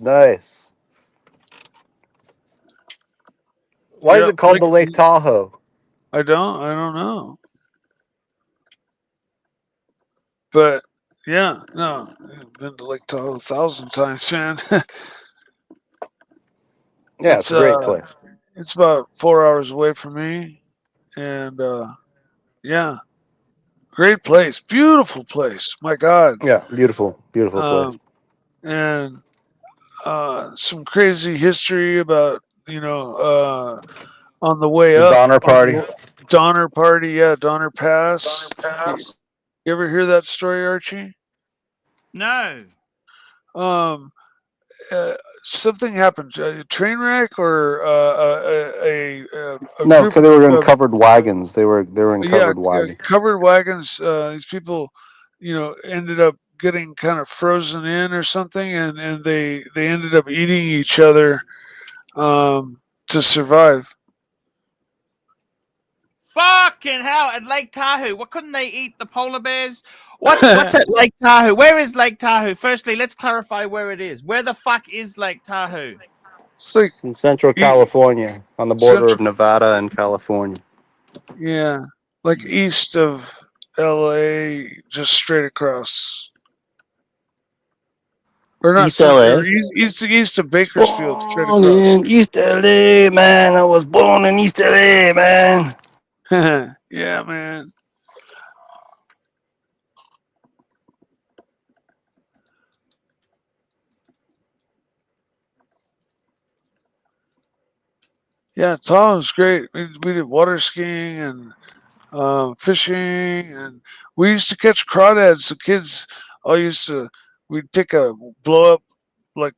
Nice. Why is Yep. it called Like the Lake Tahoe? I don't know. But yeah, no, I've been to Lake Tahoe 1,000 times, man. Yeah, it's it's a great place. it's about 4 hours away from me, and yeah, great place, beautiful place. My God, Yeah, beautiful, beautiful place. um, and some crazy history about on the way The up Donner on Party. the Donner Party, yeah, Donner Pass. You ever hear that story, Archie? No. Um, Something happened, a train wreck or a No, group because they were in of covered wagons. They were in yeah covered wagons. covered wagons. These people, ended up getting kind of frozen in or something, and they ended up eating each other to survive. Fucking hell! At Lake Tahoe, what couldn't they eat the polar bears? What's at Lake Tahoe? Where is Lake Tahoe? Firstly, let's clarify where it is. Where the fuck is Lake Tahoe? It's like It's in Central California, on the border of central, Nevada and California. yeah, like east of L.A., just straight across. Or not East central, LA. or east of Bakersfield, straight Born across. in East LA, man. I was born in East LA, man. Yeah, man. Yeah, Tahoe's great. We did water skiing and fishing, and we used to catch crawdads. The kids all used to. We'd take a blow up like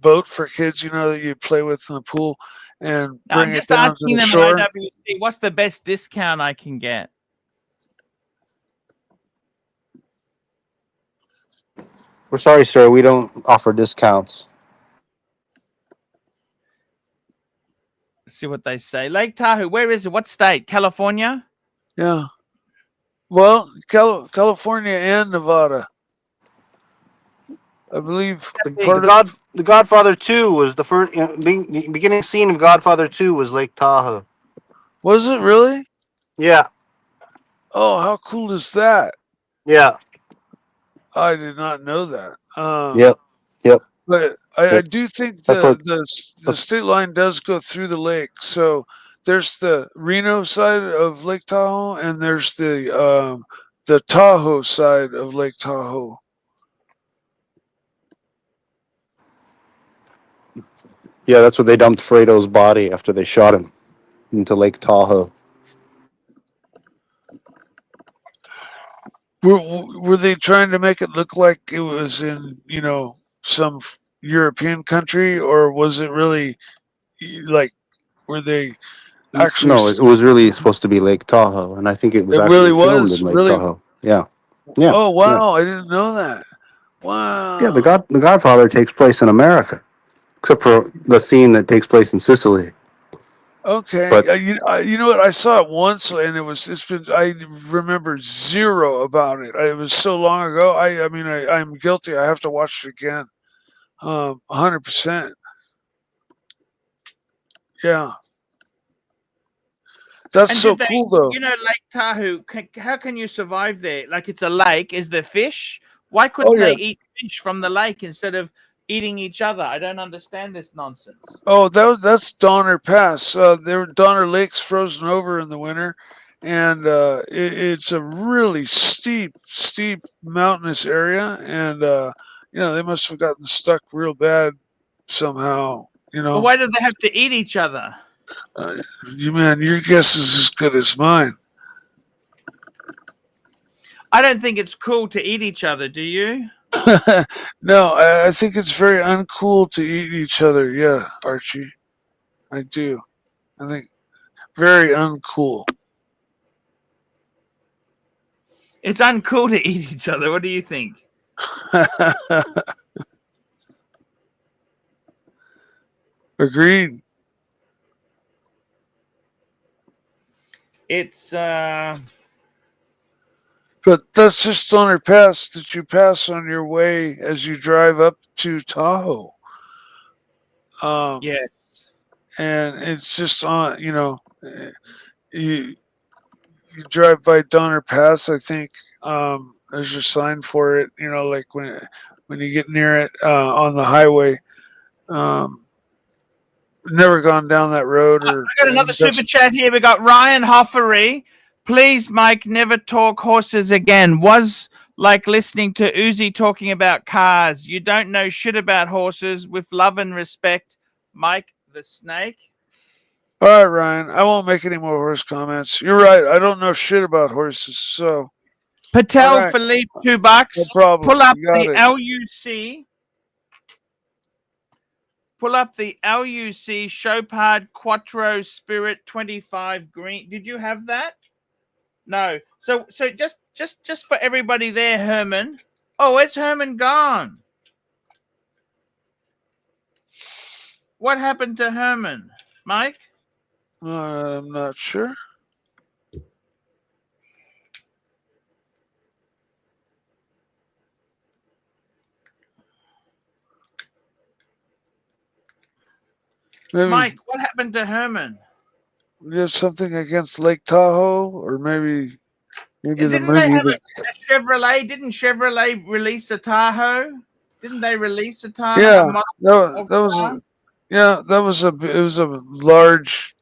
boat for kids, that you play with in the pool, and No, I'm bring it just down to asking the them at shore. IWC, what's the best discount I can get? We're sorry, sir. We don't offer discounts. Let's see what they say. Lake Tahoe, where is it? What state? California? Yeah. Well, California and Nevada, I believe. Hey, the Godfather 2 was the first. The beginning scene of Godfather 2 was Lake Tahoe. Was it really? Yeah, Oh, how cool is that? yeah, I did not know that. yep, yep. But I It, do think that's what. the state line does go through the lake. So there's the Reno side of Lake Tahoe, and there's the Tahoe side of Lake Tahoe. Yeah, that's where they dumped Fredo's body after they shot him into Lake Tahoe. Were they trying to make it look like it was in some European country, or was it really like were they actually? No, it was really supposed to be Lake Tahoe, and I think it was It actually really filmed in was Lake really. Tahoe. Yeah, yeah, Oh yeah, wow! I didn't know that. yeah. Wow. The Godfather takes place in America, except for the scene that takes place in Sicily. Okay, But you know what? I saw it once, and it's been. I remember zero about it. It was so long ago. I mean, I'm guilty. I have to watch it again. 100%. Yeah, that's And so did they, cool, though. Lake Tahoe, how can you survive there? Like it's a lake. Is there fish? Why Oh couldn't they yeah. eat fish from the lake instead of eating each other? I don't understand this nonsense. Oh, that's Donner Pass. Donner Lake's frozen over in the winter, and it's a really steep mountainous area, and they must have gotten stuck real bad somehow. But why do they have to eat each other? Your guess is as good as mine. I don't think it's cool to eat each other, do you? No, I think it's very uncool to eat each other. Yeah, Archie, I do. I think very uncool. It's uncool to eat each other. What do you think? Agreed. It's But that's just Donner Pass that you pass on your way as you drive up to Tahoe. yes. And it's just on, you you drive by Donner Pass, I think. There's a sign for it, like when you get near it on the highway. Um, never gone down that road I or got another super chat here. We got Ryan Hoffery. Please, Mike, never talk horses again. Was like listening to Uzi talking about cars. You don't know shit about horses. With love and respect, Mike the Snake. All right, Ryan. I won't make any more horse comments. You're right. I don't know shit about horses. So Patel all right, Philippe, $2. no problem. Pull up You got the it. LUC. Pull up the LUC Chopard Quattro Spirit 25 green. Did you have that? No. So just for everybody there, Herman. Oh, where's Herman gone? What happened to Herman, Mike? I'm not sure. Maybe Mike, what happened to Herman? you have something against Lake Tahoe, or maybe the Didn't movie. they have a Chevrolet? Didn't Chevrolet release a Tahoe? Didn't they release a Tahoe? Yeah, A that was a it was a large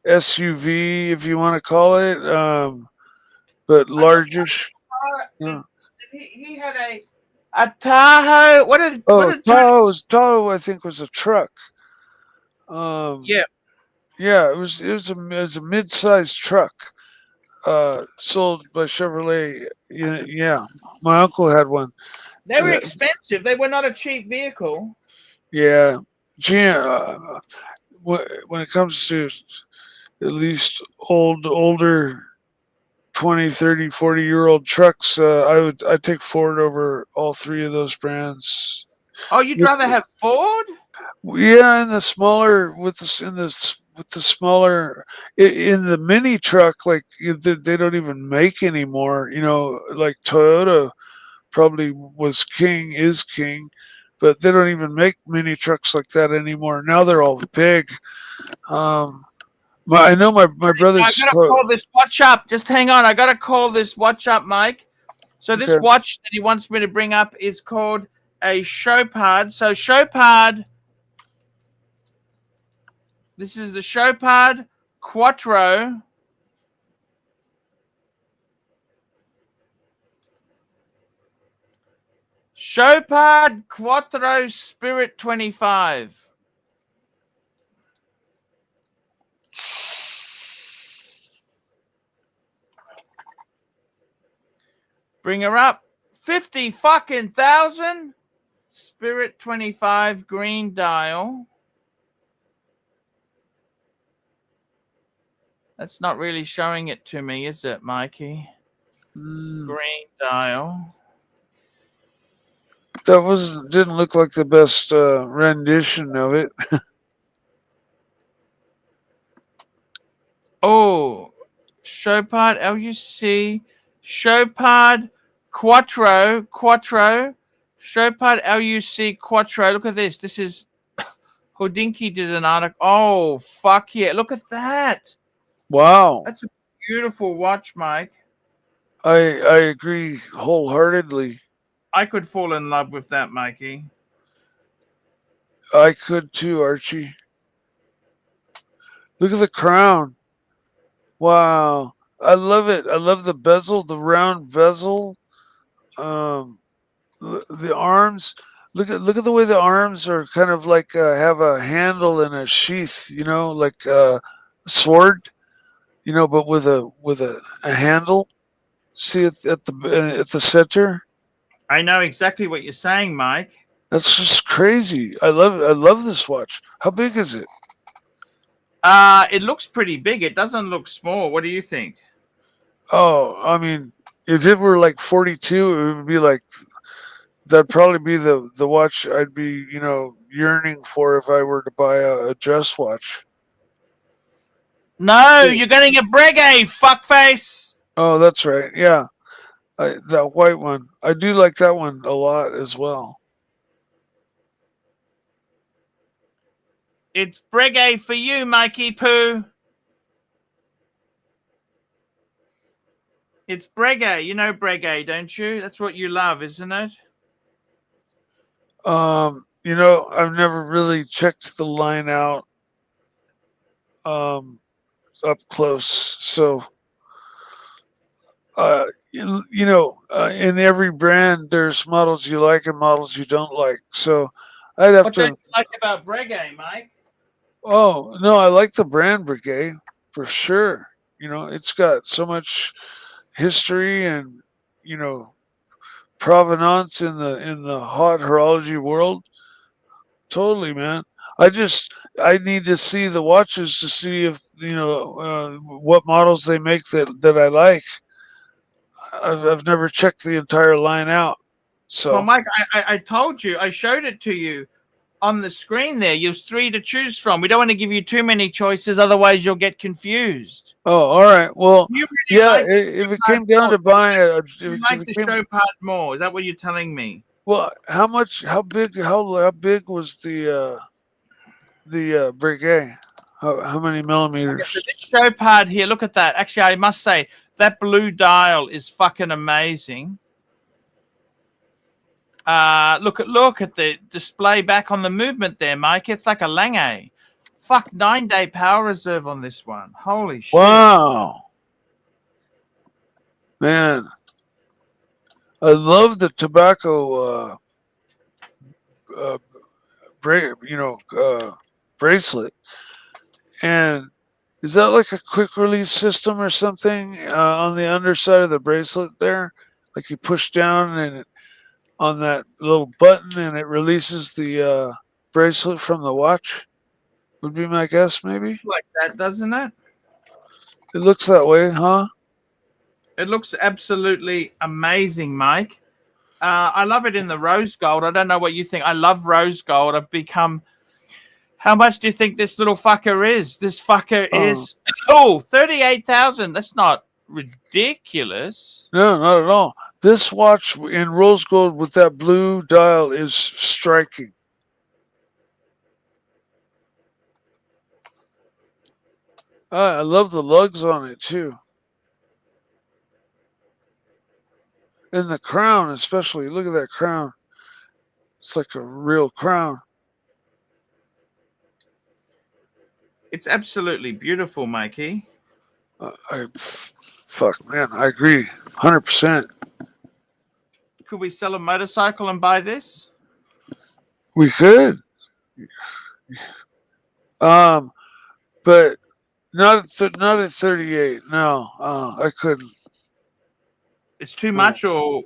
SUV, if you want to call it, but largish. Yeah. He had a Tahoe. What did Tony? Tahoe, I think, was a truck. Yeah. Yeah, it was a mid-sized truck, sold by Chevrolet. Yeah, my uncle had one. They were expensive. They were not a cheap vehicle. Yeah, when it comes to at least older 20, 30, 40-year-old trucks, I'd take Ford over all three of those brands. Oh, you'd rather have Ford? Yeah, in the smaller with the smaller in the mini truck, like they don't even make anymore. Like Toyota probably is king, but they don't even make mini trucks like that anymore. Now they're all big. I know my brother's. I gotta call this watch up. Just hang on. I gotta call this watch up, Mike. So this Okay. watch that he wants me to bring up is called a Chopard. So Chopard. This is the Chopard Quattro. Chopard Quattro Spirit 25. Bring her up. 50 fucking thousand. Spirit 25 green dial. That's not really showing it to me, is it, Mikey? Green dial. That didn't look like the best rendition of it. Oh, Chopard LUC, Chopard Quattro, Chopard LUC Quattro. Look at this. This is Hodinky did an article. Oh, fuck yeah. Look at that. Wow. That's a beautiful watch, Mike. I agree wholeheartedly. I could fall in love with that, Mikey. I could too, Archie. Look at the crown. Wow. I love it. I love the bezel, the round bezel. The arms. Look at the way the arms are kind of like have a handle and a sheath, like a sword, but with a handle. See it at the center. I know exactly what you're saying, Mike. That's just crazy. I love this watch. How big is it? It looks pretty big. It doesn't look small. What do you think? Oh, I mean, if it were like 42, it would be like that'd probably be the watch I'd be, yearning for if I were to buy a dress watch. No, you're getting a Breguet, fuckface. Oh, that's right. Yeah, that white one. I do like that one a lot as well. It's Breguet for you, Mikey Poo. It's Breguet. You know Breguet, don't you? That's what you love, isn't it? You know, I've never really checked the line out up close. So, you know, in every brand, there's models you like and models you don't like. So, I'd have What don't to. you like about Breguet, Mike? Oh no, I like the brand Breguet for sure. You know, it's got so much history and you know provenance in the hot horology world. Totally, man. I need to see the watches to see if you know what models they make that I like. I've never checked the entire line out. Well, So, Mike, I told you, I showed it to you on the screen there. There's 3 to choose from. We don't want to give you too many choices, otherwise you'll get confused. oh, all right. Well, You really yeah. like the If it show came down part to buying it, more. You if like it the came, show part more. Is that what you're telling me? well, how much? How big was the Breguet? How many Okay, millimeters? so this show part here, look at that. Actually, I must say, that blue dial is fucking amazing. Look at the display back on the movement there, Mike. It's like a Lange. Fuck, 9-day power reserve on this one. Holy shit. Wow, man. I love the tobacco uh, bracelet. And is that like a quick release system or something on the underside of the bracelet there? Like you push down and on that little button and it releases the bracelet from the watch? Would be my guess, maybe. Like that, doesn't it? It looks that way, huh? It looks absolutely amazing, Mike. I love it in the rose gold. I don't know what you think. I love rose gold. I've become. How much do you think this little fucker is? This fucker is 38,000. That's not ridiculous. No, not at all. This watch in rose gold with that blue dial is striking. I love the lugs on it too. And the crown, especially. Look at that crown. It's like a real crown. It's absolutely beautiful, Mikey. Fuck, man, I agree, 100%. Could we sell a motorcycle and buy this? We could, but not at 38. No, I couldn't. It's too much, or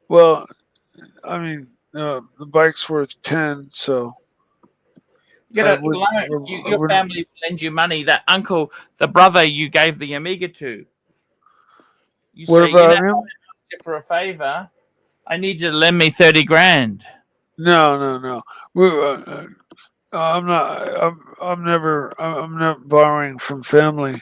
well, I mean, the bike's worth 10, so. Your family lend you money. That uncle, the brother you gave the Amiga to. You what say, about him? For a favor, I need you to lend me 30 grand. No. I'm not. I'm not borrowing from family.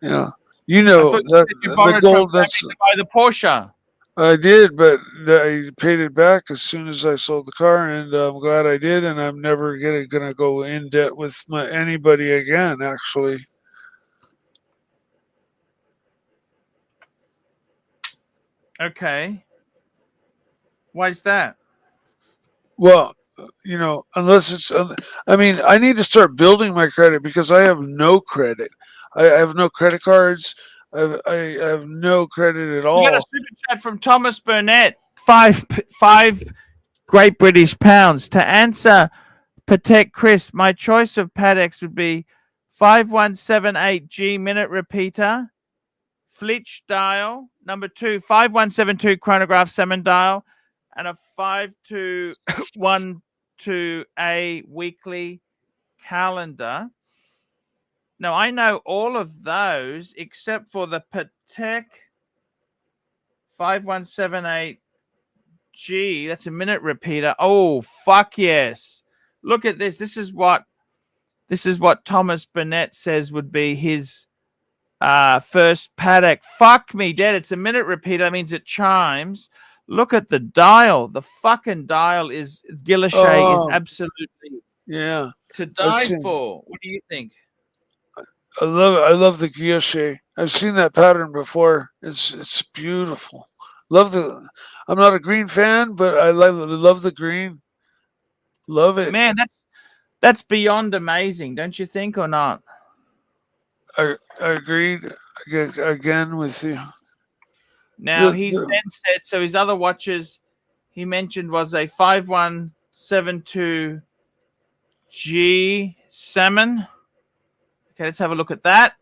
Yeah, you know the gold. That's to buy the Porsche. I did, but I paid it back as soon as I sold the car, and I'm glad I did. And I'm never gonna go in debt with anybody again. Actually, okay. Why is that? well, you know, unless it's. I mean, I need to start building my credit because I have no credit. I have no credit cards. I have no credit at all. You got a super chat from Thomas Burnett. Five Great British pounds. To answer Patek Chris, my choice of Pateks would be 5178G minute repeater, Flitch dial, number 2, 5172 chronograph salmon dial, and a 5212A weekly calendar. Now, I know all of those except for the Patek 5178G. That's a minute repeater. Oh, fuck yes. Look at this. This is what This is what Thomas Burnett says would be his first Patek. Fuck me dead. It's a minute repeater. That means it chimes. Look at the dial. The fucking dial is Guilloche is absolutely Yeah. to die for. What do you think? I love the guilloche. I've seen that pattern before. It's beautiful. I'm not a green fan, but I love the green. Love it. Man, that's beyond amazing, don't you think, or not? I agreed again with you. Now he's then said so. His other watches he mentioned was a 5172 G Salmon. Okay, let's have a look at that.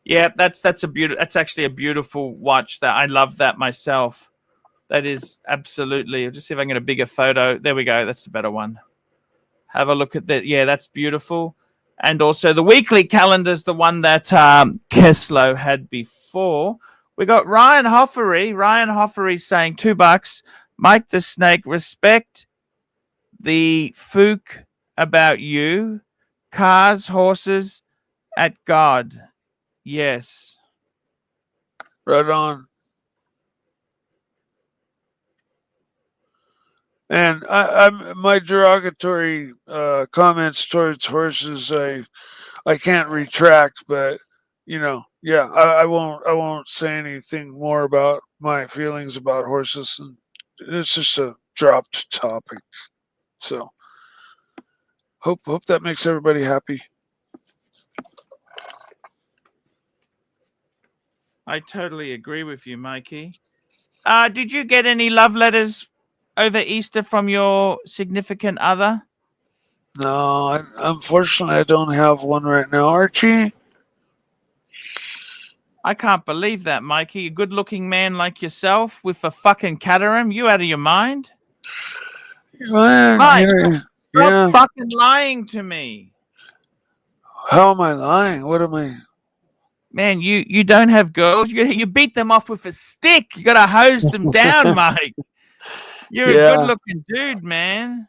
Yeah, that's actually a beautiful watch. That I love that myself. That is absolutely. I'll just see if I can get a bigger photo. There we go. That's the better one. Have a look at that. Yeah, that's beautiful. And also the weekly calendar is the one that Keslow had before. We got Ryan Hoffery. Ryan Hoffery saying $2. Mike the Snake, respect the fook about you. Cars, horses, at God. Yes. Right on. And my derogatory comments towards horses, I can't retract, but yeah, I won't say anything more about my feelings about horses, and it's just a dropped topic. So hope that makes everybody happy. I totally agree with you, Mikey. Did you get any love letters over Easter from your significant other? No, unfortunately, I don't have one right now, Archie. I can't believe that, Mikey. A good-looking man like yourself with a fucking caterum. You out of your mind? Man, Mike, yeah. stop fucking lying to me. How am I lying? What am I? Man, you don't have girls. You beat them off with a stick. You got to hose them down, Mike. You're a good-looking dude, man.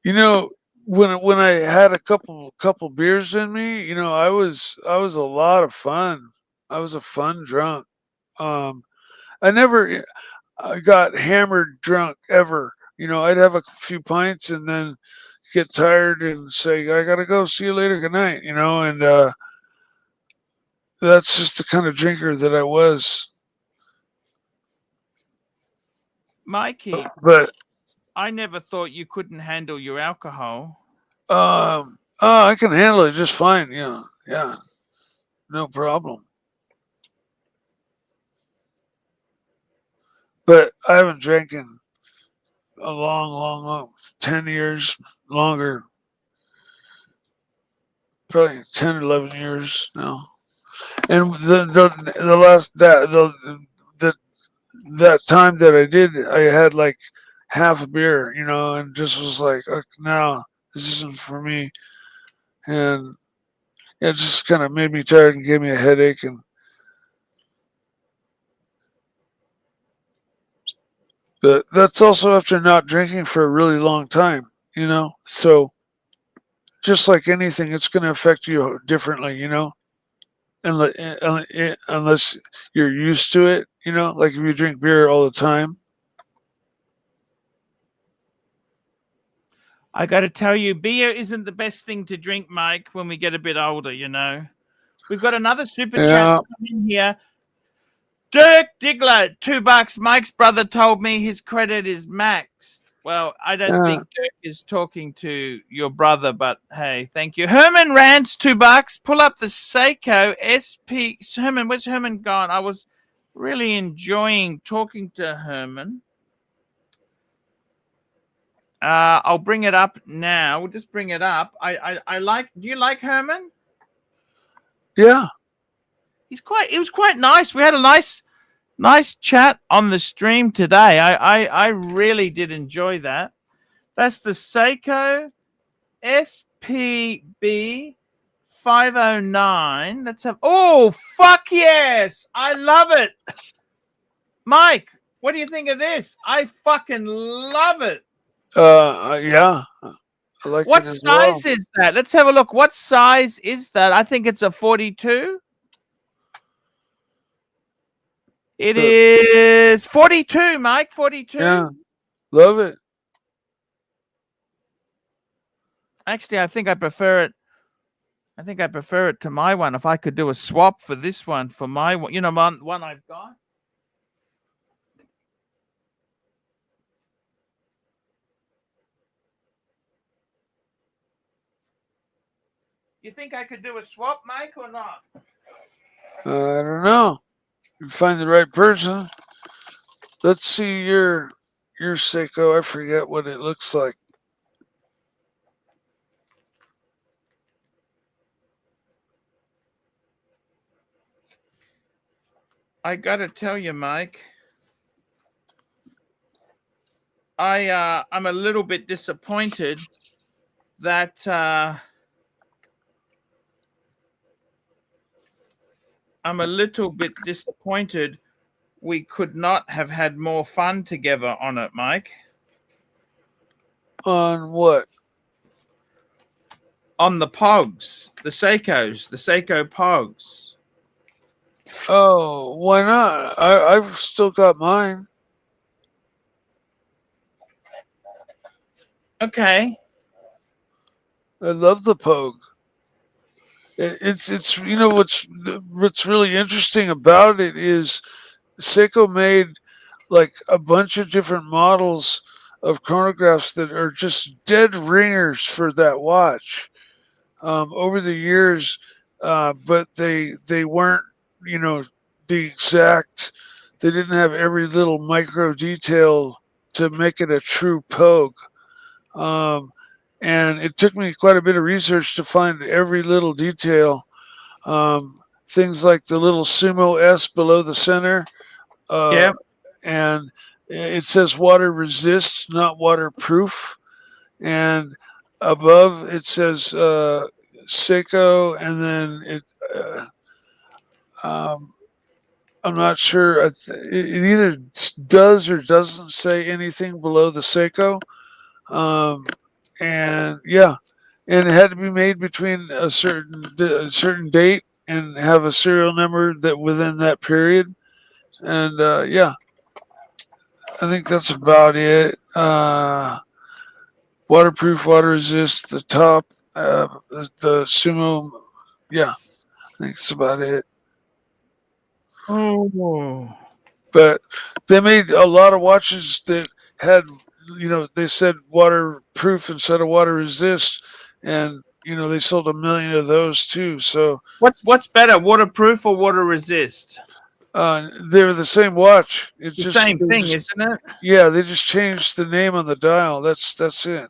When I had a couple beers in me, I was a lot of fun. I was a fun drunk. I never got hammered drunk ever. I'd have a few pints and then get tired and say, I gotta go. See you later. Good night. And that's just the kind of drinker that I was. Mikey, But I never thought you couldn't handle your alcohol. I can handle it just fine. Yeah, no problem. But I haven't drank in a long 10 years, longer, probably 10, 11 years now. And the last that time that I did, I had like half a beer, and just was like, no, this isn't for me. And it just kind of made me tired and gave me a headache. But that's also after not drinking for a really long time, So just like anything, it's going to affect you differently, unless you're used to it, like if you drink beer all the time. I got to tell you, beer isn't the best thing to drink, Mike, when we get a bit older, We've got another super chat coming here. Dirk Diggler, $2. Mike's brother told me his credit is maxed. Well, I don't think Dirk is talking to your brother, but hey, thank you. Herman Rants, $2. Pull up the Seiko SP. Herman, where's Herman gone? I was really enjoying talking to Herman. I'll bring it up now. We'll just bring it up. I like. Do you like Herman? Yeah. It was quite nice. We had a nice chat on the stream today. I really did enjoy that. That's the Seiko SPB 509. Let's have. Oh, fuck yes! I love it. Mike, what do you think of this? I fucking love it. Yeah. I like What it as well. size is that? Let's have a look. What size is that? I think it's a 42. It is 42, Mike. 42. Yeah, love it. Actually, I think I prefer it. I think I prefer it to my one. If I could do a swap for this one, for my one, you know, one I've got. You think I could do a swap, Mike, or not? I don't know. You find the right person. Let's see your Seiko. I forget what it looks like. I gotta tell you, Mike. I'm a little bit disappointed that we could not have had more fun together on it, Mike. On what? On the Pogs, the Seiko Pogs. Oh, why not? I've still got mine. Okay. I love the Pogue. It's you know what's really interesting about it is Seiko made like a bunch of different models of chronographs that are just dead ringers for that watch over the years, but they weren't, you know, the exact. They didn't have every little micro detail to make it a true Pogue. And it took me quite a bit of research to find every little detail. Things like the little Sumo S below the center. Yeah. And it says water resist, not waterproof. And above it says Seiko, and then I'm not sure. It either does or doesn't say anything below the Seiko. And yeah, and it had to be made between a certain date and have a serial number that within that period. And yeah, I think that's about it. Waterproof, water resist, the top, the Sumo. Yeah, I think that's about it. Oh. But they made a lot of watches that had, you know, they said waterproof instead of water resist, and you know they sold 1 million of those too. So What's better, waterproof or water resist? they're the same watch. It's The just same thing, isn't it? yeah. They just changed the name on the dial. That's it.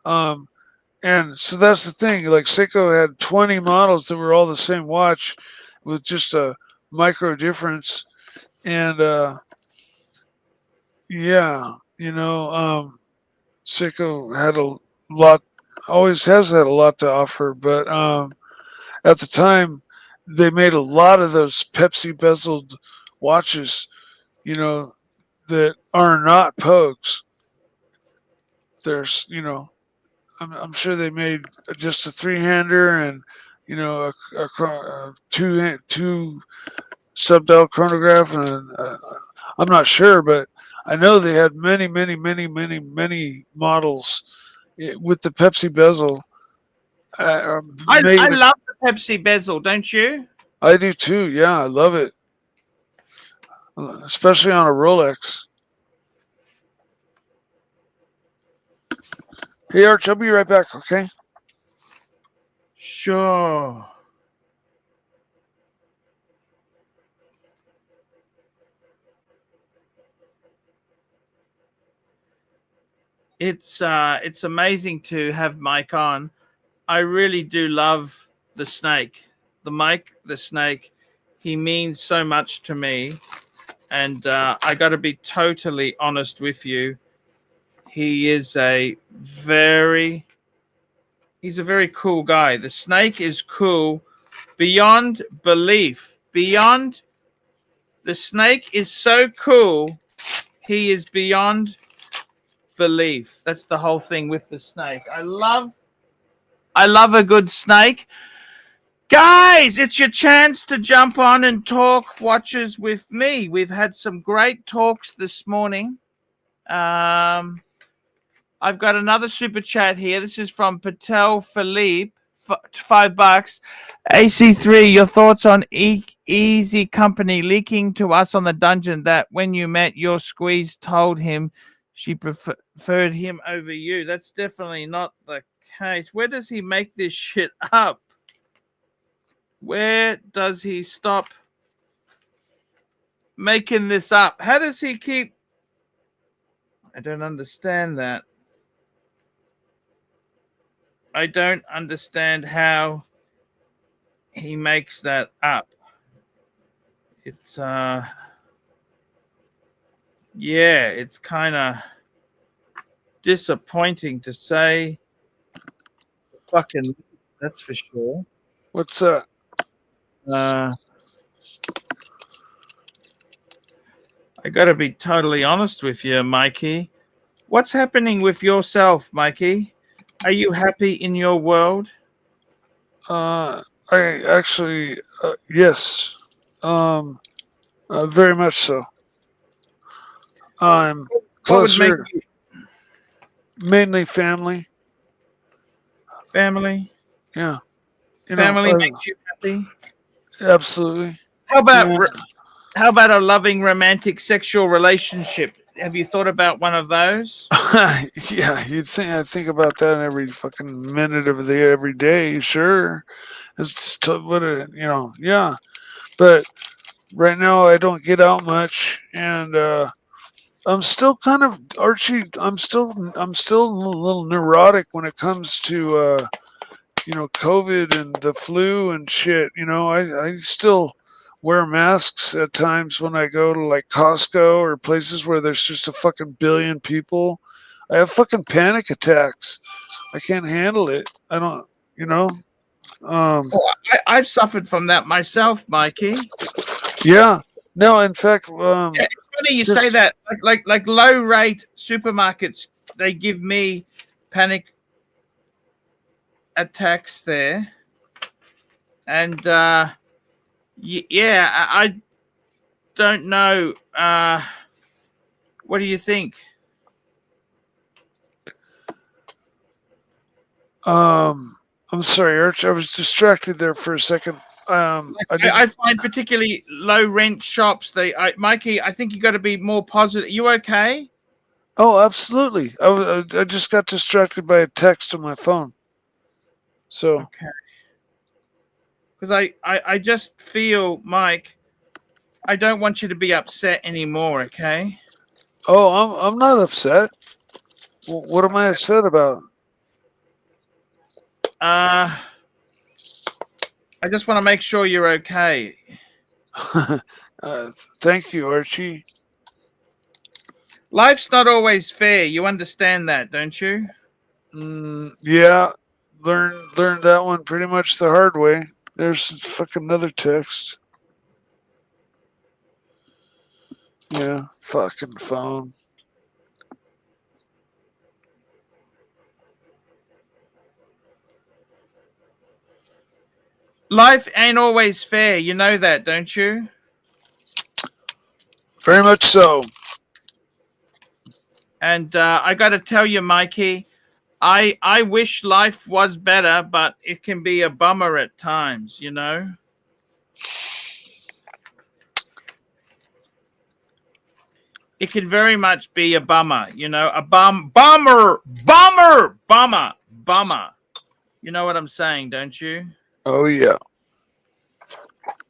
And so that's the thing. Like Seiko had 20 models that were all the same watch, with just a micro difference. And yeah, you know, Seiko had a lot, always has had a lot to offer. But at the time, they made a lot of those Pepsi bezeled watches, you know, that are not Pogues. There's, you know, I'm sure they made just a 3-hander and, you know, a two subdial chronograph, and I'm not sure, but I know they had many models with the Pepsi bezel. I Maybe love the Pepsi bezel, don't you? I do too. Yeah, I love it, especially on a Rolex. Hey, Arch, I'll be right back. Okay. Sure. It's amazing to have Mike on. I really do love the snake. The Mike, the snake, he means so much to me. And I got to be totally honest with you. He's a very cool guy. The snake is cool beyond belief. Beyond, the snake is so cool. He is beyond belief. That's the whole thing with the snake. I love a good snake. Guys, it's your chance to jump on and talk watches with me. We've had some great talks this morning. I've got another super chat here. This is from Patek Philippe, $5. AC3, your thoughts on Easy Company leaking to us on the dungeon that when you met your squeeze told him she preferred him over you. That's definitely not the case. Where does he make this shit up? Where does he stop making this up? How does he keep... I don't understand that. I don't understand how he makes that up. It's yeah, it's kind of disappointing to say. Fucking, that's for sure. What's that? I got to be totally honest with you, Mikey. What's happening with yourself, Mikey? Are you happy in your world? I actually, yes, very much so. I'm closer, mainly family. Family? Yeah. Family makes you happy? Absolutely. How about a loving romantic sexual relationship? Have you thought about one of those? Yeah, I think about that every fucking minute of the every day. Sure, it's just yeah. But right now I don't get out much, and I'm still kind of Archie. I'm still a little neurotic when it comes to COVID and the flu and shit. I still wear masks at times when I go to like Costco or places where there's just a fucking billion people. I have fucking panic attacks. I can't handle it. I don't, I've suffered from that myself, Mikey. Yeah. No, in fact, yeah, it's funny you say that. Like low rate supermarkets, they give me panic attacks there, and yeah, I don't know. What do you think? I'm sorry, Arch. I was distracted there for a second. I find particularly low rent shops. Mikey, I think you got to be more positive. You okay? Oh, absolutely. I just got distracted by a text on my phone. So. Okay. Because I just feel, Mike, I don't want you to be upset anymore, okay? Oh, I'm not upset. What am I upset about? I just want to make sure you're okay. Thank you, Archie. Life's not always fair. You understand that, don't you? Yeah. Learned that one pretty much the hard way. There's fucking another text. Yeah, fucking phone. Life ain't always fair. You know that, don't you? Very much so. And I got to tell you, Mikey, I wish life was better, but it can be a bummer at times, you know? It can very much be a bummer, you know? A bummer. You know what I'm saying, don't you? Oh, yeah.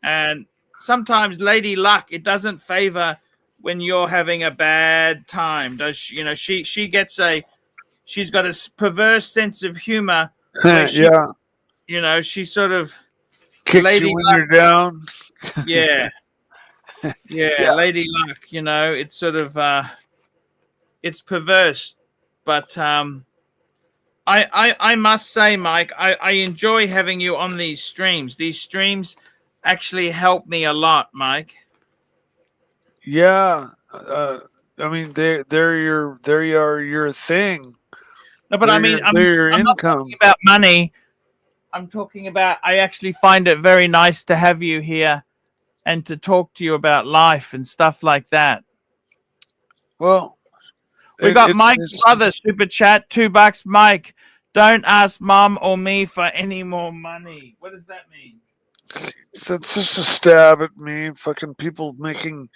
And sometimes Lady Luck, it doesn't favor when you're having a bad time, does she? You know, she's got a perverse sense of humor. Yeah. You know, she sort of kicks Lady you when Luck, you're down. Yeah. Yeah, Lady Luck, you know, it's sort of it's perverse. But I must say, Mike, I enjoy having you on these streams. These streams actually help me a lot, Mike. Yeah. I mean, they're your thing. No, but I mean, they're your I'm not income. talking about money. I'm talking about I actually find it very nice to have you here and to talk to you about life and stuff like that. Well, We got Mike's brother super chat, $2, Mike. Don't ask mom or me for any more money. What does that mean? That's just a stab at me. Fucking people making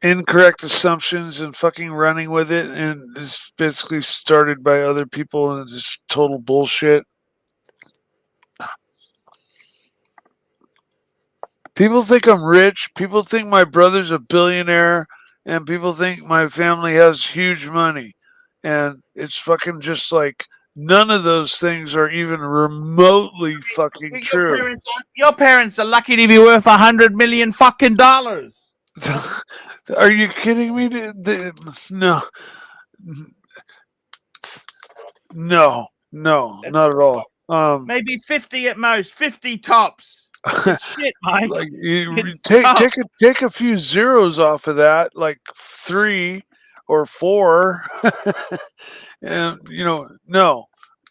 incorrect assumptions and fucking running with it, and it's basically started by other people, and it's just total bullshit. People think I'm rich. People think my brother's a billionaire, and people think my family has huge money, and it's fucking just like none of those things are even remotely fucking true. Your parents are lucky to be worth $100 million fucking dollars. Are you kidding me? No, no, not at all. Maybe 50 at most, 50 tops. Shit, Mike. Like take a few zeros off of that, like 3 or 4, and no,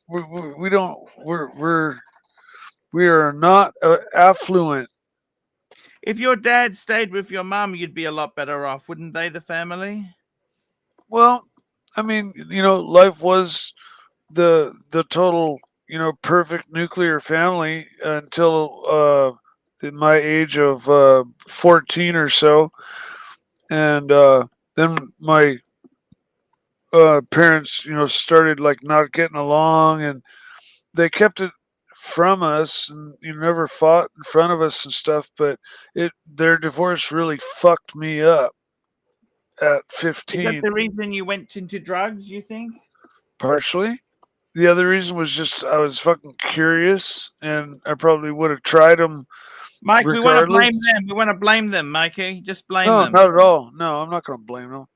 we don't. We are not affluent. If your dad stayed with your mom, you'd be a lot better off, wouldn't they? The family. Well, I mean, life was the total, perfect nuclear family until my age of 14 or so, and then my parents, started like not getting along, and they kept it from us, and never fought in front of us and stuff. But their divorce really fucked me up at 15. Is that the reason you went into drugs, you think? Partially. The other reason was just I was fucking curious, and I probably would have tried them. Mike, regardless. we want to blame them. We want to blame them, Mikey. Just blame them. No, not at all. No, I'm not going to blame them.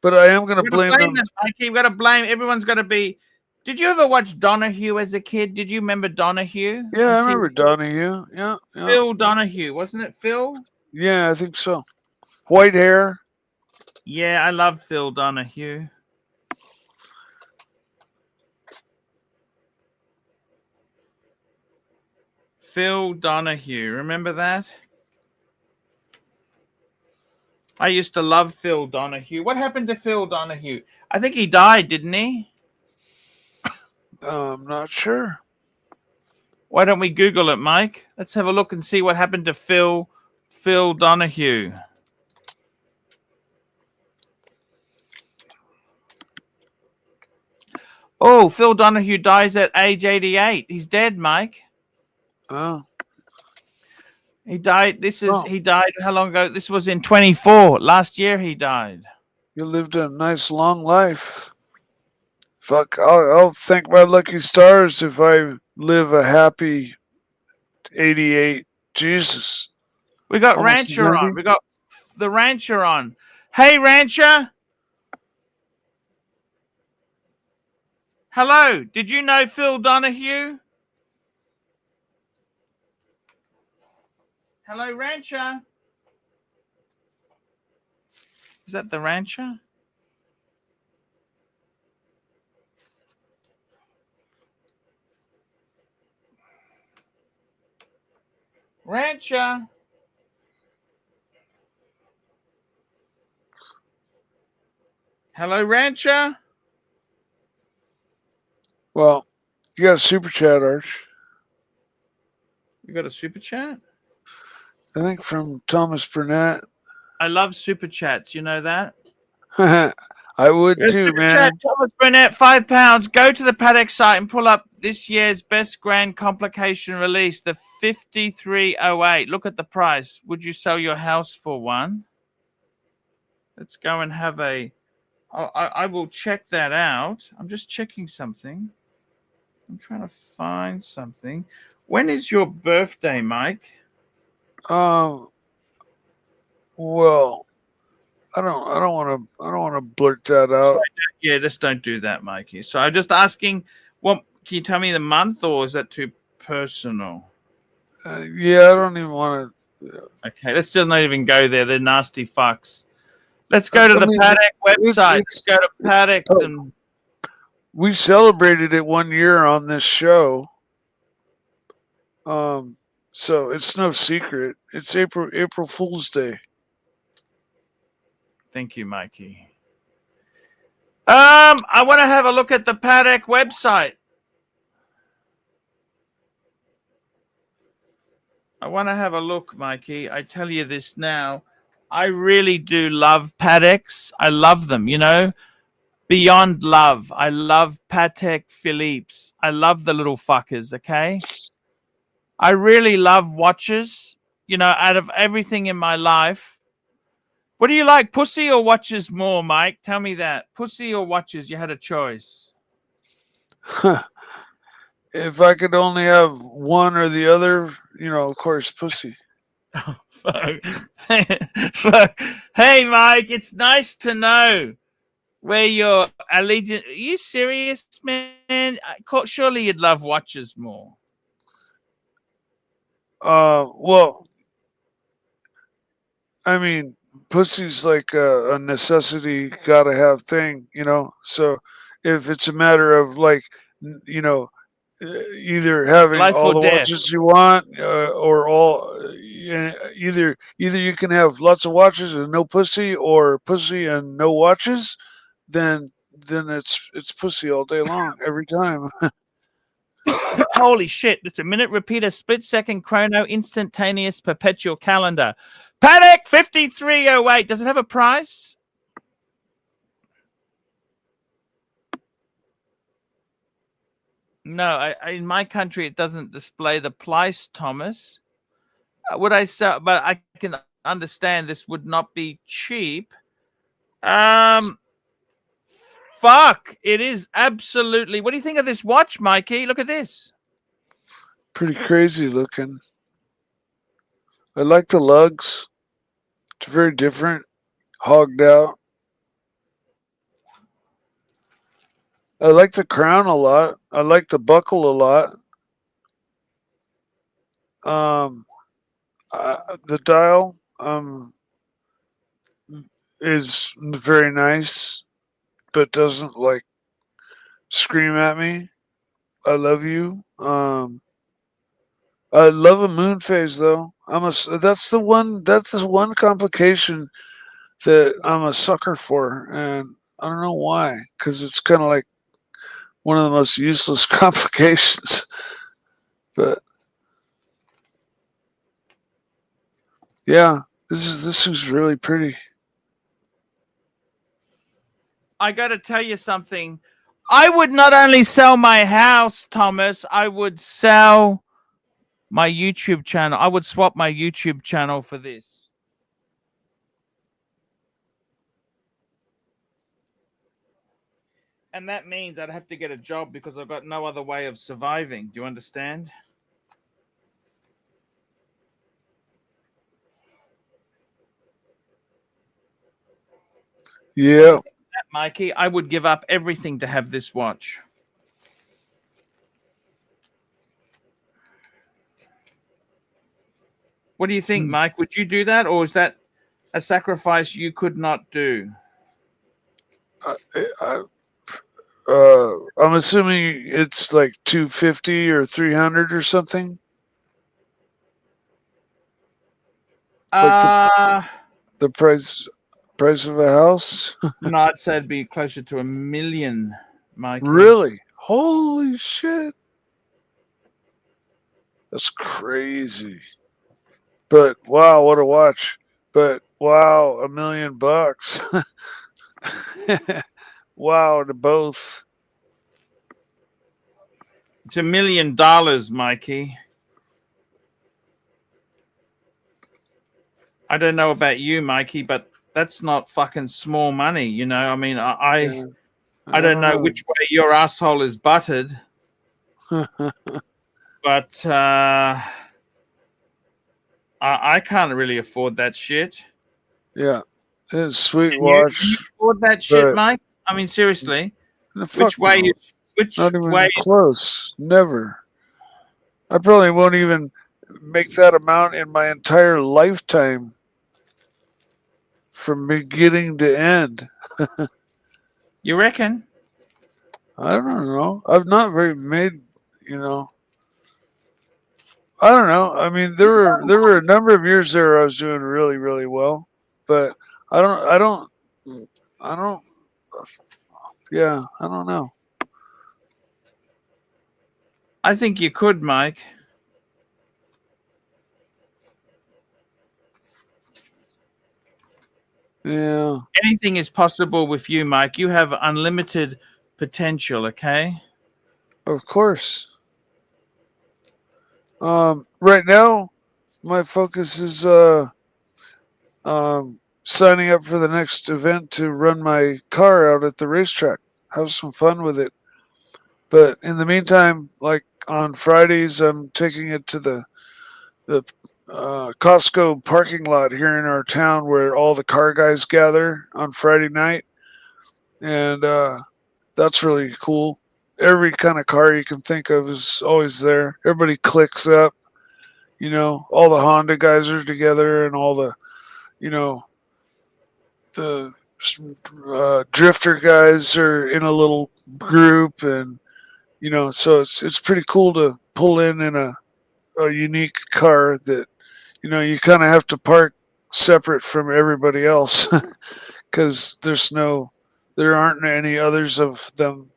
But I am going to blame them. Mikey, we've got to blame. Everyone's got to be. Did you ever watch Donahue as a kid? Did you remember Donahue? Yeah, I remember Donahue. Yeah. Phil Donahue, wasn't it, Phil? Yeah, I think so. White hair. Yeah, I love Phil Donahue. Phil Donahue, remember that? I used to love Phil Donahue. What happened to Phil Donahue? I think he died, didn't he? I'm not sure. Why don't we Google it, Mike? Let's have a look and see what happened to Phil Donahue. Oh, Phil Donahue dies at age 88. He's dead, Mike. Oh. He died. He died how long ago? This was in 24. Last year he died. You lived a nice long life. Fuck, I'll thank my lucky stars if I live a happy 88. Jesus. We got Almost Rancher 90. on. We got the Rancher on. Hey, Rancher. Hello. Did you know Phil Donahue? Hello, Rancher. Is that the Rancher? Rancher. Hello, Rancher. Well, you got a super chat, Arch. You got a super chat? I think from Thomas Burnett. I love super chats. You know that? I would too, man. Chat, Thomas Burnett, £5. Go to the Patek site and pull up this year's best grand complication release, the 5308. Look at the price. Would you sell your house for one? Let's go and have a. I will check that out. I'm just checking something. I'm trying to find something. When is your birthday, Mike? Well, I don't want to blurt that out. Yeah, just don't do that, Mikey. So I'm just asking, can you tell me the month, or is that too personal? Yeah, I don't even want to. Okay, let's just not even go there. They're nasty fucks. Let's go to I the mean, Patek website. it's- Let's go to Patek Oh. and we celebrated it 1 year on this show. So it's no secret. It's April Fool's Day. thank you, Mikey. I want to have a look at the Patek website. I want to have a look, Mikey. I tell you this now. I really do love Pateks. I love them, you know, beyond love. I love Patek Philippe's. I love the little fuckers, okay? I really love watches, you know, out of everything in my life. What do you like, pussy or watches more, Mike? Tell me that. Pussy or watches? You had a choice. If I could only have one or the other, you know, of course, pussy. Fuck. Fuck. Hey, Mike, it's nice to know where your allegiance. Are you serious, man? Surely you'd love watches more. Well, I mean, pussy's like a necessity, gotta have thing, you know. So if it's a matter of like, you know, either having Life all or the death. watches you want, or all, either you can have lots of watches and no pussy, or pussy and no watches, then it's pussy all day long, every time. Holy shit. It's a minute repeater, split second chrono, instantaneous perpetual calendar. Patek 5308. Does it have a price? No, in my country, it doesn't display the price, Thomas. Would I sell? But I can understand this would not be cheap. Fuck. It is absolutely. What do you think of this watch, Mikey? Look at this. Pretty crazy looking. I like the lugs. It's very different. Hogged out. I like the crown a lot. I like the buckle a lot. The dial is very nice, but doesn't like scream at me. I love you. I love a moon phase though. That's the one complication that I'm a sucker for, and I don't know why, because it's kind of like one of the most useless complications. But yeah, this is really pretty. I got to tell you something. I would not only sell my house, Thomas, I would sell my YouTube channel. I would swap my YouTube channel for this. And that means I'd have to get a job because I've got no other way of surviving. Do you understand? Yeah. Mikey, I would give up everything to have this watch. What do you think, Mike? Would you do that, or is that a sacrifice you could not do? I'm assuming it's like 250 or 300 or something. Like the price of a house. No, I'd say it'd be closer to $1 million, Mike. Really? Holy shit! That's crazy. But wow, what a watch! But wow, $1 million. Wow, to both. It's $1 million, Mikey. I don't know about you, Mikey, but that's not fucking small money, you know. I mean, I don't know which way your asshole is buttered, but I can't really afford that shit. Yeah, it's a sweet Can watch. you afford that shit, Mike? I mean, seriously. Which way? No. Which Not even way? close. Never. I probably won't even make that amount in my entire lifetime from beginning to end. You reckon? I don't know. I've not very made, you know. I don't know. I mean, there were a number of years there I was doing really really well, but I don't. Yeah, I don't know. I think you could, Mike. Yeah, Anything is possible with you, Mike. You have unlimited potential, okay? of course. Right now, my focus is signing up for the next event to run my car out at the racetrack. Have some fun with it. But in the meantime, like on Fridays, I'm taking it to the Costco parking lot here in our town where all the car guys gather on Friday night, and that's really cool. Every kind of car you can think of is always there. Everybody clicks up. You know, all the Honda guys are together, and all the, you know, the drifter guys are in a little group, and you know, so it's pretty cool to pull in a unique car that, you know, you kind of have to park separate from everybody else because there aren't any others of them.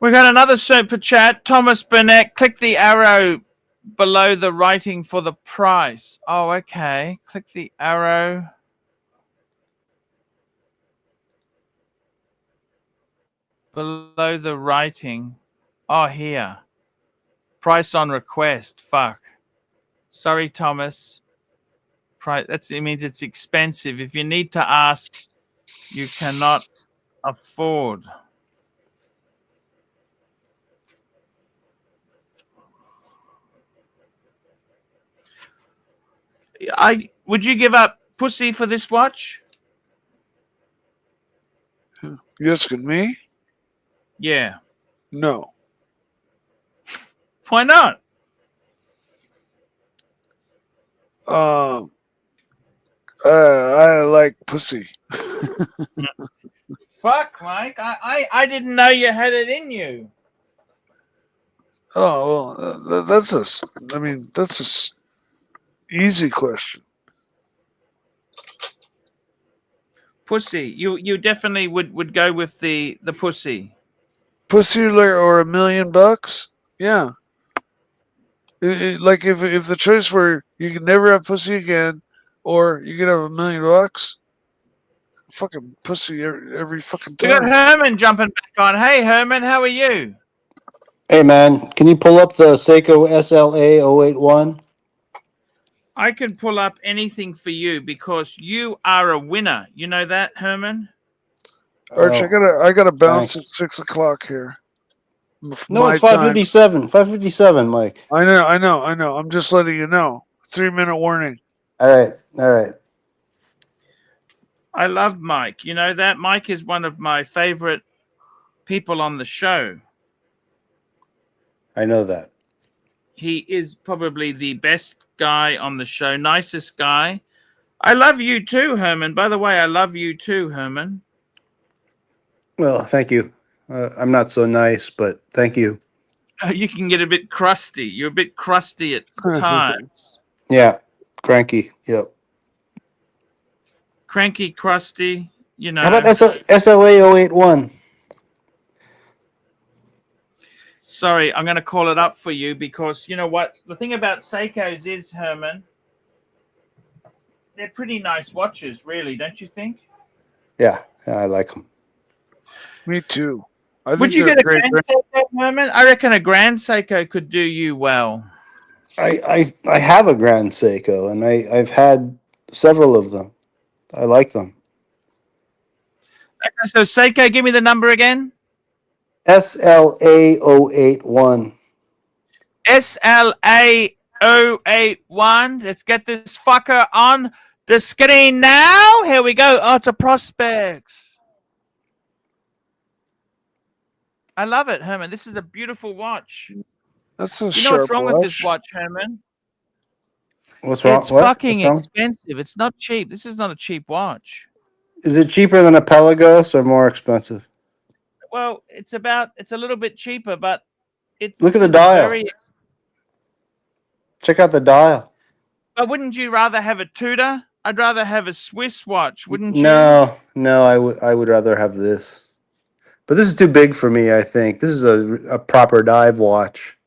We got another super chat. Thomas Burnett, click the arrow below the writing for the price. Oh, okay. Click the arrow. Below the writing. Oh, here. Price on request. Fuck. Sorry, Thomas. It means it's expensive. If you need to ask, you cannot afford. Would you give up pussy for this watch? You asking me? Yeah. No. Why not? I like pussy. Fuck, Mike. I didn't know you had it in you. Oh well, that's a easy question. Pussy. You definitely would go with the pussy. Pussy or $1,000,000? Yeah. Like if the choice were you can never have pussy again, or you could have $1,000,000, fucking pussy every fucking We got time. Herman jumping back on. Hey, Herman, how are you? Hey man, can you pull up the Seiko SLA 081? I can pull up anything for you because you are a winner. You know that, Herman? Arch, I Oh, gotta bounce thanks. at 6 o'clock here. No, My it's time. 5:57. 5:57, Mike. I know. I'm just letting you know. 3-minute warning. All right. I love Mike. You know that? Mike is one of my favorite people on the show. I know that. He is probably the best guy on the show, nicest guy. I love you too, Herman. By the way, I love you too, Herman. Well, thank you. I'm not so nice, but thank you. You can get a bit crusty. You're a bit crusty at times. Yeah, cranky. Yep. Cranky, crusty, you know. How about SLA 081? Sorry, I'm going to call it up for you because you know what? The thing about Seikos is, Herman, they're pretty nice watches, really, don't you think? Yeah, I like them. Me too. Would you get a Grand Seiko, Herman? I reckon a Grand Seiko could do you well. I have a Grand Seiko, and I've had several of them. I like them. Okay, so Seiko, give me the number again. SLA 081. SLA 081. Let's get this fucker on the screen now. Here we go. Auto Prospects. I love it, Herman. This is a beautiful watch. That's a You know sharp what's wrong watch. with this watch, Herman? What's wrong? It's What? fucking What's wrong? expensive. It's not cheap. This is not a cheap watch. Is it cheaper than a Pelagos or more expensive? Well, it's a little bit cheaper, but Look at this the is a dial. very. Check out the dial. But wouldn't you rather have a Tudor? I'd rather have a Swiss watch, wouldn't you? No, I would rather have this. But this is too big for me, I think. This is a proper dive watch.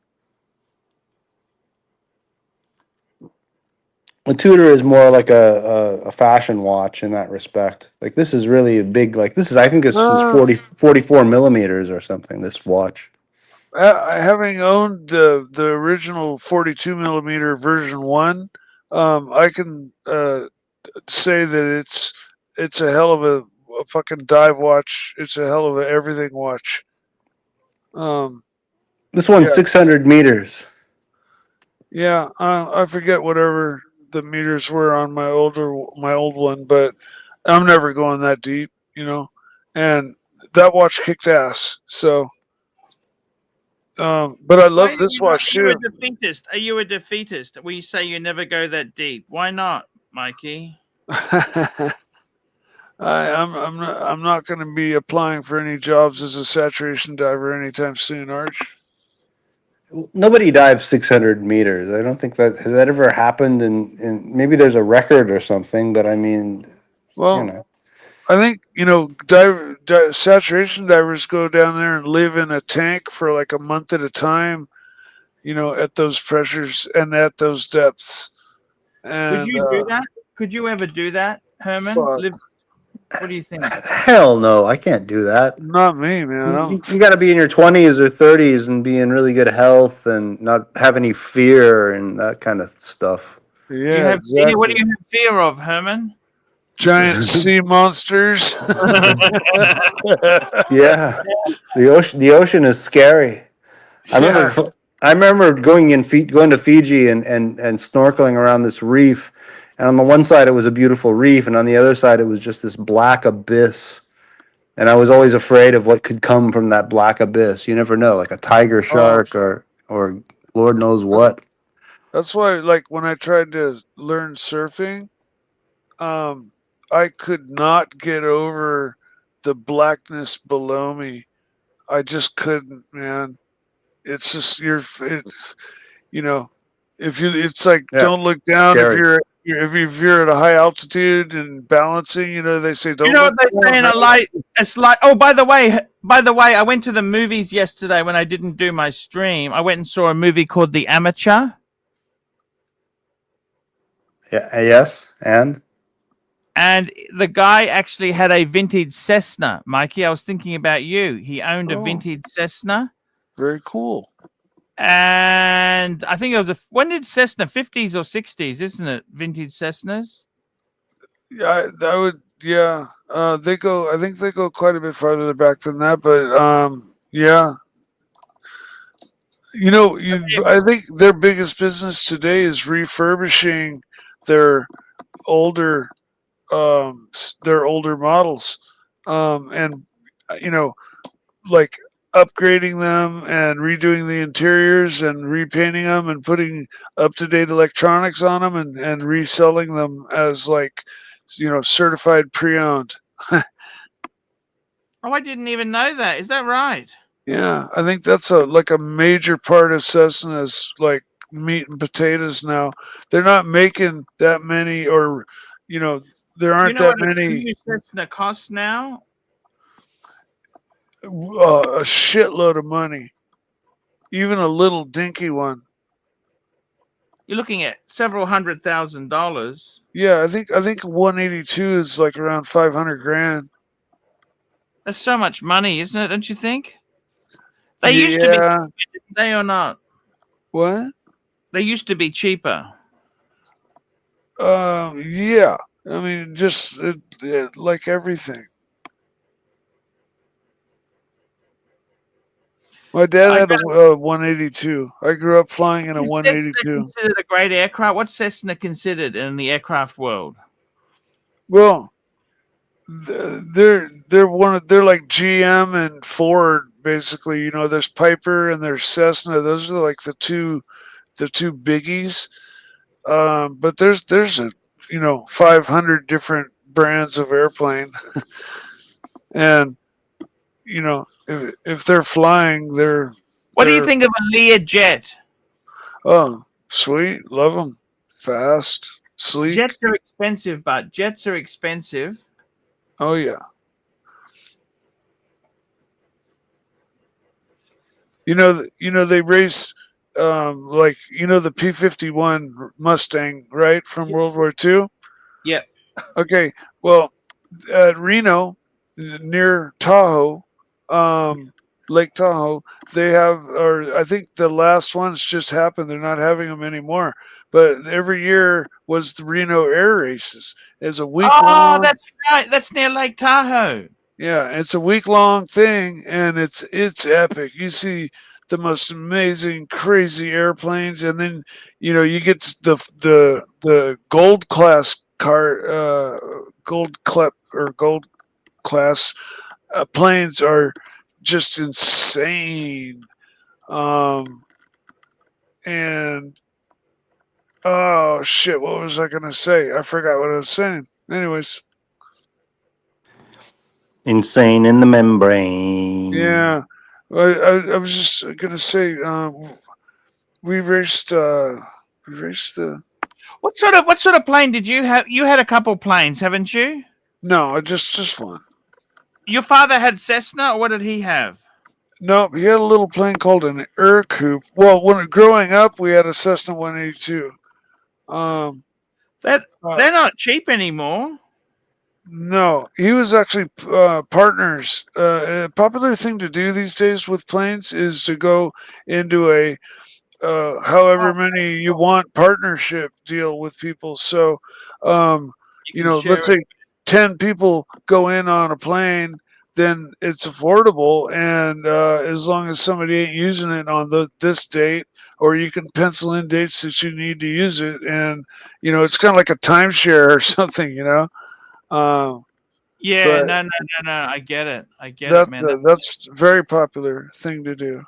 A Tudor is more like a fashion watch in that respect. Like this is really a big, like this is, I think this is 44 millimeters or something, this watch. Having owned the original 42 millimeter version 1, I can say that it's a hell of a fucking dive watch. It's a hell of a everything watch. This one's yeah. 600 meters. Yeah, I forget whatever the meters were on my old one, but I'm never going that deep, you know. And that watch kicked ass. So, but I love this watch Are you too. a defeatist? Are you a defeatist? We say you never go that deep. Why not, Mikey? I'm not going to be applying for any jobs as a saturation diver anytime soon, Arch. Nobody dives 600 meters. I don't think has that ever happened. And maybe there's a record or something, but I mean, well, you know. I think saturation divers go down there and live in a tank for like a month at a time, you know, at those pressures and at those depths. And, Would you do that? Could you ever do that, Herman? What do you think? Hell no, I can't do that. Not me, man. You got to be in your 20s or 30s and be in really good health and not have any fear and that kind of stuff. Yeah, exactly. What do you have fear of, Herman? Giant sea monsters. Yeah, the ocean is scary. I remember going to Fiji and snorkeling around this reef, and on the one side it was a beautiful reef, and on the other side it was just this black abyss. And I was always afraid of what could come from that black abyss. You never know, like a tiger shark or Lord knows what. That's why, like, when I tried to learn surfing, I could not get over the blackness below me. I just couldn't, man. It's just you know, it's like don't look down scary. if you're at a high altitude and balancing. You know, they say don't. You know what they say in a light. It's like, oh, by the way, I went to the movies yesterday when I didn't do my stream. I went and saw a movie called The Amateur. Yeah. Yes. And the guy actually had a vintage Cessna, Mikey. I was thinking about you. He owned a vintage Cessna. Very cool. And I think it was when did Cessna 50s or 60s, isn't it? Vintage Cessnas. Yeah, that would. Yeah, they go. I think they go quite a bit farther back than that. But yeah. You know, I think their biggest business today is refurbishing their older models, and you know, like upgrading them and redoing the interiors and repainting them and putting up-to-date electronics on them and reselling them as, like, you know, certified pre-owned. Oh, I didn't even know that. Is that right? Yeah, I think that's a major part of Cessna's, like, meat and potatoes now. They're not making that many, or, you know, there aren't that many. Cessna costs now? A shitload of money. Even a little dinky one. You're looking at several $100,000. Yeah, I think 182 is like around 500 grand. That's so much money, isn't it? Don't you think? They used to be cheaper, didn't they, or not? What? They used to be cheaper. Yeah. I mean, just like everything. My dad had a 182. I grew up flying in a 182. Considered a great aircraft. What's Cessna considered in the aircraft world? Well, they're like GM and Ford, basically. You know, there's Piper and there's Cessna. Those are like the two biggies. But there's a 500 different brands of airplane, and if they're flying, What do you think of a Learjet? Oh, sweet, love them, fast, sleek. Jets are expensive, but jets are expensive. Oh yeah. They race like the P-51 Mustang, right, from World War II. Yeah. Okay. Well, at Reno, near Tahoe, Lake Tahoe, they have, or I think the last ones just happened. They're not having them anymore. But every year was the Reno Air Races. It's a week long. Oh, that's right. That's near Lake Tahoe. Yeah, it's a week-long thing, and it's epic. You see the most amazing, crazy airplanes, and then you get the gold class gold class planes are just insane. And oh shit, what was I gonna say? I forgot what I was saying. Anyways. Insane in the membrane. Yeah, I was just gonna say we raced the. What sort of plane did you have? You had a couple planes, haven't you? No, just one. Your father had Cessna, or what did he have? No, he had a little plane called an Air Coupe. Well, when growing up, we had a Cessna 182. They're not cheap anymore. No, he was actually partners. A popular thing to do these days with planes is to go into a however many you want partnership deal with people. So, let's say 10 people go in on a plane, then it's affordable, and as long as somebody ain't using it on this date, or you can pencil in dates that you need to use it, and it's kind of like a timeshare or something, Yeah, but no. I get it. Man. that's a very popular thing to do.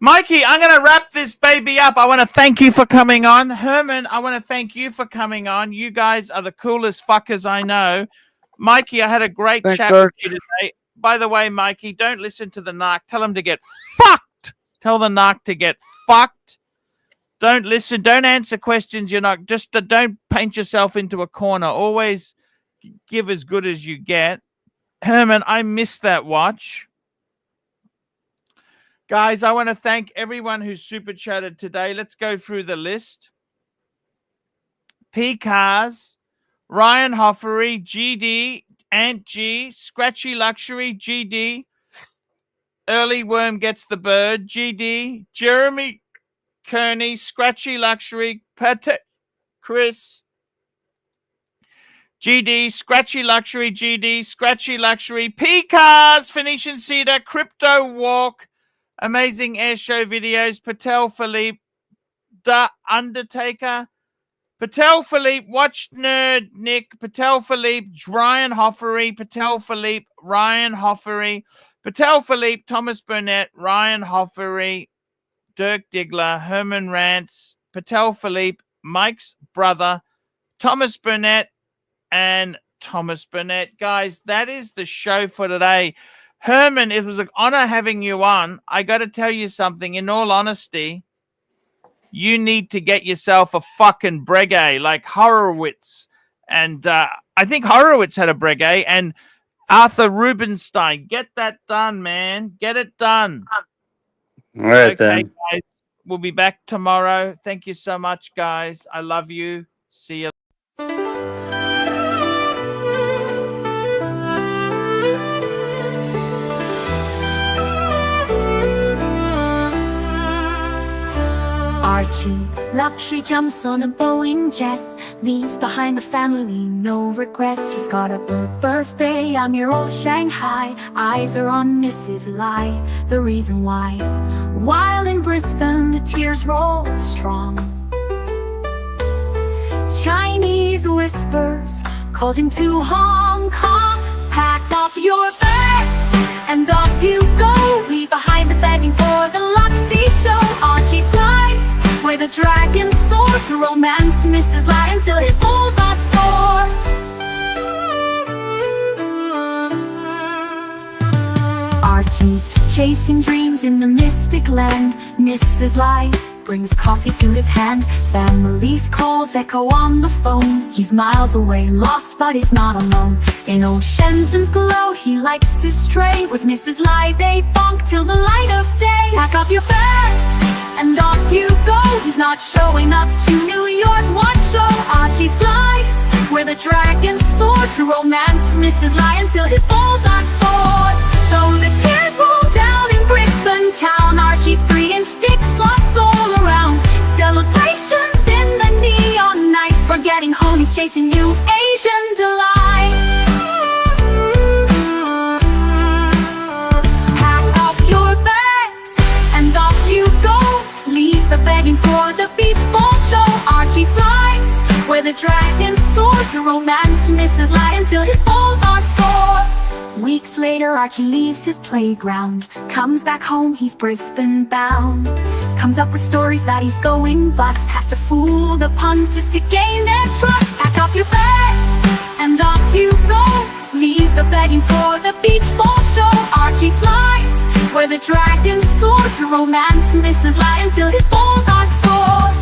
Mikey, I'm going to wrap this baby up. I want to thank you for coming on. Herman, I want to thank you for coming on. You guys are the coolest fuckers I know. Mikey, I had a great chat with you today. By the way, Mikey, don't listen to the Nark. Tell him to get fucked. Tell the Nark to get fucked. Don't listen. Don't answer questions. Don't paint yourself into a corner. Always give as good as you get. Herman, I missed that watch. Guys, I want to thank everyone who super chatted today. Let's go through the list. P Cars, Ryan Hoffery, GD, Ant G, Scratchy Luxury, GD, Early Worm Gets the Bird, GD, Jeremy Kearney, Scratchy Luxury, Patek, Chris, GD, Scratchy Luxury, GD, Scratchy Luxury, P Cars, Phoenician Cedar, Crypto Walk, Amazing Air Show Videos, Patel Philippe, The Undertaker, Patel Philippe, Watch Nerd Nick, Patel Philippe, Ryan Hoffery, Patel Philippe, Ryan Hoffery, Patel Philippe, Thomas Burnett, Ryan Hoffery, Dirk Diggler, Herman Rantz, Patel Philippe, Mike's brother, Thomas Burnett, and Thomas Burnett. Guys, that is the show for today. Herman, it was an honor having you on. I got to tell you something. In all honesty, you need to get yourself a fucking Breguet like Horowitz. And I think Horowitz had a Breguet, and Arthur Rubinstein. Get that done, man. Get it done. All right, then. Guys. We'll be back tomorrow. Thank you so much, guys. I love you. See you. Archie Luxury jumps on a Boeing jet, leaves behind a family, no regrets. He's got a birthday, I'm your old Shanghai. Eyes are on Mrs. Lai, the reason why. While in Brisbane, the tears roll strong. Chinese whispers called him to Hong Kong. Pack up your bags and off you go. Leave behind the begging for the Luxury show. Archie flies where where the dragon soared. To romance Mrs. Lie until his balls are sore. Archie's chasing dreams in the mystic land. Mrs. Lie brings coffee to his hand. Family's calls echo on the phone. He's miles away, lost, but he's not alone. In old Shenzhen's glow, he likes to stray. With Mrs. Lie, they bonk till the light of day. Pack up your bags, and off you go. He's not showing up to New York Watch Show. Archie flies where the dragons soar. To romance Mrs. Lie until his balls are sore. Though the tears roll down in Brisbane town, Archie's 3-inch dick flops all around. Celebrations in the neon night, forgetting home, he's chasing new Asian delights. Pack up your bags, and off you go. Leave the begging for the beach ball show. Archie flies where the dragons soar. To romance Mrs. Lie until his balls are sore. Weeks later, Archie leaves his playground. Comes back home, he's Brisbane bound. Comes up with stories that he's going bust. Has to fool the punters to gain their trust. Pack up your bags, and off you go. Leave the begging for the beach ball show. Archie flies where the dragons soar. To romance Mrs. Lie until his balls are sore.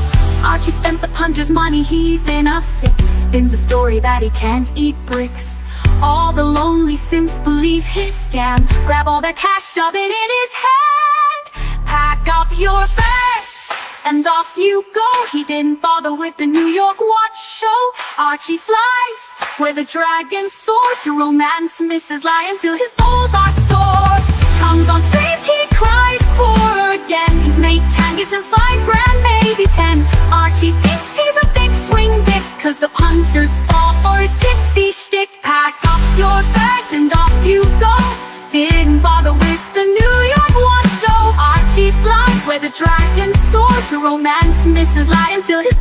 Archie spent the punter's money, he's in a fix. Spins a story that he can't eat bricks. All the lonely simps believe his scam. Grab all their cash, shove it in his hand. Pack up your bags, and off you go. He didn't bother with the New York Watch Show. Archie flies where the dragons soar. To romance Mrs. Lie until his balls are sore. Comes on streams, he cries poor again. He's made 10, gives him 5 grand, maybe 10. Archie thinks he's a big swing dick, cause the punters fall for his gypsy shtick. Pack up your bags, and off you go. Didn't bother with the New York Watch Show. Archie flies where the dragons soar. To romance Mrs. Lie until his